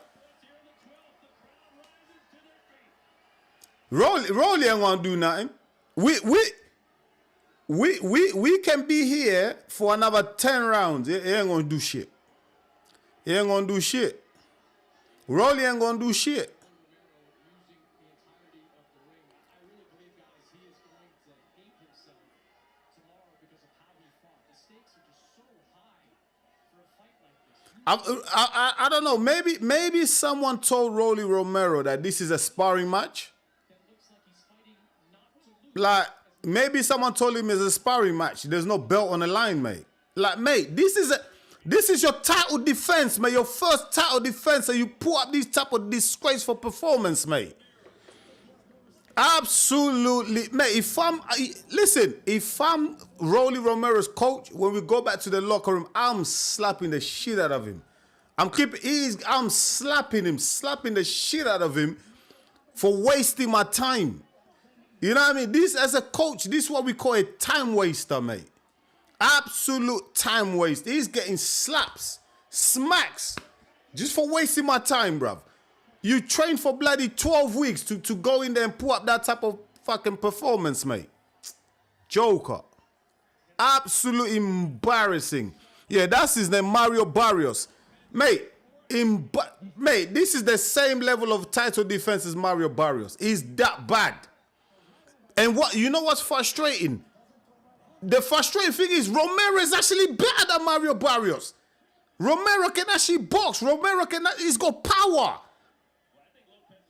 Rolly ain't gonna do nothing. We can be here for another 10 rounds. He ain't gonna do shit. He ain't gonna do shit. Rolly ain't gonna do shit. Using the entirety of the ring. I really believe, guys, he is going to hate himself tomorrow because of how he fought. The stakes are just so high for a fight like this. I don't know. Maybe someone told Rolly Romero that this is a sparring match. That looks like he's fighting not to lose. Like, maybe someone told him it's a sparring match. There's no belt on the line, mate. Like, mate, this is your title defense, mate. Your first title defense, and you put up this type of disgraceful performance, mate. Absolutely, mate. If I'm Rolly Romero's coach, when we go back to the locker room, I'm slapping the shit out of him. I'm slapping the shit out of him for wasting my time. You know what I mean? This, as a coach, this is what we call a time waster, mate. Absolute time waste. He's getting slaps, smacks, just for wasting my time, bruv. You train for bloody 12 weeks to go in there and pull up that type of fucking performance, mate. Joker. Absolutely embarrassing. Yeah, that's his name, Mario Barrios. Mate, this is the same level of title defense as Mario Barrios. He's that bad. And you know what's frustrating? The frustrating thing is Romero is actually better than Mario Barrios. Romero can actually box. He's got power.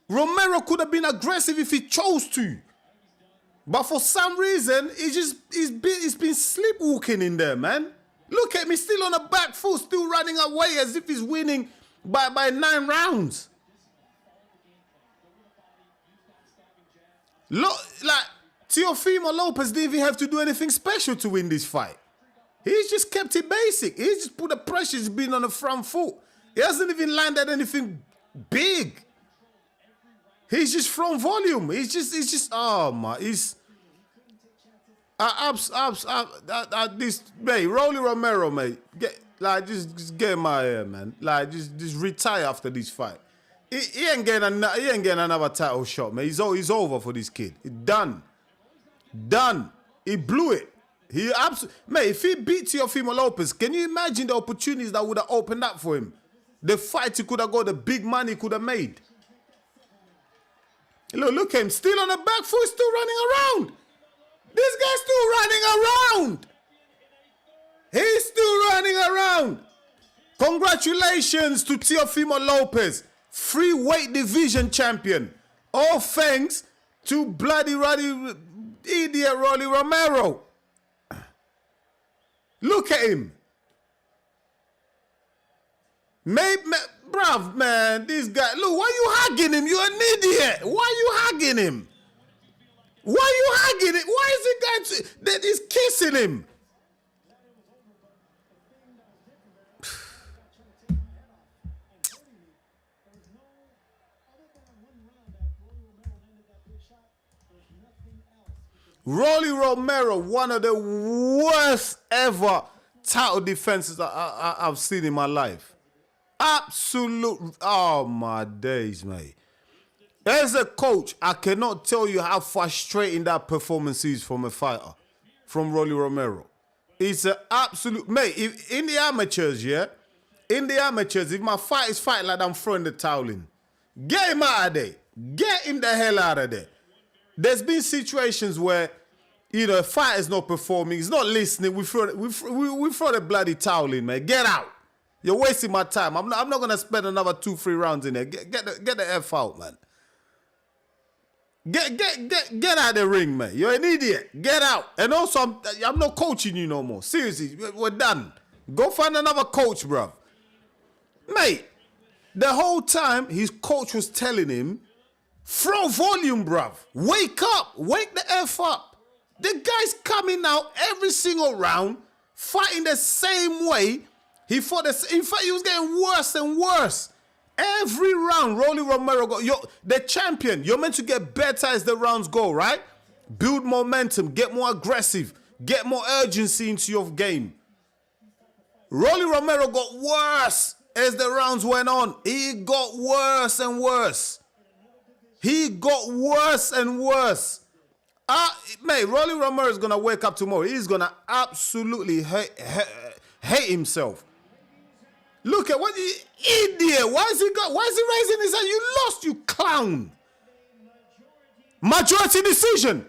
Romero could have been aggressive if he chose to. But for some reason, he's been sleepwalking in there, man. Look at me, still on the back foot, still running away as if he's winning by 9 rounds. Look, like, Teofimo Lopez didn't even have to do anything special to win this fight. He's just kept it basic. He just put the pressure, he's been on the front foot. He hasn't even landed anything big. He's just thrown volume. Oh my, mate, Rolly Romero, mate, just get in my hair, man. Like, just retire after this fight. He ain't getting another title shot, man. He's over for this kid. It's done. He blew it. Mate, if he beat Teofimo Lopez, can you imagine the opportunities that would have opened up for him? The fight he could have got, the big money he could have made. Look at him, still on the back foot, still running around. This guy's still running around. He's still running around. Congratulations to Teofimo Lopez, free weight division champion. All thanks to bloody idiot Rolly Romero. Look at him. Bruv, man, this guy, look, why you hugging him? You're an idiot. Why you hugging him? Why you hugging him? Why is the guy that is kissing him? Rolly Romero, one of the worst ever title defenses I've seen in my life. Absolute, oh my days, mate. As a coach, I cannot tell you how frustrating that performance is from a fighter, from Rolly Romero. It's an absolute, mate, in the amateurs, if my fight is fighting like that, I'm throwing the towel in. Get him out of there. Get him the hell out of there. There's been situations where, a fighter's not performing, he's not listening, we throw the bloody towel in, man. Get out. You're wasting my time. I'm not going to spend another 2-3 rounds in there. Get the F out, man. Get out of the ring, man. You're an idiot. Get out. And also, I'm not coaching you no more. Seriously, we're done. Go find another coach, bruv. Mate, the whole time his coach was telling him, throw volume, bruv. Wake up. Wake the F up. The guy's coming out every single round, fighting the same way. In fact, he was getting worse and worse. Every round, Rolly Romero the champion. You're meant to get better as the rounds go, right? Build momentum, get more aggressive, get more urgency into your game. Rolly Romero got worse as the rounds went on. He got worse and worse. Mate, Rolly Romero is going to wake up tomorrow. He's going to absolutely hate himself. Look at what idiot. Why is he raising his hand? You lost, you clown. Majority decision.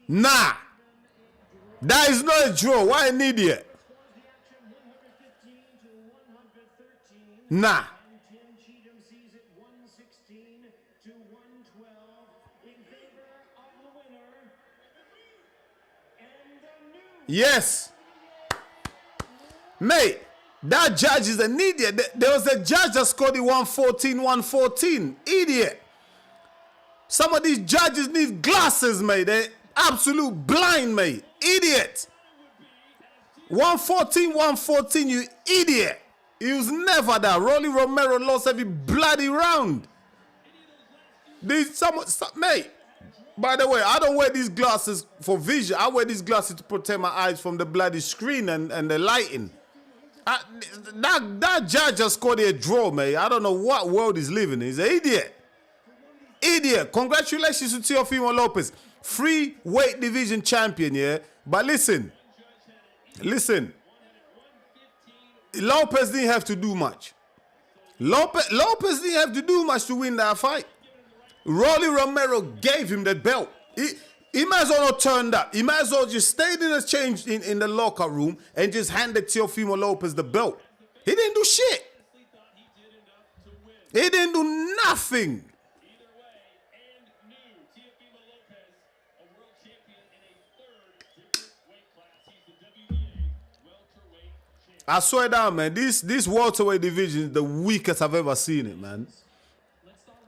Nah. That is not a draw. Why an idiot? Nah. Yes. Mate, That judge is an idiot. There was a judge that scored it 114. Idiot. Some of these judges need glasses, mate. They're absolute blind, mate. Idiot. 114, you idiot. He was never that. Rolly Romero lost every bloody round. Mate, by the way, I don't wear these glasses for vision. I wear these glasses to protect my eyes from the bloody screen and the lighting. That judge just scored a draw, mate. I don't know what world he's living in. He's an idiot. Idiot. Congratulations to Teofimo Lopez. Free weight division champion, yeah? But listen. Lopez didn't have to do much. Lopez didn't have to do much to win that fight. Rolly Romero gave him that belt. He might as well not turned up. He might as well just stayed in the change in the locker room and just handed Teofimo Lopez the belt. He didn't do shit. He didn't do nothing. Either way, and new Teofimo Lopez, a world champion in a third different weight class. He's the WBA welterweight champion. I swear down, man. This welterweight division is the weakest I've ever seen it, man.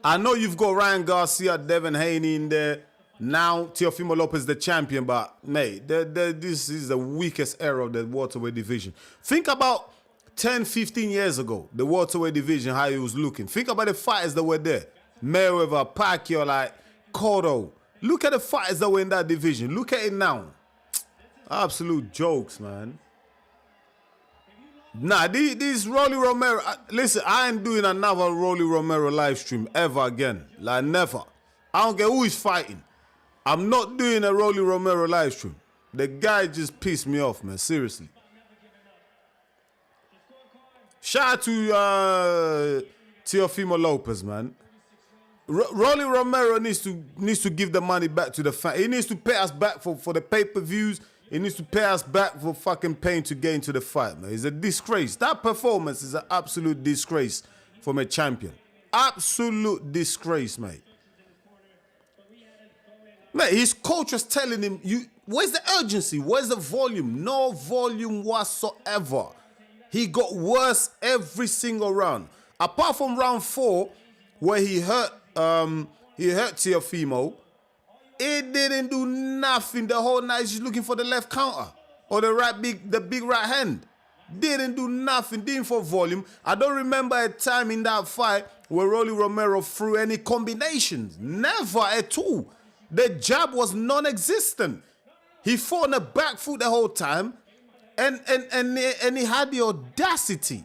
I know you've got Ryan Garcia, Devin Haney in there. Now Teofimo Lopez the champion, but mate, this is the weakest era of the welterweight division. Think about 10, 15 years ago, the welterweight division, how it was looking. Think about the fighters that were there. Mayweather, Pacquiao, like Cotto. Look at the fighters that were in that division. Look at it now. Absolute jokes, man. Nah, these Rolly Romero. Listen, I ain't doing another Rolly Romero live stream ever again. Like, never. I don't care who is fighting. I'm not doing a Rolly Romero live stream. The guy just pissed me off, man. Seriously. Shout out to Teofimo Lopez, man. Rolly Romero needs to give the money back to the fan. He needs to pay us back for the pay-per-views. He needs to pay us back for fucking paying to get into the fight, man. It's a disgrace. That performance is an absolute disgrace from a champion. Absolute disgrace, mate. Mate, his coach was telling him, where's the urgency? Where's the volume? No volume whatsoever. He got worse every single round. Apart from round 4, where he hurt Teofimo, it didn't do nothing the whole night. He's just looking for the left counter or the big right hand. Didn't do nothing. Didn't for volume. I don't remember a time in that fight where Rolly Romero threw any combinations. Never at all. The jab was non-existent. He fought on the back foot the whole time, and he had the audacity.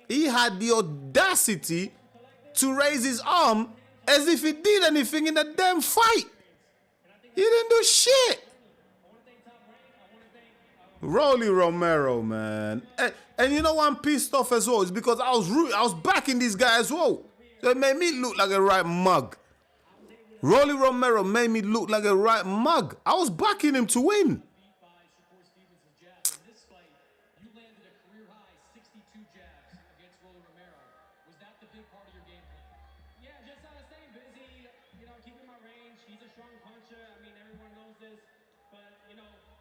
He had the audacity to raise his arm as if he did anything in the damn fight. He didn't do shit. Rolly Romero, man. And you know why I'm pissed off as well? It's because I was backing this guy as well. So it made me look like a right mug. Rolly Romero made me look like a right mug. I was backing him to win.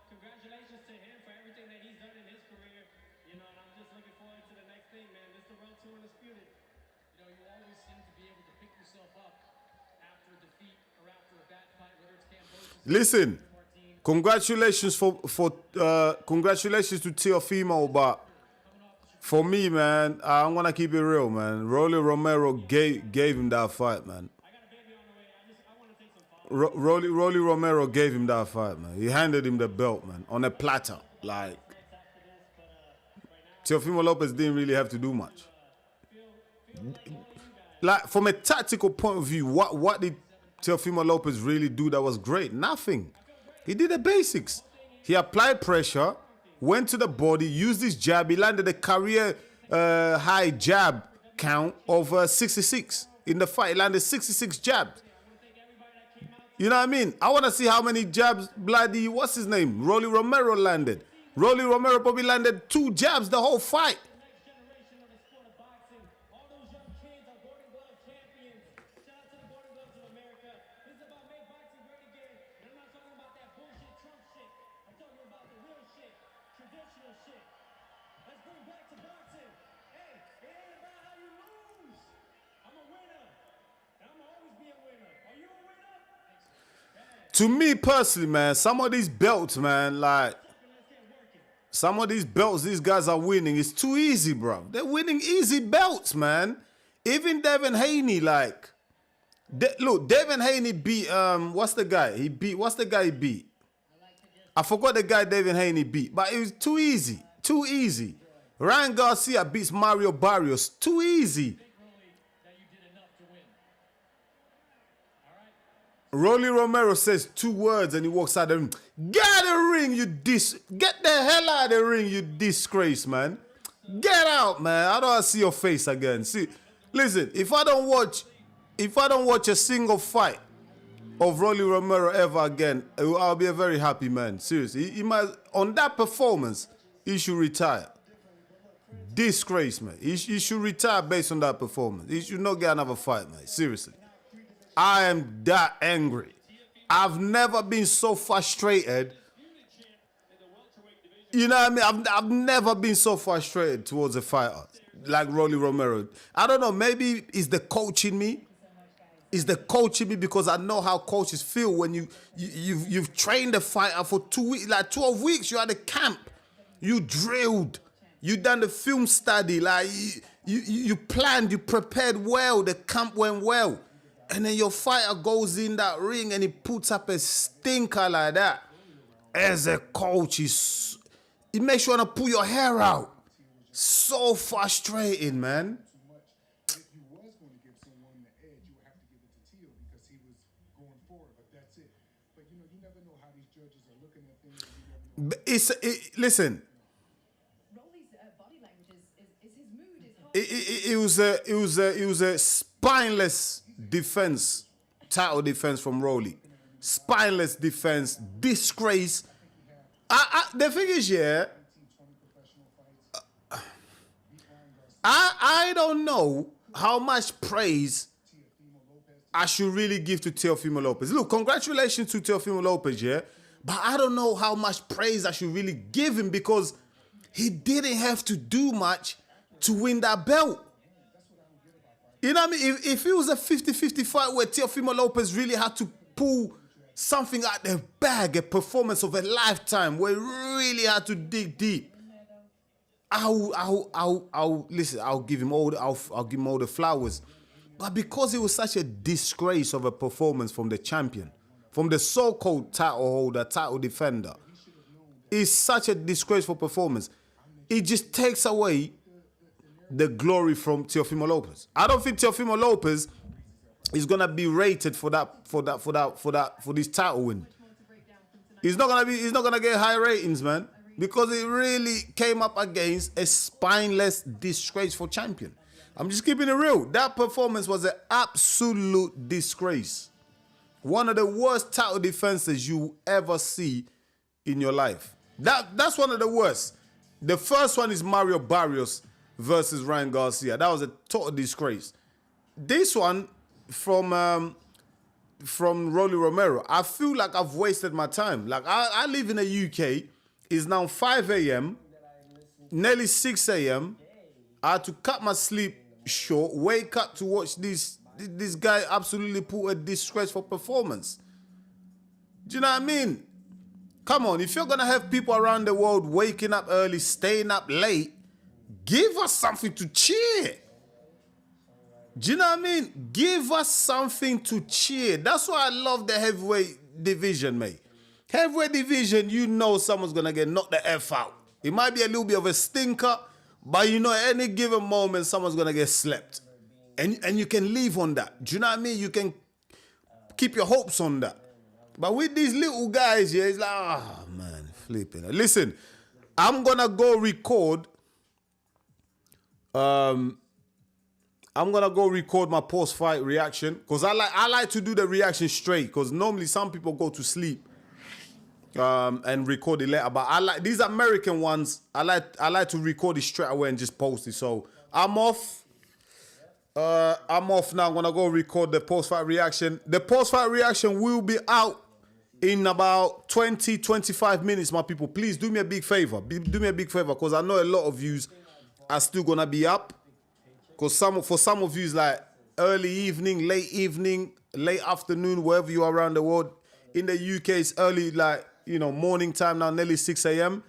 Congratulations to him for everything that he's done in his career. And I'm just looking forward to the next thing, man. This is the World Tour Undisputed. You always seem to be able to pick yourself up after a defeat or after a bad fight, whether it's Cambodia. Listen, congratulations to Teofimo, but for me, man, I'm gonna keep it real, man. Rolly Romero gave him that fight, man. Rolly Romero gave him that fight, man. He handed him the belt, man, on a platter. Like, Teofimo Lopez didn't really have to do much. Like, from a tactical point of view, what did Teofimo Lopez really do that was great? Nothing. He did the basics. He applied pressure, went to the body, used his jab. He landed a career high jab count of 66 in the fight. He landed 66 jabs. You know what I mean? I want to see how many jabs bloody, what's his name? Rolly Romero landed. Rolly Romero probably landed 2 jabs the whole fight. Let's bring back to boxing. Hey, it ain't about how you lose. I'm a winner. And I'm always be a winner. Are you a winner? To me personally, man, some of these belts, man, like Let's get working. some of these belts these guys are winning, it's too easy, bro. They're winning easy belts, man. Even Devin Haney, like, look, Devin Haney beat what's the guy he beat? I forgot the guy Devin Haney beat, but it was too easy, too easy. Ryan Garcia beats Mario Barrios, too easy. Rolly, that you did enough to win. All right? Rolly Romero says 2 words and he walks out the ring. Get out of the ring, get the hell out of the ring, you disgrace, man. Get out, man. I don't want to see your face again. See, listen, if I don't watch a single fight of Rolly Romero ever again, I'll be a very happy man. Seriously. He might, on that performance, he should retire. Disgrace, man. He should retire based on that performance. He should not get another fight, man. Seriously. I am that angry. I've never been so frustrated. You know what I mean? I've never been so frustrated towards a fighter like Rolly Romero. I don't know. Maybe it's the coach in me. It's the coach in me because I know how coaches feel when you've trained a fighter for 2 weeks, like 12 weeks. You're at the camp. You drilled. You done the film study. Like you planned. You prepared well. The camp went well. And then your fighter goes in that ring and he puts up a stinker like that. As a coach, it makes you want to pull your hair out. So frustrating, man. If you was going to give someone the edge, you would have to give it to Teo because he was going forward, but that's it. But you never know how these judges are looking at things. And you never know. Listen. Rolly's body language is his mood. It was a spineless defense, title defense from Rolly. Spineless defense, disgrace. The thing is, yeah, I don't know how much praise I should really give to Teofimo Lopez. Look, congratulations to Teofimo Lopez, yeah, but I don't know how much praise I should really give him because he didn't have to do much to win that belt. You know what I mean? If it was a 50-50 fight where Teofimo Lopez really had to pull something out the bag, a performance of a lifetime, where he really had to dig deep, listen. I'll give him all the flowers. But because it was such a disgrace of a performance from the champion, from the so-called title holder, title defender, it's such a disgraceful performance. It just takes away the glory from Teofimo Lopez. I don't think Teofimo Lopez is gonna be rated for this title win. He's not gonna get high ratings, man, because it really came up against a spineless, disgraceful champion. I'm just keeping it real. That performance was an absolute disgrace. One of the worst title defenses you ever see in your life. That's one of the worst. The first one is Mario Barrios versus Ryan Garcia. That was a total disgrace. This one from Rolly Romero, I feel like I've wasted my time. Like I live in the UK. It's now 5 a.m., nearly 6 a.m. I had to cut my sleep short, wake up to watch this guy absolutely put a disgraceful performance. Do you know what I mean? Come on, if you're gonna have people around the world waking up early, staying up late, give us something to cheer. Do you know what I mean? Give us something to cheer. That's why I love the heavyweight division, mate. Heavyweight division, you know someone's going to get knocked the F out. It might be a little bit of a stinker, but you know at any given moment, someone's going to get slept. And you can live on that. Do you know what I mean? You can keep your hopes on that. But with these little guys here, it's like, man, flipping. Listen, I'm going to go record... I'm gonna go record my post-fight reaction because I like to do the reaction straight because normally some people go to sleep and record it later. But I like these American ones. I like to record it straight away and just post it. So I'm off. I'm off now. I'm gonna go record the post-fight reaction. The post-fight reaction will be out in about 20, 25 minutes, my people. Please do me a big favor. Do me a big favor, because I know a lot of yous are still going to be up. Because for some of you, it's like early evening, late afternoon, wherever you are around the world. In the UK, it's early, like, morning time now, nearly 6 a.m.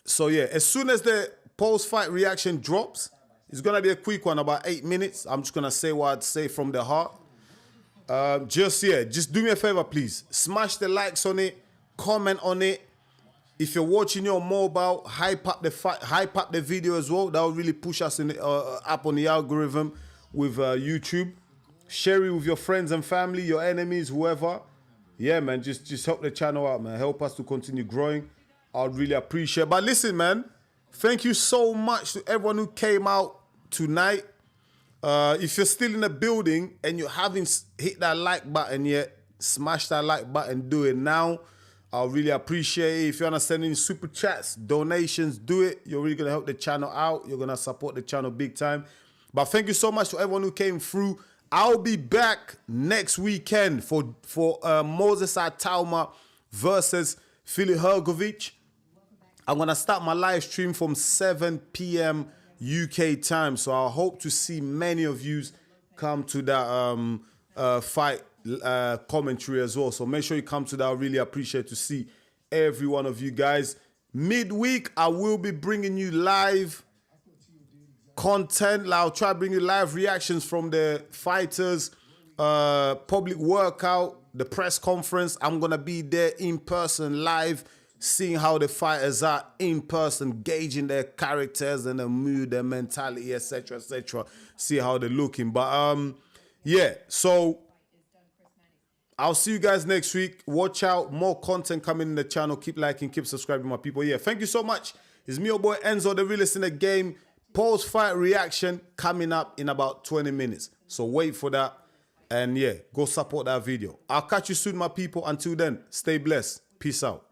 So, yeah, as soon as the post-fight reaction drops, it's going to be a quick one, about 8 minutes. I'm just going to say what I'd say from the heart. Just do me a favor, please. Smash the likes on it, comment on it. If you're watching your mobile, hype up the video as well. That will really push us up on the algorithm with YouTube. Share it with your friends and family, your enemies, whoever. Yeah, man, just help the channel out, man. Help us to continue growing. I'd really appreciate it. But listen, man, thank you so much to everyone who came out tonight. If you're still in the building and you haven't hit that like button yet, smash that like button, do it now. I'll really appreciate it. If you want to send in super chats, donations, do it. You're really going to help the channel out. You're going to support the channel big time. But thank you so much to everyone who came through. I'll be back next weekend for Moses Atauma versus Filip Hrgović. I'm going to start my live stream from 7 p.m. UK time. So I hope to see many of you come to that fight commentary as well. So make sure you come to that. I really appreciate to see every one of you guys. Midweek, I will be bringing you live content. I'll try to bring you live reactions from the fighters, public workout, the press conference. I'm going to be there in person live, seeing how the fighters are in person, gauging their characters and their mood, their mentality, etc., etc. See how they're looking. But yeah, so I'll see you guys next week. Watch out, more content coming in the channel. Keep liking, keep subscribing, my people. Yeah, thank you so much. It's me, your boy Enzo, the realest in the game. Post-fight reaction coming up in about 20 minutes. So wait for that. And yeah, go support that video. I'll catch you soon, my people. Until then, stay blessed. Peace out.